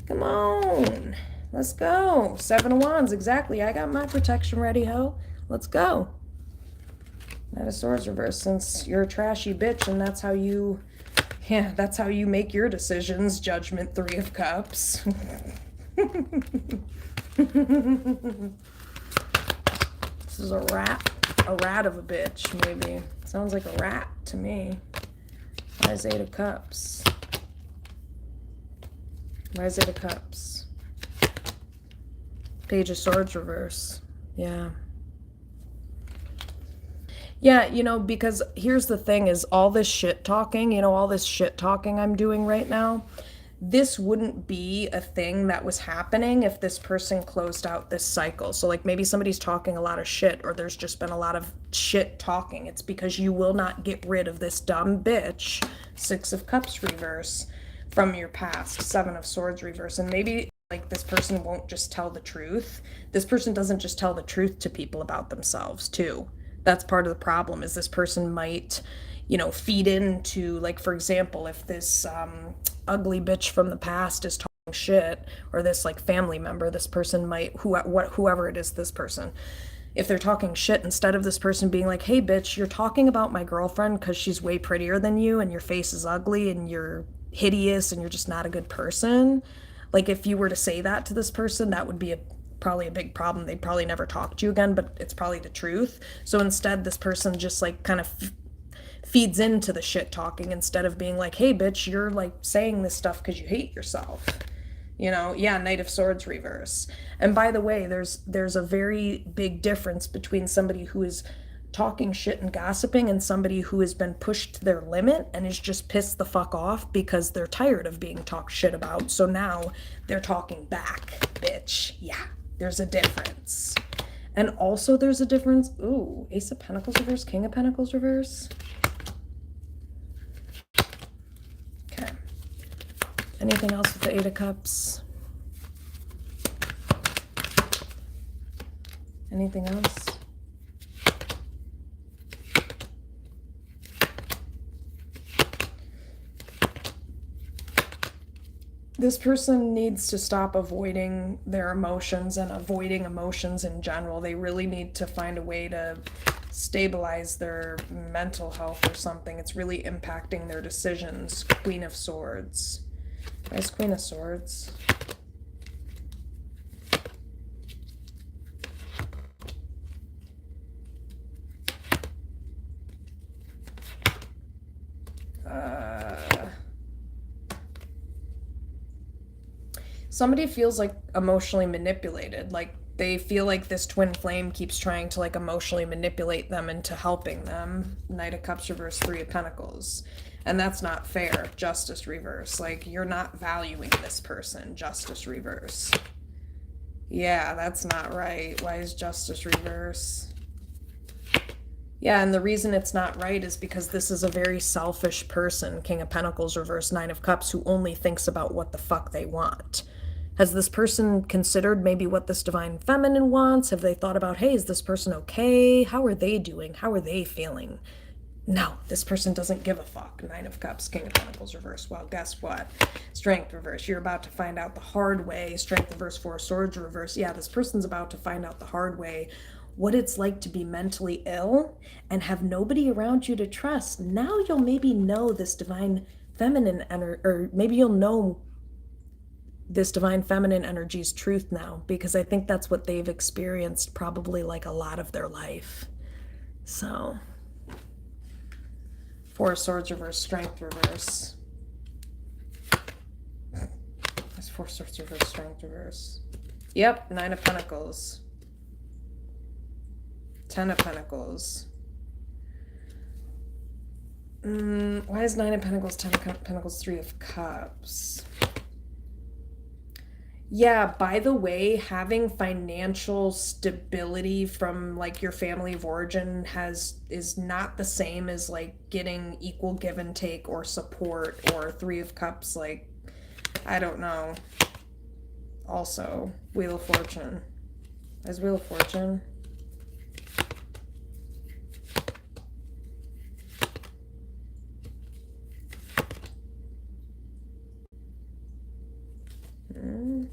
Come on. Let's go. 7 of Wands, exactly. I got my protection ready, ho. Let's go. Knight of Swords reverse, since you're a trashy bitch and that's how you, yeah, that's how you make your decisions. Judgment, 3 of Cups. This is a rat of a bitch, maybe. Sounds like a rat to me. Why is 8 of Cups? Why is 8 of Cups? Page of Swords reverse. Yeah. Yeah, you know, because here's the thing is all this shit talking, you know, all this shit talking I'm doing right now, this wouldn't be a thing that was happening if this person closed out this cycle. So like maybe somebody's talking a lot of shit, or there's just been a lot of shit talking. It's because you will not get rid of this dumb bitch, 6 of Cups reverse, from your past, 7 of Swords reverse. And maybe like this person won't just tell the truth. This person doesn't just tell the truth to people about themselves too. That's part of the problem, is this person might, you know, feed into, like, for example, if this ugly bitch from the past is talking shit, or this like family member, this person might, whoever it is, this person, if they're talking shit, instead of this person being like, hey bitch, you're talking about my girlfriend because she's way prettier than you and your face is ugly and you're hideous and you're just not a good person. Like if you were to say that to this person, that would be probably a big problem. They'd probably never talk to you again, but it's probably the truth. So instead, this person just like kind of feeds into the shit talking, instead of being like, hey bitch, you're like saying this stuff because you hate yourself. You know, yeah, Knight of Swords reverse. And by the way, there's a very big difference between somebody who is talking shit and gossiping and somebody who has been pushed to their limit and is just pissed the fuck off because they're tired of being talked shit about. So now they're talking back, bitch. Yeah, there's a difference. And also there's a difference. Ooh, Ace of Pentacles reverse, King of Pentacles reverse. Okay. Anything else with the 8 of Cups? Anything else? This person needs to stop avoiding their emotions and avoiding emotions in general. They really need to find a way to stabilize their mental health or something. It's really impacting their decisions. Queen of Swords. Where's Queen of Swords? Somebody feels like emotionally manipulated. Like they feel like this twin flame keeps trying to like emotionally manipulate them into helping them. Knight of Cups reverse, 3 of Pentacles. And that's not fair. Justice reverse. Like you're not valuing this person. Justice reverse. Yeah, that's not right. Why is Justice reverse? Yeah, and the reason it's not right is because this is a very selfish person, King of Pentacles reverse, 9 of Cups, who only thinks about what the fuck they want. Has this person considered maybe what this divine feminine wants? Have they thought about, hey, is this person okay? How are they doing? How are they feeling? No, this person doesn't give a fuck. 9 of Cups, King of Pentacles reverse. Well, guess what? Strength reverse. You're about to find out the hard way. Strength reverse, 4 of Swords reverse. Yeah, this person's about to find out the hard way what it's like to be mentally ill and have nobody around you to trust. Now you'll maybe know this divine feminine energy, or maybe you'll know this divine feminine energy's truth now, because I think that's what they've experienced probably like a lot of their life. So 4 of Swords reverse, Strength reverse. That's 4 of Swords reverse, Strength reverse. Yep, 9 of Pentacles. 10 of Pentacles. Why is 9 of Pentacles, 10 of Pentacles, 3 of Cups? Yeah, by the way, having financial stability from like your family of origin has is not the same as like getting equal give and take or support or three of cups. Like, I don't know. Also, Wheel of Fortune. Is Wheel of Fortune? Mm.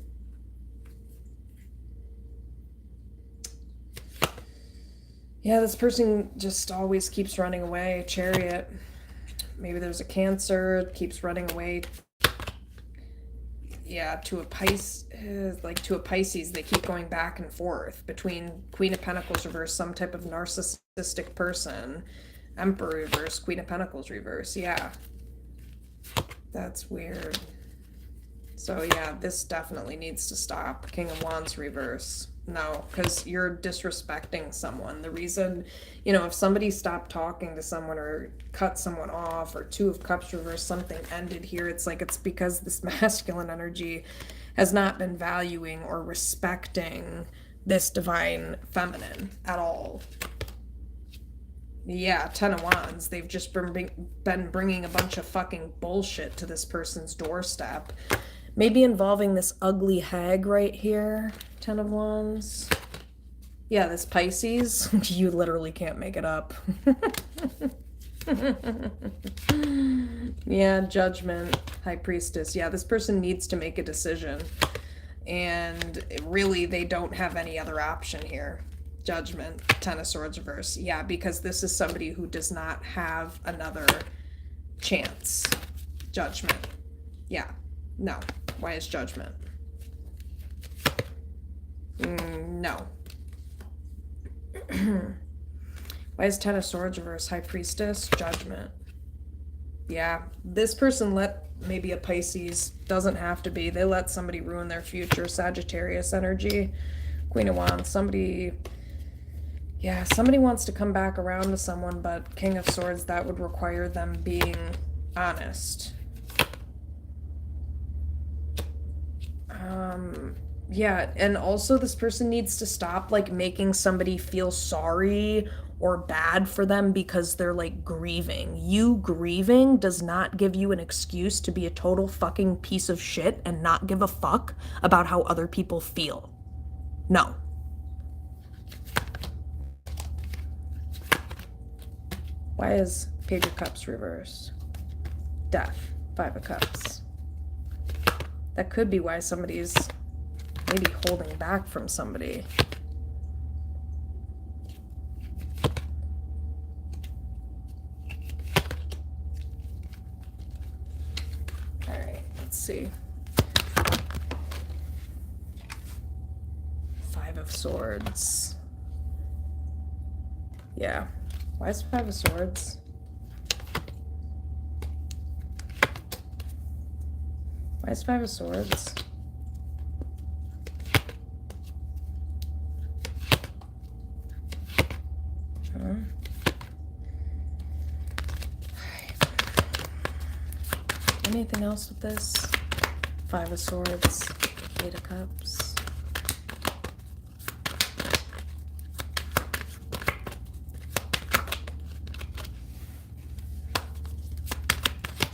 Yeah, this person just always keeps running away. Chariot. Maybe there's a Cancer, keeps running away. Yeah, to a Pisces, they keep going back and forth between Queen of Pentacles reverse, some type of narcissistic person, Emperor reverse, Queen of Pentacles reverse. Yeah, that's weird. So yeah, this definitely needs to stop. King of Wands reverse. No, because you're disrespecting someone. The reason, if somebody stopped talking to someone or cut someone off or Two of Cups reverse, something ended here, it's like it's because this masculine energy has not been valuing or respecting this divine feminine at all. Yeah, Ten of Wands. They've just been bringing a bunch of fucking bullshit to this person's doorstep. Maybe involving this ugly hag right here. Ten of Wands. Yeah, this Pisces. You literally can't make it up. Yeah, Judgment. High Priestess. Yeah, this person needs to make a decision. And really, they don't have any other option here. Judgment. Ten of Swords reverse. Yeah, because this is somebody who does not have another chance. Judgment. Yeah. No. Why is Judgment? No. Why is Ten of Swords reverse? High Priestess? Judgment. Yeah. This person let maybe a Pisces, doesn't have to be. They let somebody ruin their future. Sagittarius energy. Queen of Wands. Somebody wants to come back around to someone, but King of Swords, that would require them being honest. Yeah, and also this person needs to stop like making somebody feel sorry or bad for them because they're like grieving. You grieving does not give you an excuse to be a total fucking piece of shit and not give a fuck about how other people feel. No. Why is Page of Cups reversed? Death. Five of Cups. That could be why somebody's maybe holding back from somebody. All right, let's see. Five of Swords. Yeah. Why is Five of Swords? Why is Five of Swords? Anything else with this? Five of Swords, Eight of Cups.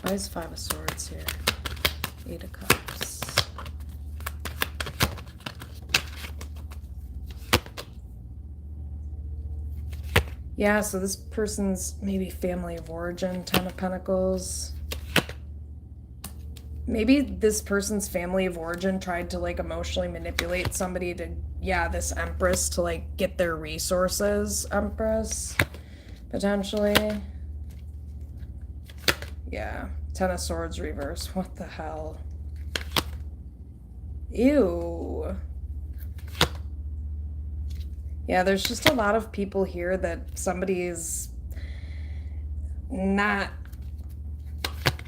Why is Five of Swords here? Eight of Cups. Yeah, so this person's maybe family of origin, Ten of Pentacles. Maybe this person's family of origin tried to like emotionally manipulate somebody to, yeah, this Empress to like get their resources, Empress, potentially. Yeah, Ten of Swords reverse. What the hell? Ew. Yeah, there's just a lot of people here that somebody is not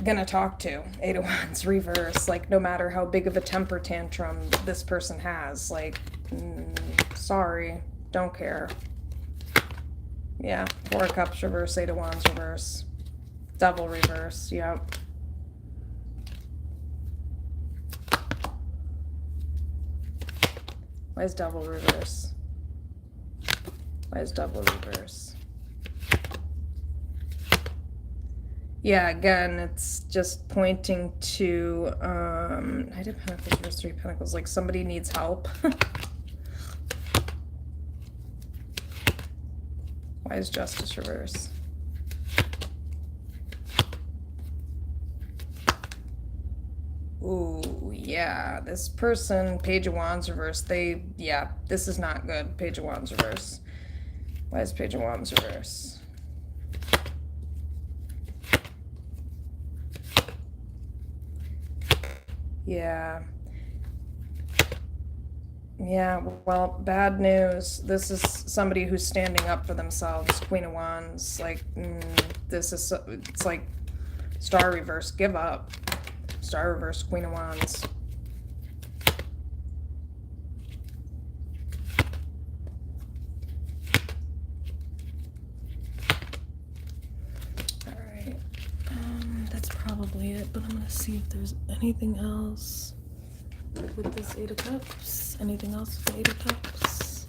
gonna talk to. Eight of Wands reverse. Like, no matter how big of a temper tantrum this person has. Like, sorry, don't care. Yeah, Four of Cups reverse, Eight of Wands reverse. Devil reverse, yep. Why is Devil reverse? Why is Devil reverse? Yeah, again, it's just pointing to Knight of Pentacles versus Three of Pentacles, like somebody needs help. Why is Justice reverse? Ooh, yeah, this person, Page of Wands reverse, yeah, this is not good. Page of Wands reverse. Why is Page of Wands reverse? Yeah. Yeah, well, bad news. This is somebody who's standing up for themselves. Queen of Wands. Like, this is, it's like Star reverse. Give up. Star reverse, Queen of Wands. All right. That's probably it, but I'm going to see if there's anything else with this Eight of Cups. Anything else with the Eight of Cups?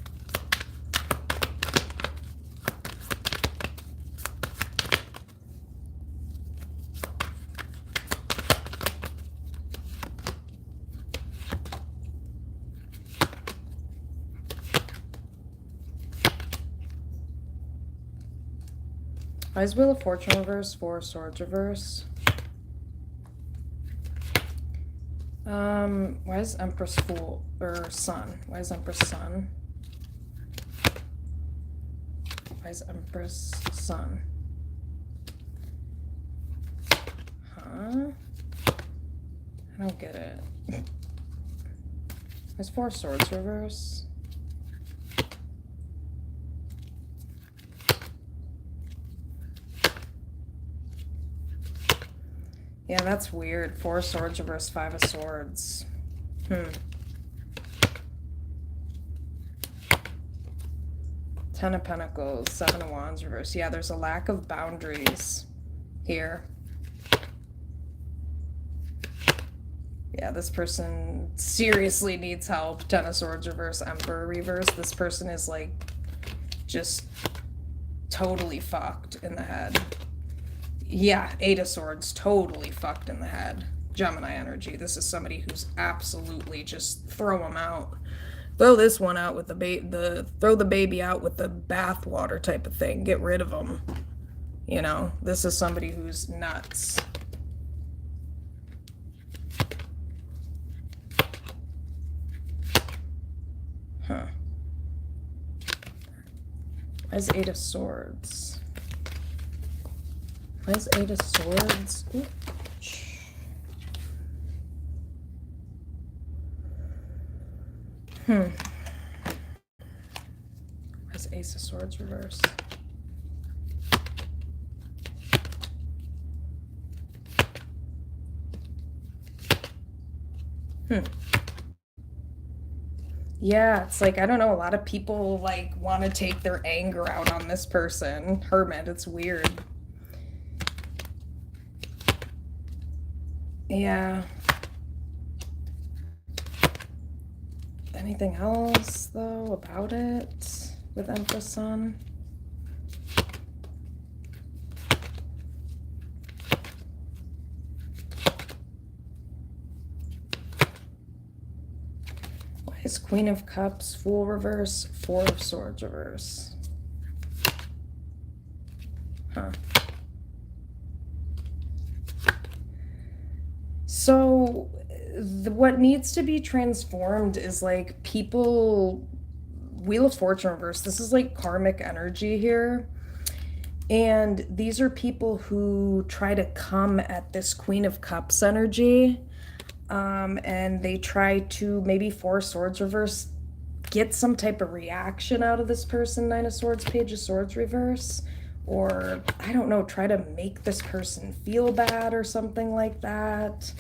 Why is Wheel of Fortune reverse? Four of Swords reverse. Why is Empress Fool or Sun? Why is Empress Sun? Why is Empress Sun? Huh? I don't get it. Why is Four of Swords reverse? Yeah, that's weird. Four of Swords reverse, Five of Swords. Ten of Pentacles, Seven of Wands reverse. Yeah, there's a lack of boundaries here. Yeah, this person seriously needs help. Ten of Swords reverse, Emperor reverse. This person is like just totally fucked in the head. Yeah, Eight of Swords, totally fucked in the head. Gemini energy. This is somebody who's absolutely just throw them out. Throw this one out with throw the baby out with the bath water type of thing. Get rid of them. You know, this is somebody who's nuts. Huh. Why is Eight of Swords? Why is Eight of Swords? Ooh. Why is Ace of Swords reverse? Yeah, it's like, I don't know, a lot of people like want to take their anger out on this person. Hermit, it's weird. Yeah. Anything else, though, about it with Empress Sun? Why is Queen of Cups, Fool reverse, Four of Swords reverse? Huh. So, what needs to be transformed is like people, Wheel of Fortune reverse, this is like karmic energy here, and these are people who try to come at this Queen of Cups energy, and they try to maybe Four Swords reverse, get some type of reaction out of this person. Nine of Swords, Page of Swords reverse, or I don't know, try to make this person feel bad or something like that.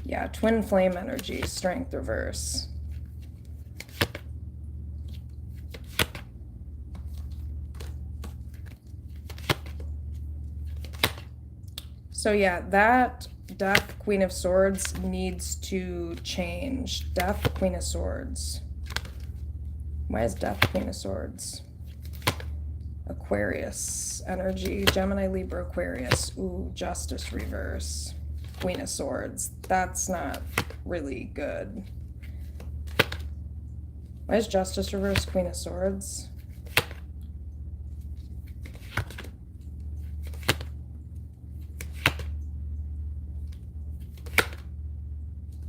Yeah, Twin Flame energy, Strength reverse. So yeah, that Death, Queen of Swords needs to change. Death, Queen of Swords. Why is Death, Queen of Swords? Aquarius energy, Gemini, Libra, Aquarius. Ooh, Justice reverse. Queen of Swords. That's not really good. Why is Justice reverse, Queen of Swords?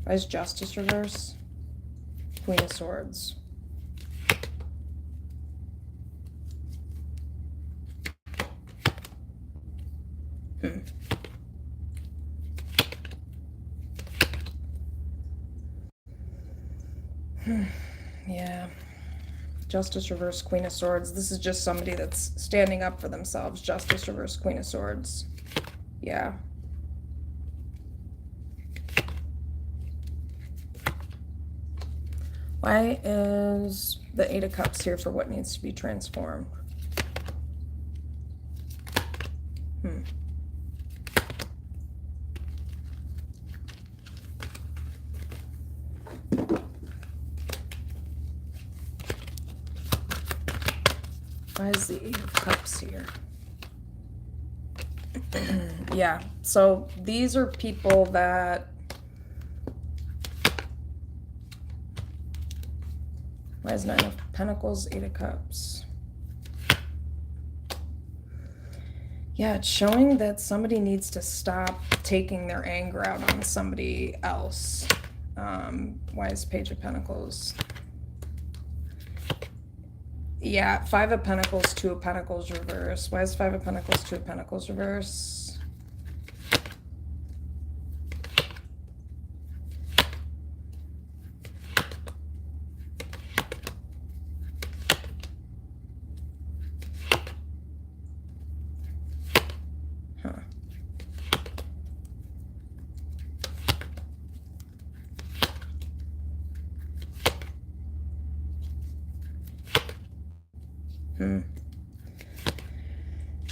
Why is Justice reverse, Queen of Swords? Yeah. Justice reverse, Queen of Swords. This is just somebody that's standing up for themselves. Justice reverse, Queen of Swords. Yeah. Why is the Eight of Cups here for what needs to be transformed? Why is the Eight of Cups here? Yeah, so these are people that... Why is Nine of Pentacles, Eight of Cups? Yeah, it's showing that somebody needs to stop taking their anger out on somebody else. Why is Page of Pentacles? Yeah, Five of Pentacles, Two of Pentacles reverse. Why is Five of Pentacles, Two of Pentacles reverse? Huh.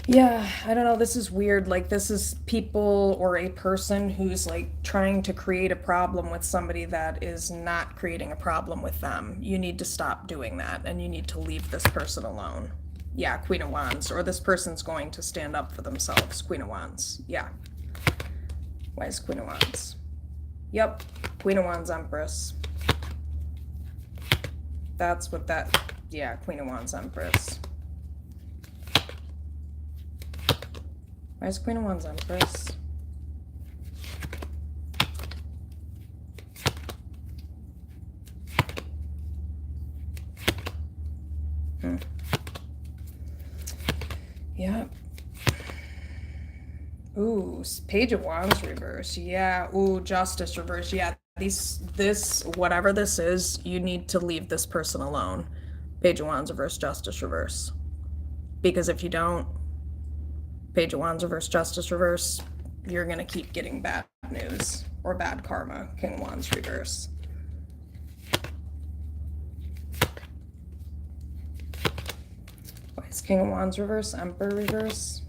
Yeah, I don't know. This is weird. Like, this is people or a person who's like trying to create a problem with somebody that is not creating a problem with them. You need to stop doing that and you need to leave this person alone. Yeah, Queen of Wands. Or this person's going to stand up for themselves. Queen of Wands. Yeah. Why is Queen of Wands? Yep. Queen of Wands, Empress. That's what that... Yeah, Queen of Wands, Empress. Why is Queen of Wands, Empress? Yep. Ooh, Page of Wands reverse. Yeah. Ooh, Justice reverse. Yeah. Whatever this is, you need to leave this person alone. Page of Wands reverse, Justice reverse. Because if you don't, Page of Wands reverse, Justice reverse, you're going to keep getting bad news or bad karma. King of Wands reverse. Why is King of Wands reverse, Emperor reverse?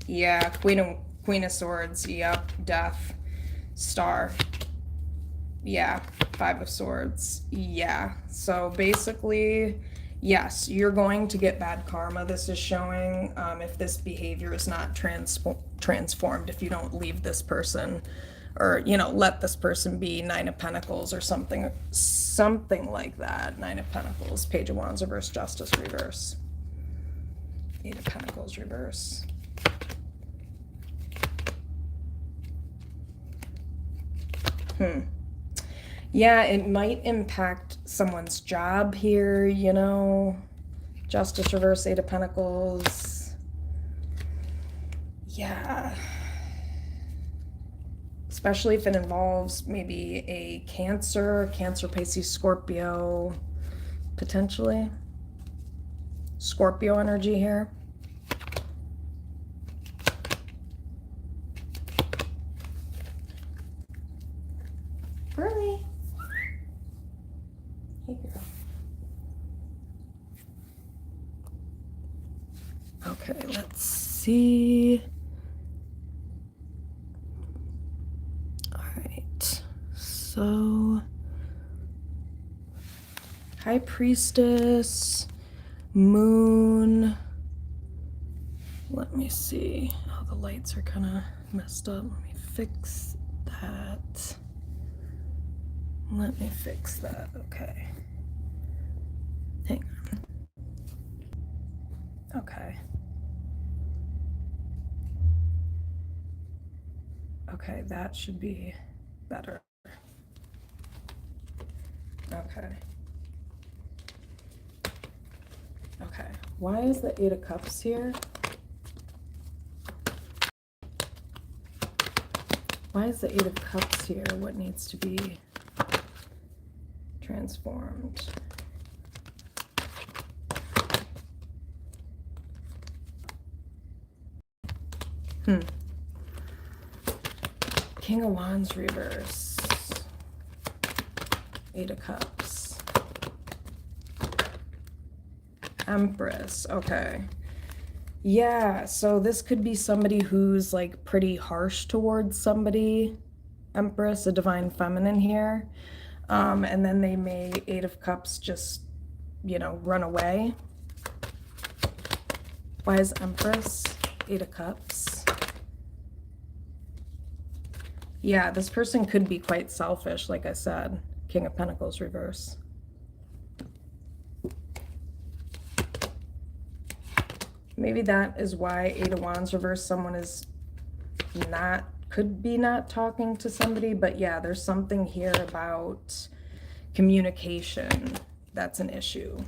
Yeah, Queen of Swords, yep, Death, Star. Yeah, Five of Swords. Yeah, so basically, yes, you're going to get bad karma. This is showing if this behavior is not transformed, if you don't leave this person or, you know, let this person be. Nine of Pentacles or something like that. Nine of Pentacles, Page of Wands reverse, Justice reverse. Eight of Pentacles reverse. Yeah, it might impact someone's job here, you know. Justice reverse, Eight of Pentacles. Yeah. Especially if it involves maybe a Cancer, Pisces, Scorpio, potentially. Scorpio energy here. Really? Hey, girl. Okay, let's see. All right, so High Priestess, Moon. Let me see. Oh, the lights are kind of messed up. Let me fix that. Let me fix that. Okay. Hang on. Okay. Okay, that should be better. Okay. Okay. Why is the Eight of Cups here? Why is the Eight of Cups here? What needs to be transformed? King of Wands reverse. Eight of Cups. Empress. Okay. Yeah, so this could be somebody who's like pretty harsh towards somebody. Empress, a divine feminine here. And then they may, Eight of Cups, just, you know, run away. Why is Empress? Eight of Cups. Yeah, this person could be quite selfish, like I said. King of Pentacles reverse. Maybe that is why Eight of Wands reverse, someone is not, could be not talking to somebody, but yeah, there's something here about communication that's an issue.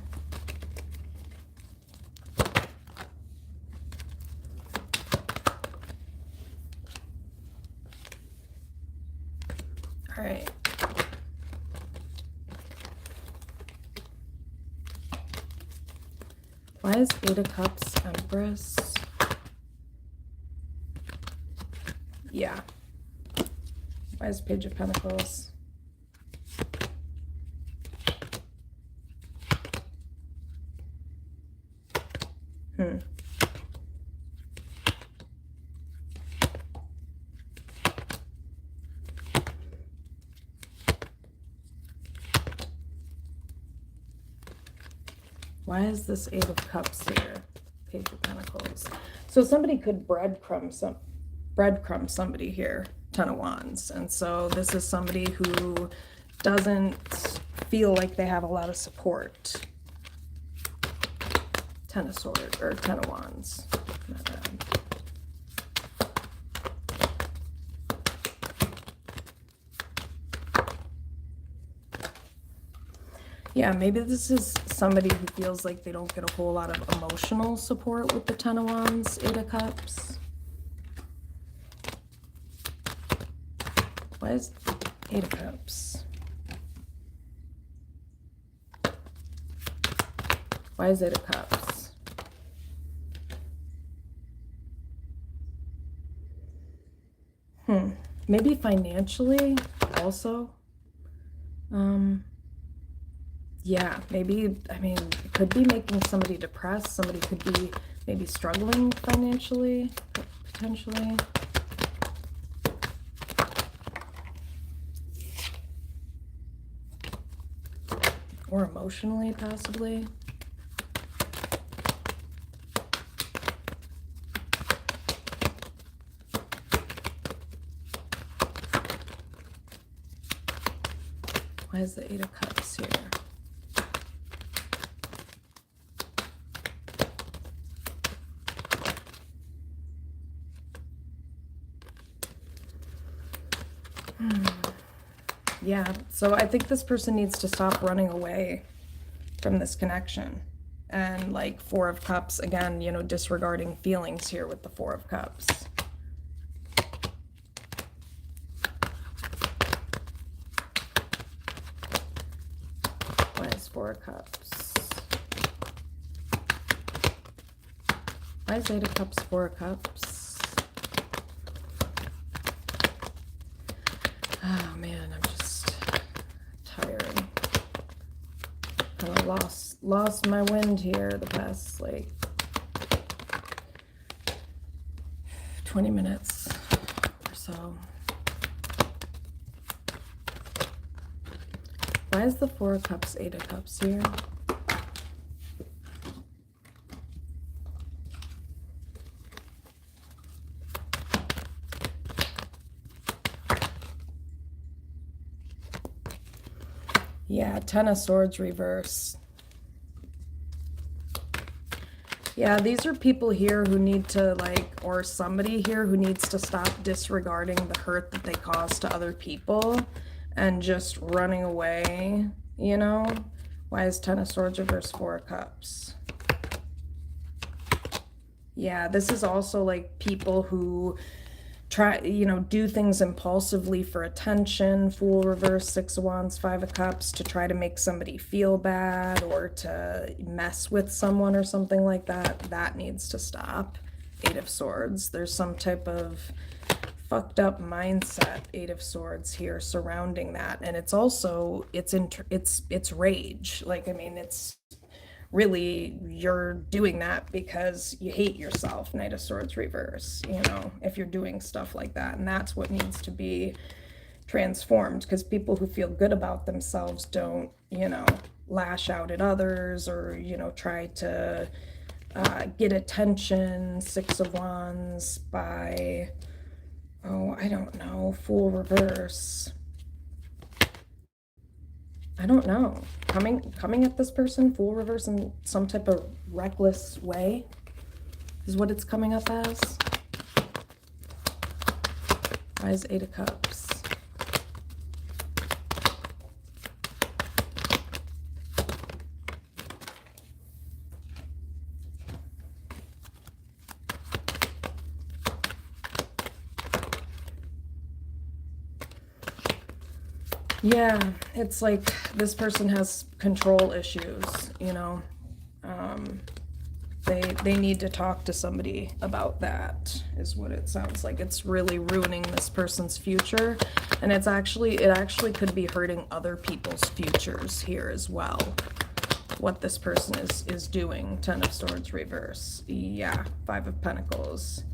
All right. Why is Eight of Cups Empress? Yeah. Why is Page of Pentacles? Why is this Eight of Cups here? Page of Pentacles. So somebody could breadcrumb somebody here. Ten of Wands. And so this is somebody who doesn't feel like they have a lot of support. Ten of Swords, or Ten of Wands. Not bad. Yeah, maybe this is somebody who feels like they don't get a whole lot of emotional support with the Ten of Wands, Eight of Cups. Why is Eight of Cups? Why is Eight of Cups? Maybe financially also. Yeah, maybe, I mean, it could be making somebody depressed. Somebody could be maybe struggling financially, potentially. Or emotionally, possibly. Why is the Eight of Cups here? Yeah, so I think this person needs to stop running away from this connection. And like Four of Cups, again, you know, disregarding feelings here with the Four of Cups. Why is Four of Cups? Why is Eight of Cups, Four of Cups? Oh man, I'm just tired. Kind of lost my wind here the past like 20 minutes or so. Why is the Four of Cups, Eight of Cups here? Yeah, Ten of Swords reverse. Yeah, these are people here who need to, like, or somebody here who needs to stop disregarding the hurt that they cause to other people and just running away, you know? Why is Ten of Swords reverse, Four of Cups? Yeah, this is also, like, people who try, you know, do things impulsively for attention. Fool reverse, Six of Wands, Five of Cups, to try to make somebody feel bad or to mess with someone or something like that. That needs to stop. Eight of Swords. There's some type of fucked up mindset, Eight of Swords here surrounding that. And it's also, it's rage. Like, I mean, it's really, you're doing that because you hate yourself, Knight of Swords reverse, you know, if you're doing stuff like that. And that's what needs to be transformed, because people who feel good about themselves don't, you know, lash out at others or, you know, try to get attention. Six of Wands by, oh, I don't know, Fool reverse. I don't know. Coming at this person, Fool reverse, in some type of reckless way is what it's coming up as. Why is Eight of Cups? Yeah, it's like this person has control issues, you know. They need to talk to somebody about that, is what it sounds like. It's really ruining this person's future, and it actually could be hurting other people's futures here as well. What this person is doing. Ten of Swords reverse. Yeah, Five of Pentacles.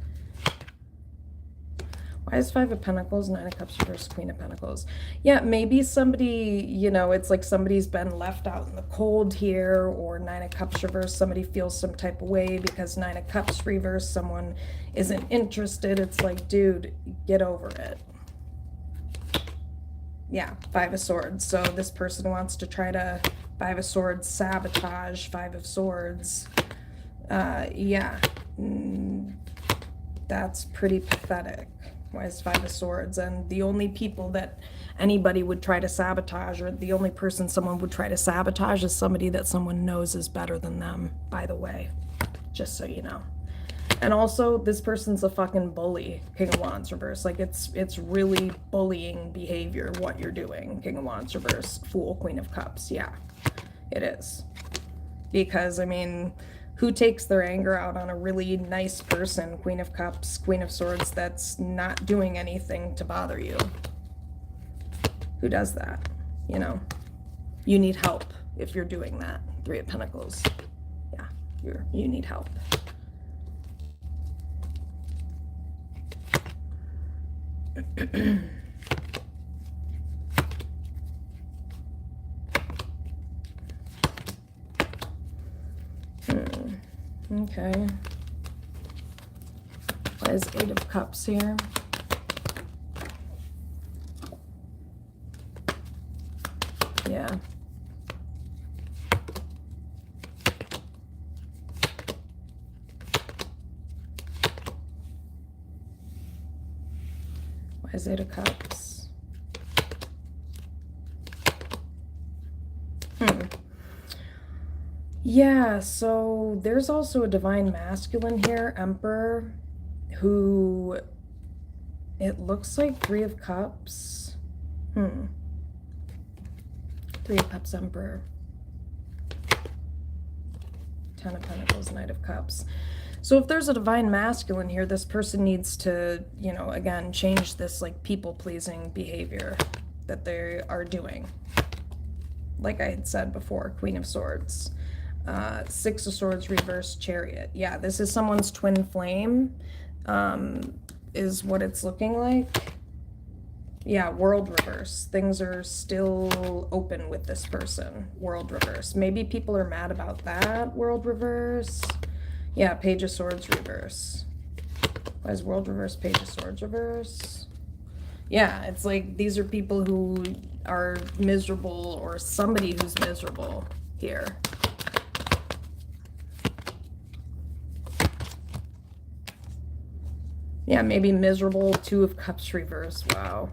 Why is Five of Pentacles, Nine of Cups reverse, Queen of Pentacles? Yeah, maybe somebody, you know, it's like somebody's been left out in the cold here, or Nine of Cups reverse, somebody feels some type of way because Nine of Cups reverse, someone isn't interested. It's like, dude, get over it. Yeah, Five of Swords. So this person wants to try to, Five of Swords, sabotage, Five of Swords. Yeah, that's pretty pathetic. Why is Five of Swords? And the only people that anybody would try to sabotage, or the only person someone would try to sabotage, is somebody that someone knows is better than them, by the way, just so you know. And also, this person's a fucking bully, King of Wands reverse. Like, it's really bullying behavior, what you're doing, King of Wands reverse. Fool, Queen of Cups. Yeah, it is. Because, I mean, who takes their anger out on a really nice person, Queen of Cups, Queen of Swords, that's not doing anything to bother you? Who does that? You know, you need help if you're doing that. Three of Pentacles. Yeah, you need help. Okay. Why is Eight of Cups here? Yeah. Why is Eight of Cups? Yeah, so there's also a divine masculine here, Emperor, who, it looks like Three of Cups. Three of Cups, Emperor. Ten of Pentacles, Knight of Cups. So if there's a divine masculine here, this person needs to, you know, again, change this, like, people-pleasing behavior that they are doing. Like I had said before, Queen of Swords. Six of Swords reverse, Chariot. Yeah, this is someone's twin flame. is what it's looking like. Yeah, world reverse. Things are still open with this person. World reverse. Maybe people are mad about that. World reverse. Yeah, Page of Swords reverse. Why is world reverse, Page of Swords reverse? Yeah, it's like these are people who are miserable, or somebody who's miserable here. Yeah, maybe miserable. Two of Cups reverse. Wow.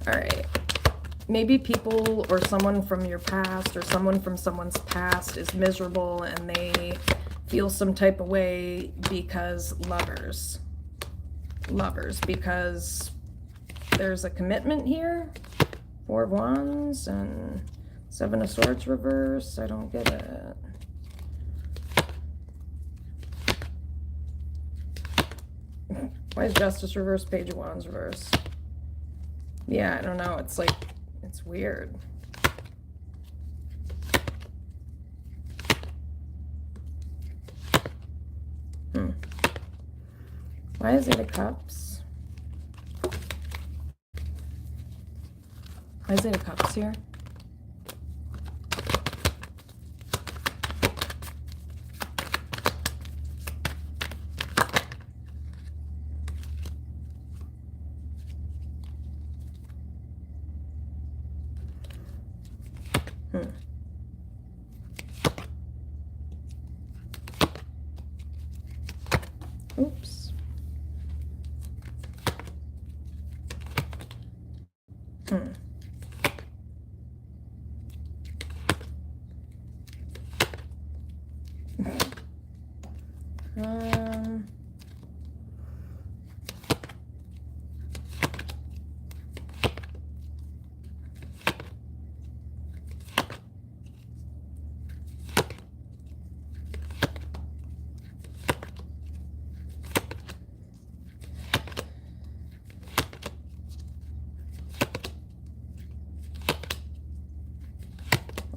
All right. Maybe people or someone from your past or someone from someone's past is miserable and they feel some type of way because lovers, because there's a commitment here. Four of Wands and Seven of Swords reverse. I don't get it. Why is Justice reverse, Page of Wands reverse? Yeah, I don't know. It's like, it's weird. Why is Eight of Cups? Why is Eight of Cups here? Oops.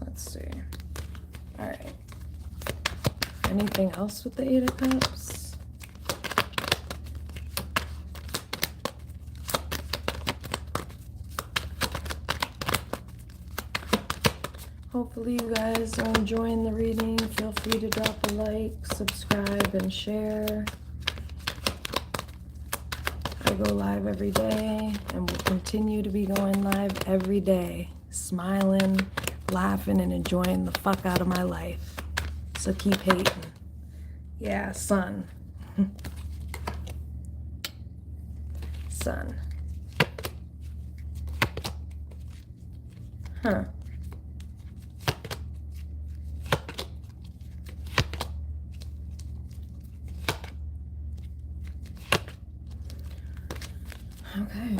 Let's see. All right. Anything else with the Eight of Cups? Hopefully you guys are enjoying the reading. Feel free to drop a like, subscribe, and share. I go live every day and will continue to be going live every day, smiling, laughing, and enjoying the fuck out of my life. So keep hating. Yeah, Sun. Sun. Huh. Okay.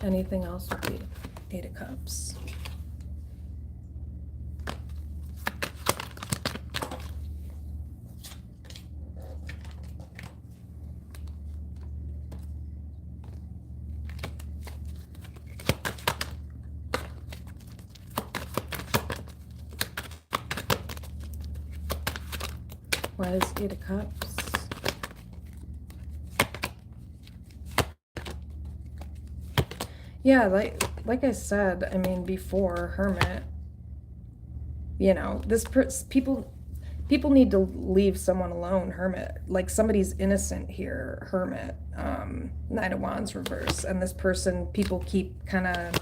Anything else with the Eight of Cups? Why is Eight of Cups? Yeah, like I said, I mean, before, Hermit, you know, people need to leave someone alone, Hermit. Like, somebody's innocent here, Hermit. Nine of Wands reverse. And this person, people keep kind of,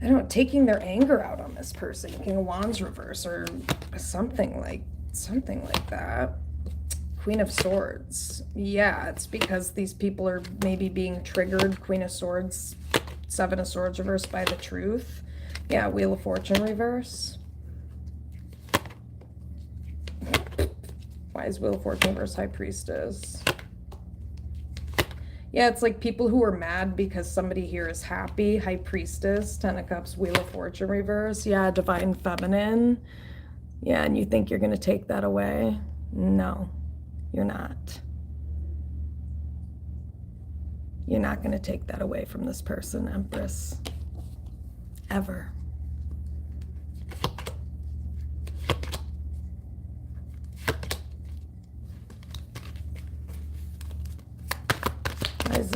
I don't know, taking their anger out on this person. King of Wands reverse or something like that. Queen of Swords. Yeah, it's because these people are maybe being triggered. Queen of Swords, Seven of Swords reverse by the truth. Yeah, Wheel of Fortune reverse. Why is Wheel of Fortune reverse, High Priestess? Yeah, it's like people who are mad because somebody here is happy. High Priestess, Ten of Cups, Wheel of Fortune reverse. Yeah, Divine Feminine. Yeah, and you think you're going to take that away? No, you're not. You're not going to take that away from this person, Empress. Ever.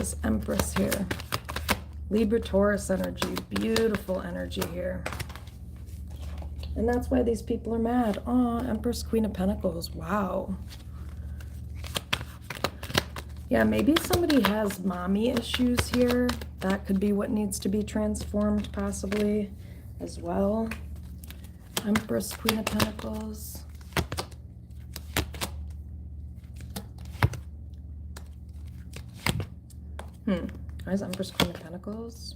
this Empress here. Libra, Taurus energy, beautiful energy here. And that's why these people are mad. Oh, Empress, Queen of Pentacles, wow. Yeah, maybe somebody has mommy issues here. That could be what needs to be transformed possibly as well. Empress, Queen of Pentacles. Why is Empress, Queen of Pentacles?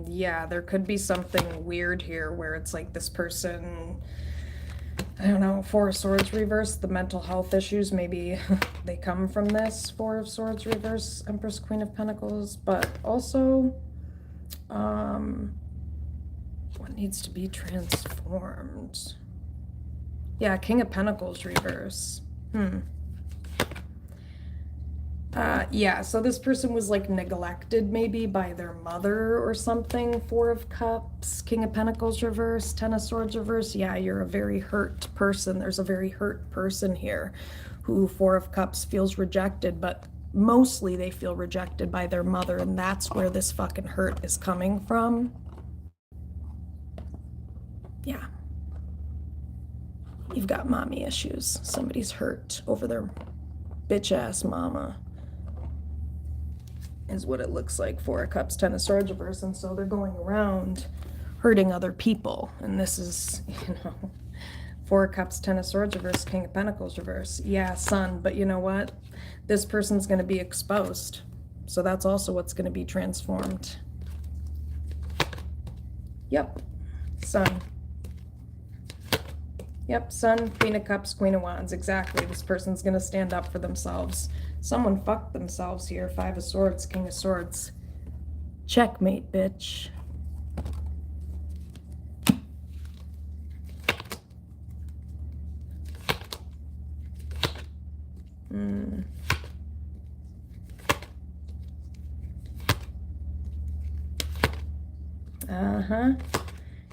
Yeah, there could be something weird here where it's like this person, I don't know, Four of Swords reverse, the mental health issues, maybe they come from this Four of Swords reverse, Empress, Queen of Pentacles, but also, what needs to be transformed? Yeah, King of Pentacles reverse. Yeah, so this person was like neglected maybe by their mother or something. Four of Cups, King of Pentacles reverse, Ten of Swords reverse. Yeah, you're a very hurt person. There's a very hurt person here who Four of Cups feels rejected, but mostly they feel rejected by their mother, and that's where this fucking hurt is coming from. Yeah. You've got mommy issues. Somebody's hurt over their bitch-ass mama. Is what it looks like. Four of Cups, Ten of Swords reverse, and so they're going around hurting other people. And this is, you know, Four of Cups, Ten of Swords reverse, King of Pentacles reverse. Yeah, Sun, but you know what? This person's going to be exposed. So that's also what's going to be transformed. Yep, Sun. Yep, Sun, Queen of Cups, Queen of Wands, exactly. This person's going to stand up for themselves. Someone fucked themselves here. Five of Swords, King of Swords. Checkmate, bitch.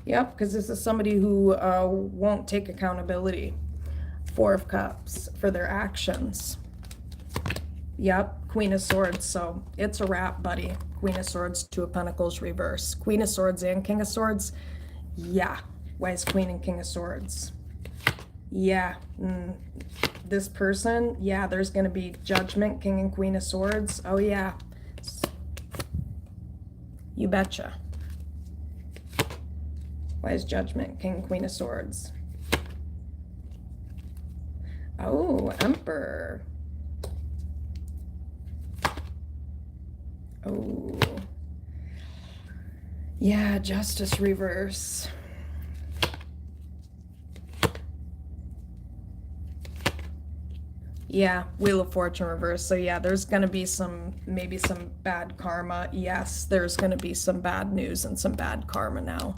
Yep, because this is somebody who won't take accountability. Four of Cups for their actions. Yep, Queen of Swords, so it's a wrap, buddy. Queen of Swords, Two of Pentacles reverse. Queen of Swords and King of Swords. Yeah, why is Queen and King of Swords? Yeah, this person, yeah, there's going to be judgment, King and Queen of Swords. Oh, yeah. You betcha. Why is judgment, King and Queen of Swords? Oh, Emperor. Oh. Yeah, Justice reverse. Yeah, Wheel of Fortune reverse. So yeah, there's going to be maybe some bad karma. Yes, there's going to be some bad news and some bad karma now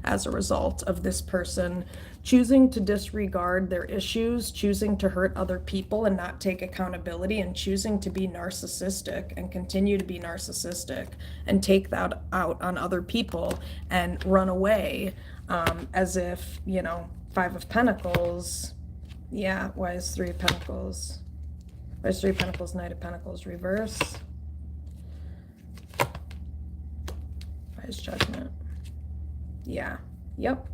as a result of this person choosing to disregard their issues, choosing to hurt other people and not take accountability, and choosing to be narcissistic and continue to be narcissistic and take that out on other people and run away as if, you know, Five of Pentacles. Yeah, why is Three of Pentacles? Why is Three of Pentacles, Knight of Pentacles reverse? Why is Judgment? Yeah, yep.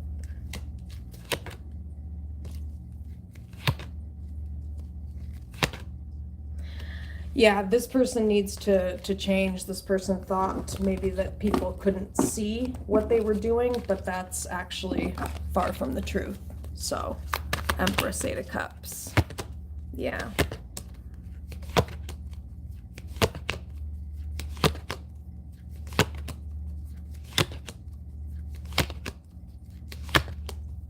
Yeah, this person needs to change. This person thought maybe that people couldn't see what they were doing, but that's actually far from the truth. So, Empress, Eight of Cups. Yeah.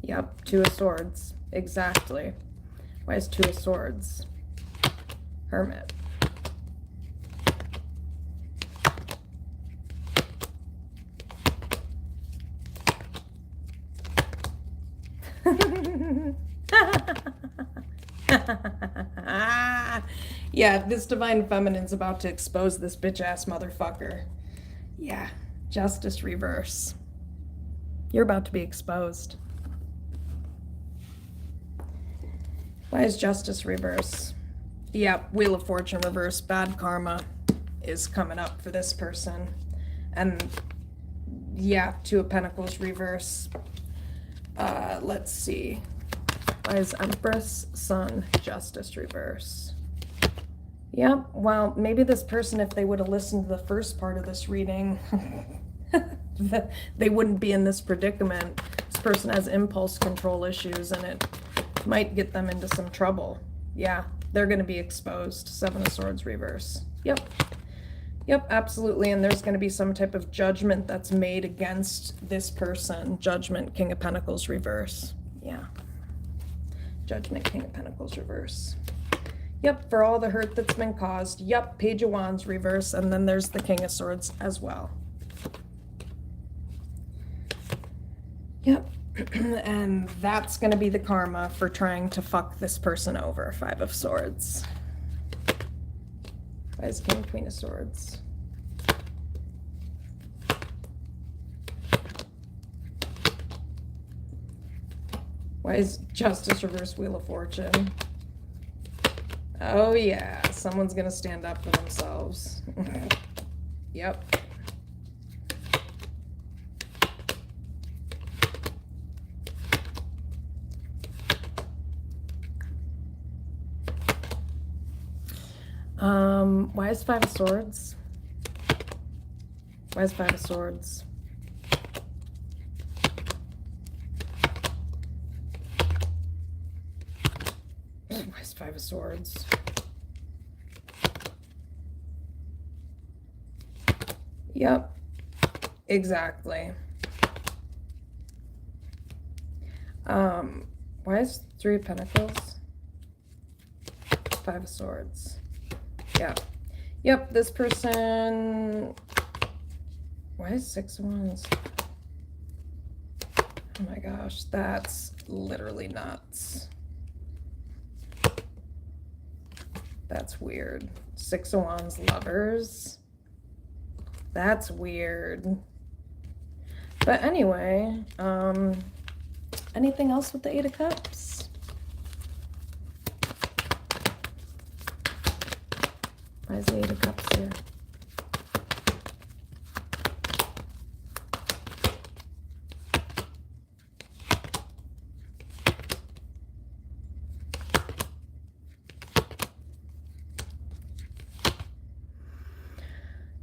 Yep, Two of Swords. Exactly. Why is Two of Swords? Hermit. Yeah, this Divine Feminine's about to expose this bitch-ass motherfucker. Yeah, Justice reverse. You're about to be exposed. Why is Justice reverse? Yep, Wheel of Fortune reverse. Bad karma is coming up for this person. And yeah, Two of Pentacles reverse. Let's see. Why is Empress, Sun, Justice reverse? Yep, well, maybe this person, if they would have listened to the first part of this reading, they wouldn't be in this predicament. This person has impulse control issues, and it might get them into some trouble. Yeah, they're going to be exposed. Seven of Swords reverse. Yep. Yep, absolutely. And there's going to be some type of judgment that's made against this person. Judgment, King of Pentacles reverse. Yeah. Judgment, King of Pentacles reverse. Yep, for all the hurt that's been caused. Yep, Page of Wands reverse. And then there's the King of Swords as well. Yep. And that's going to be the karma for trying to fuck this person over. Five of Swords. Why is King, Queen of Swords? Why is Justice reverse, Wheel of Fortune? Oh yeah, someone's gonna stand up for themselves. Yep. Why is Five of Swords? Why is Five of Swords? Why is Five of Swords? Yep, exactly. Why is Three of Pentacles? Five of Swords. Yeah. Yep, this person... Why is Six of Wands? Oh my gosh, that's literally nuts. That's weird. Six of Wands lovers. That's weird. But anyway, anything else with the Eight of Cups? Why is the Eight of Cups here?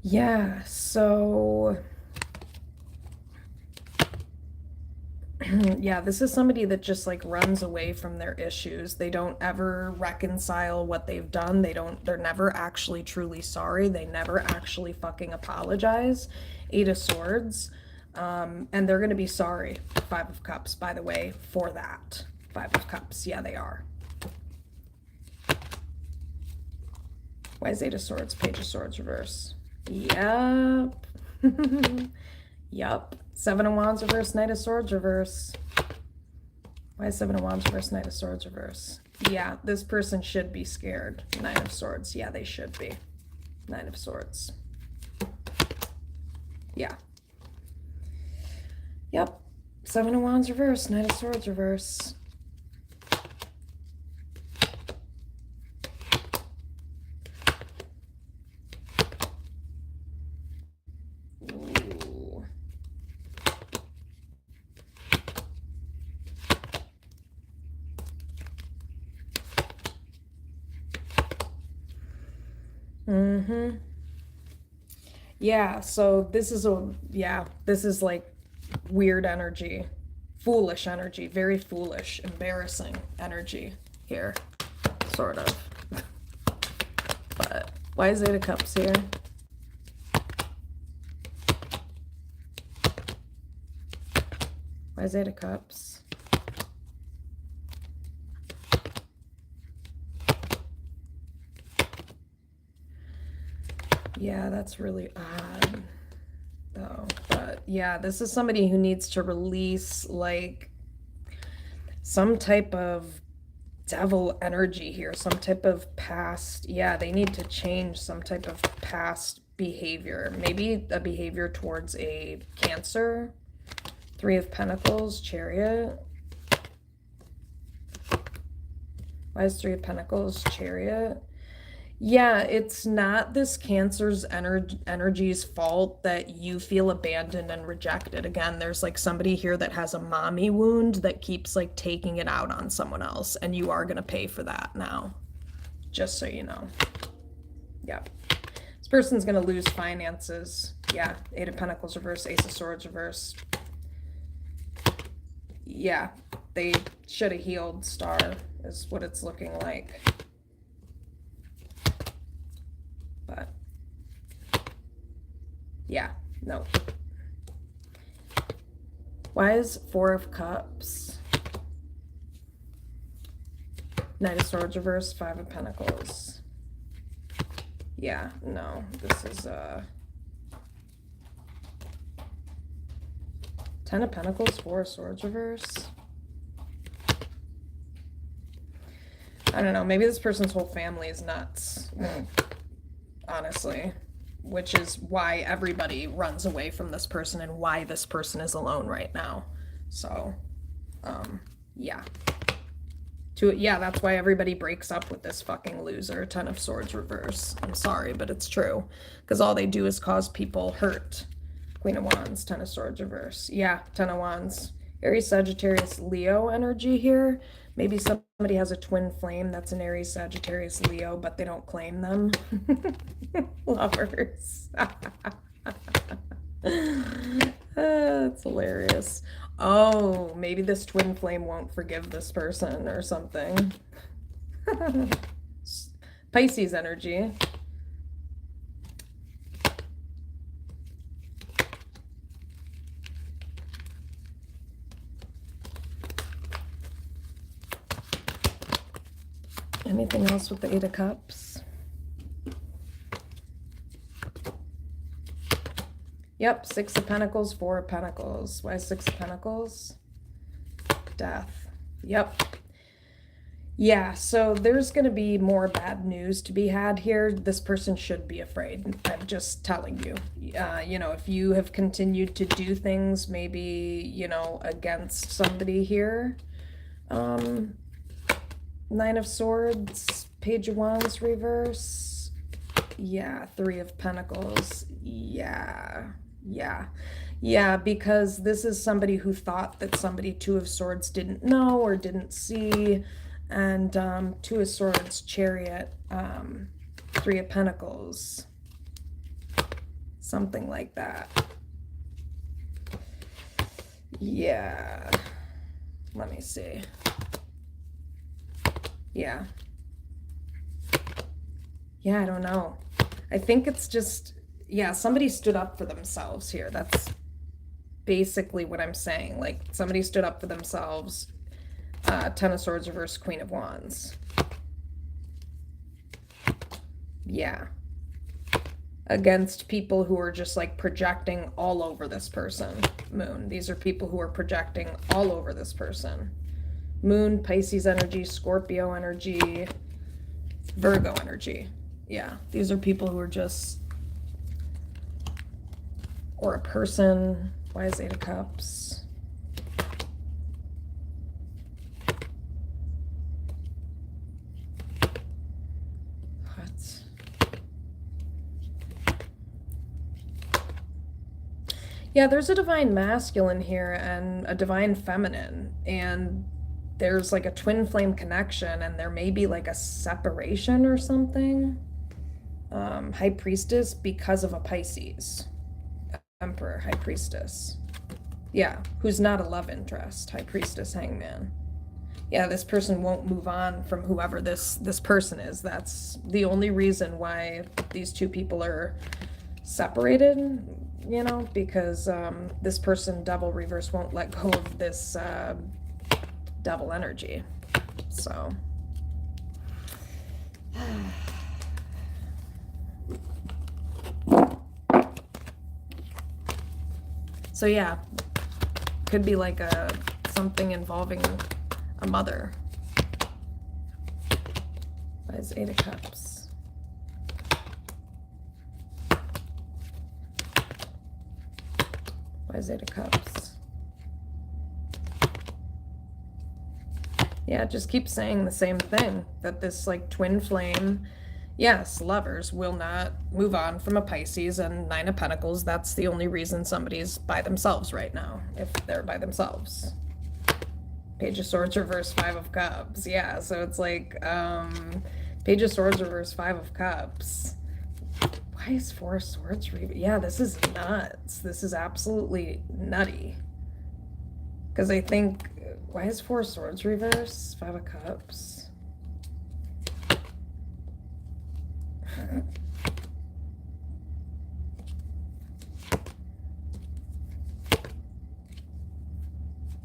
Yeah, so yeah, this is somebody that just like runs away from their issues. They don't ever reconcile what they've done. They're never actually truly sorry. They never actually fucking apologize. Eight of Swords. And they're going to be sorry. Five of Cups, by the way, for that. Five of Cups. Yeah, they are. Why is Eight of Swords? Page of Swords reverse. Yep. Yep. Seven of Wands reverse, Knight of Swords reverse. Why is Seven of Wands reverse, Knight of Swords reverse? Yeah, this person should be scared. Nine of Swords. Yeah, they should be. Nine of Swords. Yeah. Yep. Seven of Wands reverse, Knight of Swords reverse. Mm-hmm. Yeah, so this is like weird energy, foolish energy, very foolish, embarrassing energy here, sort of. But why is Eight of Cups here? Why is Eight of Cups? Yeah, that's really odd, though. But yeah, this is somebody who needs to release, like, some type of devil energy here, some type of past. Yeah, they need to change some type of past behavior. Maybe a behavior towards a Cancer. Three of Pentacles, Chariot. Why is Three of Pentacles, Chariot? Yeah, it's not this Cancer's energy's fault that you feel abandoned and rejected. Again, there's like somebody here that has a mommy wound that keeps like taking it out on someone else, and you are going to pay for that now, just so you know. Yep. This person's going to lose finances. Yeah, Eight of Pentacles reverse, Ace of Swords reverse. Yeah, they should have healed, Star, is what it's looking like. But yeah, no. Why is Four of Cups, Knight of Swords reverse, Five of Pentacles? Yeah, no, this is Ten of Pentacles, Four of Swords reverse. I don't know, maybe this person's whole family is nuts, honestly, which is why everybody runs away from this person and why this person is alone right now. So, yeah. Yeah, that's why everybody breaks up with this fucking loser, Ten of Swords reverse. I'm sorry, but it's true, because all they do is cause people hurt. Queen of Wands, Ten of Swords reverse. Yeah, Ten of Wands. Aries, Sagittarius, Leo energy here. Maybe somebody has a twin flame that's an Aries, Sagittarius, Leo, but they don't claim them. Lovers. That's hilarious. Oh, maybe this twin flame won't forgive this person or something. Pisces energy. Anything else with the Eight of Cups? Yep, Six of Pentacles, Four of Pentacles. Why Six of Pentacles? Death. Yep. Yeah, so there's going to be more bad news to be had here. This person should be afraid. I'm just telling you. You know, if you have continued to do things maybe, you know, against somebody here. Nine of Swords, Page of Wands reverse. Yeah, Three of Pentacles. Yeah, because this is somebody who thought that somebody, Two of Swords, didn't know or didn't see. And Two of Swords, Chariot, Three of Pentacles. Something like that. Yeah. Let me see. Yeah. Yeah, I don't know. I think it's just, yeah, somebody stood up for themselves here. That's basically what I'm saying. Like, somebody stood up for themselves. Ten of Swords reverse, Queen of Wands. Yeah. Against people who are just like projecting all over this person. Moon. These are people who are projecting all over this person. Moon, Pisces energy, Scorpio energy, Virgo energy. Yeah, these are people who are just, or a person. Why is Eight of Cups? What? Yeah, there's a divine masculine here and a divine feminine, and there's like a twin flame connection, and there may be like a separation or something. High Priestess because of a Pisces. Emperor, High Priestess. Yeah, who's not a love interest. High Priestess, Hangman. Yeah, this person won't move on from whoever this person is. That's the only reason why these two people are separated, you know, because this person, Devil reverse, won't let go of this devil energy. So yeah, could be like something involving a mother. Why is Eight of Cups? Why is Eight of Cups? Yeah, it just keeps saying the same thing, that this like twin flame, yes, lovers will not move on from a Pisces, and Nine of Pentacles, that's the only reason somebody's by themselves right now, if they're by themselves. Page of Swords reverse, Five of Cups. Yeah, so it's like, Page of Swords reverse, Five of Cups. Why is Four of Swords yeah, this is nuts. This is absolutely nutty. Because I think, why is Four of Swords reverse? Five of Cups.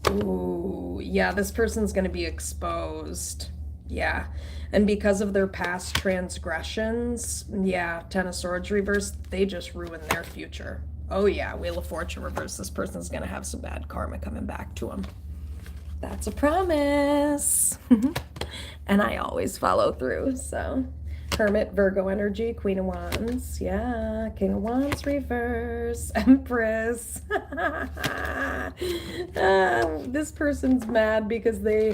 Ooh, yeah, this person's going to be exposed. Yeah. And because of their past transgressions, yeah, Ten of Swords reverse, they just ruin their future. Oh yeah, Wheel of Fortune reverse, this person's going to have some bad karma coming back to them. That's a promise. And I always follow through, so. Hermit, Virgo energy, Queen of Wands. Yeah, King of Wands reverse, Empress. This person's mad because they,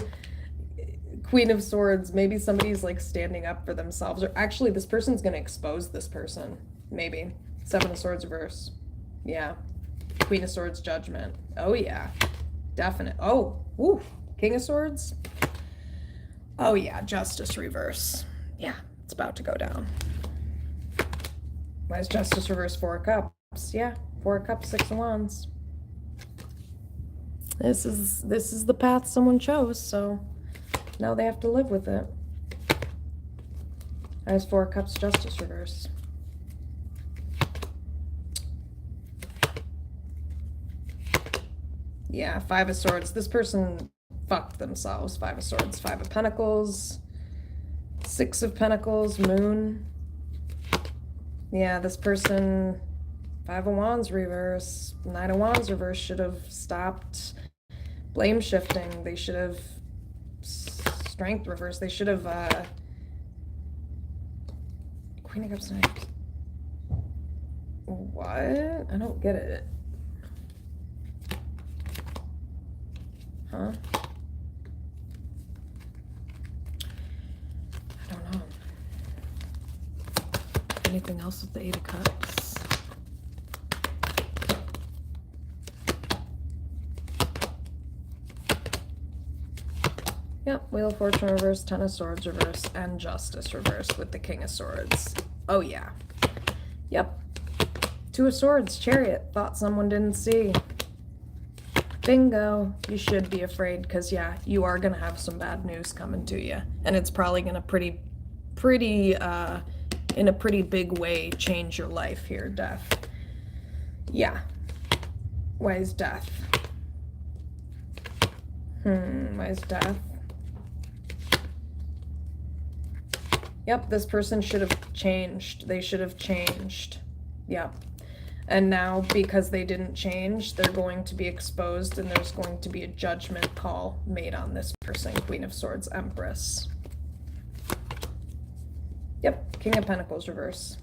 Queen of Swords, maybe somebody's like standing up for themselves. Or actually, this person's going to expose this person. Maybe. Seven of Swords reverse. Yeah. Queen of Swords, Judgment. Oh, yeah. Definite. Oh, woo. King of Swords. Oh, yeah. Justice reverse. Yeah. It's about to go down. Why is Justice reverse? Four of Cups. Yeah, Four of Cups, Six of Wands. This is the path someone chose, so now they have to live with it. Why is Four of Cups, Justice reverse? Yeah, Five of Swords. This person fucked themselves. Five of Swords, Five of Pentacles. Six of Pentacles, Moon. Yeah, this person, Five of Wands reverse, Nine of Wands reverse, should have stopped blame shifting. They should have Strength reverse. They should have Queen of Cups, Nine. What? I don't get it. Huh? Anything else with the Eight of Cups? Yep, Wheel of Fortune reverse, Ten of Swords reverse, and Justice reverse with the King of Swords. Oh yeah. Yep. Two of Swords, Chariot. Thought someone didn't see. Bingo. You should be afraid, because yeah, you are going to have some bad news coming to you. And it's probably going to in a pretty big way change your life here. Death. Yeah. Why is Death? Why is Death? Yep, this person should have changed. They should have changed. Yep. And now, because they didn't change, they're going to be exposed, and there's going to be a judgment call made on this person. Queen of Swords, Empress. Yep, King of Pentacles reverse.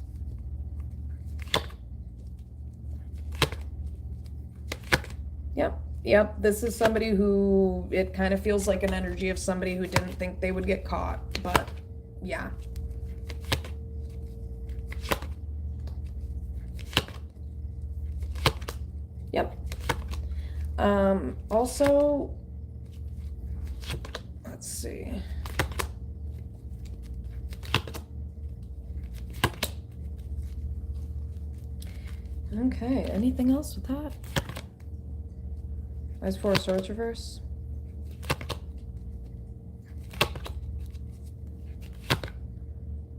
Yep, this is somebody who, it kind of feels like an energy of somebody who didn't think they would get caught, but yeah. Yep. Also, let's see. Okay, anything else with that? Why is Four of Swords reverse?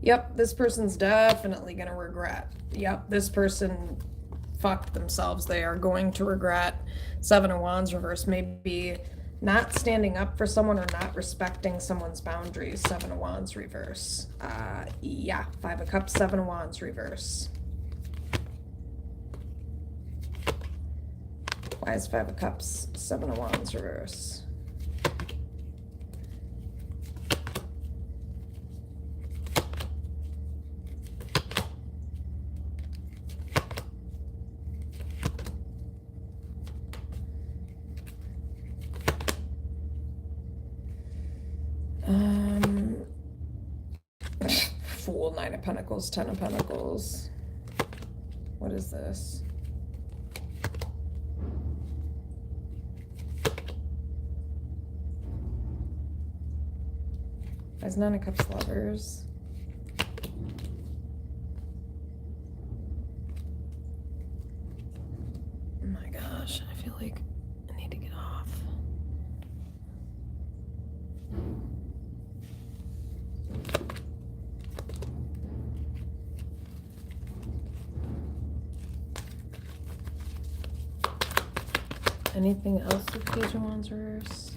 Yep, this person's definitely going to regret. Yep, this person fucked themselves. They are going to regret. Seven of Wands reverse, maybe not standing up for someone or not respecting someone's boundaries. Seven of Wands reverse. Yeah, Five of Cups, Seven of Wands reverse. Why is Five of Cups, Seven of Wands reverse? Fool, Nine of Pentacles, Ten of Pentacles. What is this? As Nine of Cups, Lovers. Oh my gosh, I feel like I need to get off. Anything else with Page of Wands reverse?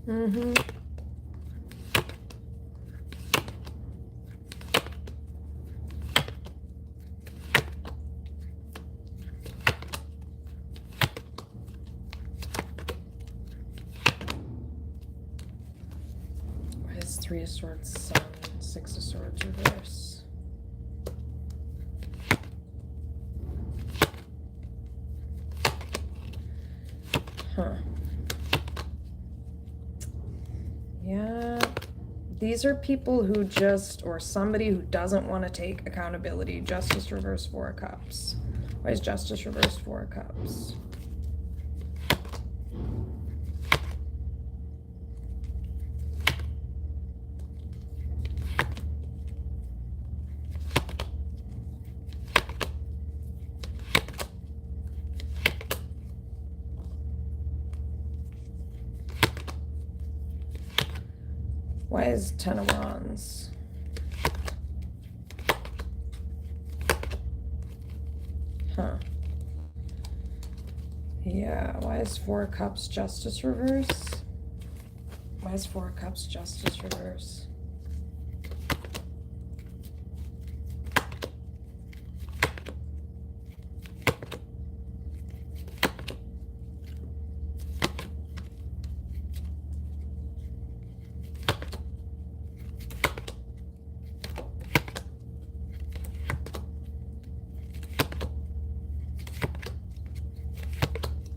Mm-hmm. Why is Three of Swords, Sun, Six of Swords reverse? Huh. Yeah, these are people who just, or somebody who doesn't want to take accountability. Justice reverse, Four of Cups. Why is Justice reverse, Four of Cups? Why is Ten of Wands? Huh. Yeah, why is Four of Cups, Justice reverse? Why is Four of Cups, Justice reverse?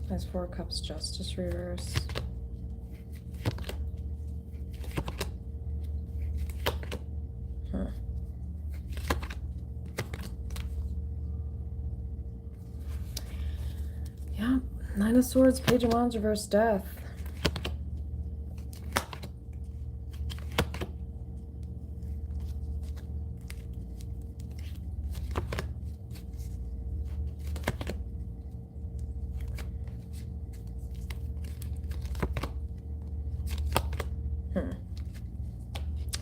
Why is Four of Cups, Justice reverse? Huh. Yeah, Nine of Swords, Page of Wands reverse, Death.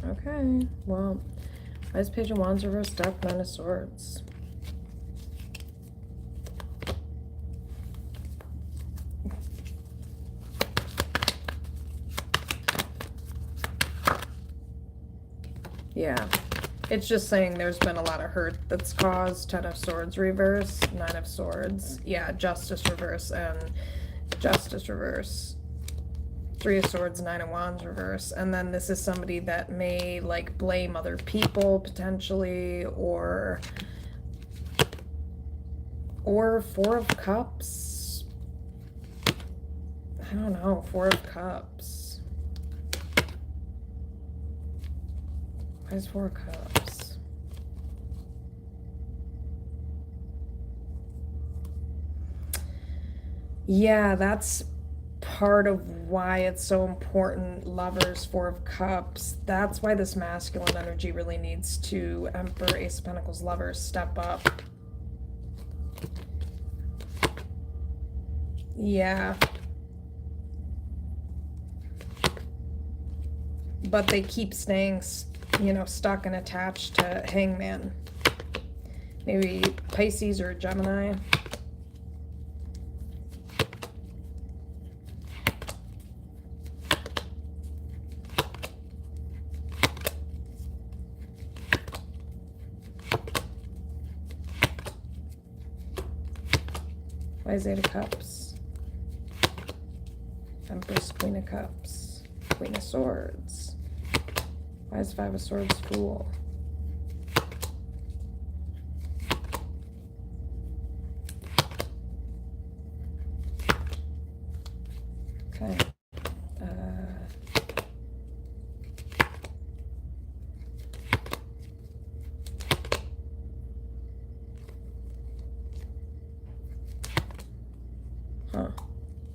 Okay, well, why is Page of Wands reverse, Death, Nine of Swords? Yeah, it's just saying there's been a lot of hurt that's caused. Ten of Swords reverse, Nine of Swords. Yeah, Justice reverse and Justice reverse. Three of Swords, Nine of Wands reverse. And then this is somebody that may like blame other people potentially, or Four of Cups. I don't know, Four of Cups. Why is Four of Cups? Yeah, that's part of why it's so important. Lovers, Four of Cups. That's why this masculine energy really needs to, Emperor, Ace of Pentacles, Lovers, step up. Yeah. But they keep staying, you know, stuck and attached to Hangman. Maybe Pisces or Gemini. Why is Eight of Cups? Empress, Queen of Cups, Queen of Swords. Why is Five of Swords, Fool?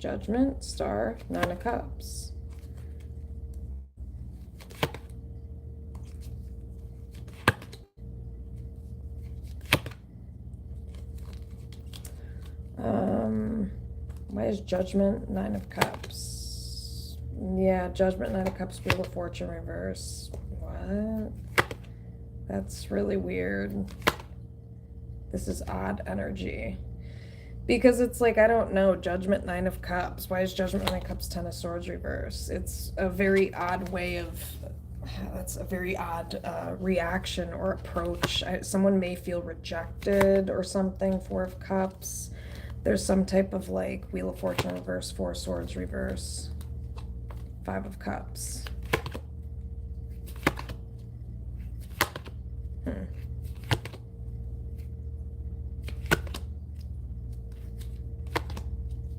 Judgment, Star, Nine of Cups. Why is Judgment, Nine of Cups? Yeah, Judgment, Nine of Cups, Wheel of Fortune reverse. What? That's really weird. This is odd energy. Because it's like, I don't know, Judgment, Nine of Cups. Why is Judgment, Nine of Cups, Ten of Swords reverse? It's a very odd way of, that's a very odd reaction or approach. Someone may feel rejected or something, Four of Cups. There's some type of like Wheel of Fortune reverse, Four Swords reverse, Five of Cups.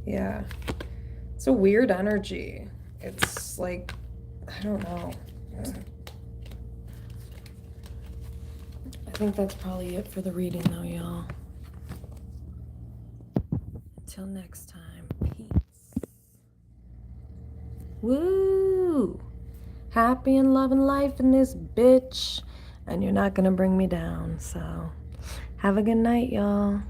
Yeah, it's a weird energy. It's like, I don't know. I think that's probably it for the reading though, y'all. Until next time, peace. Woo! Happy and loving life in this bitch. And you're not gonna bring me down, so have a good night, y'all.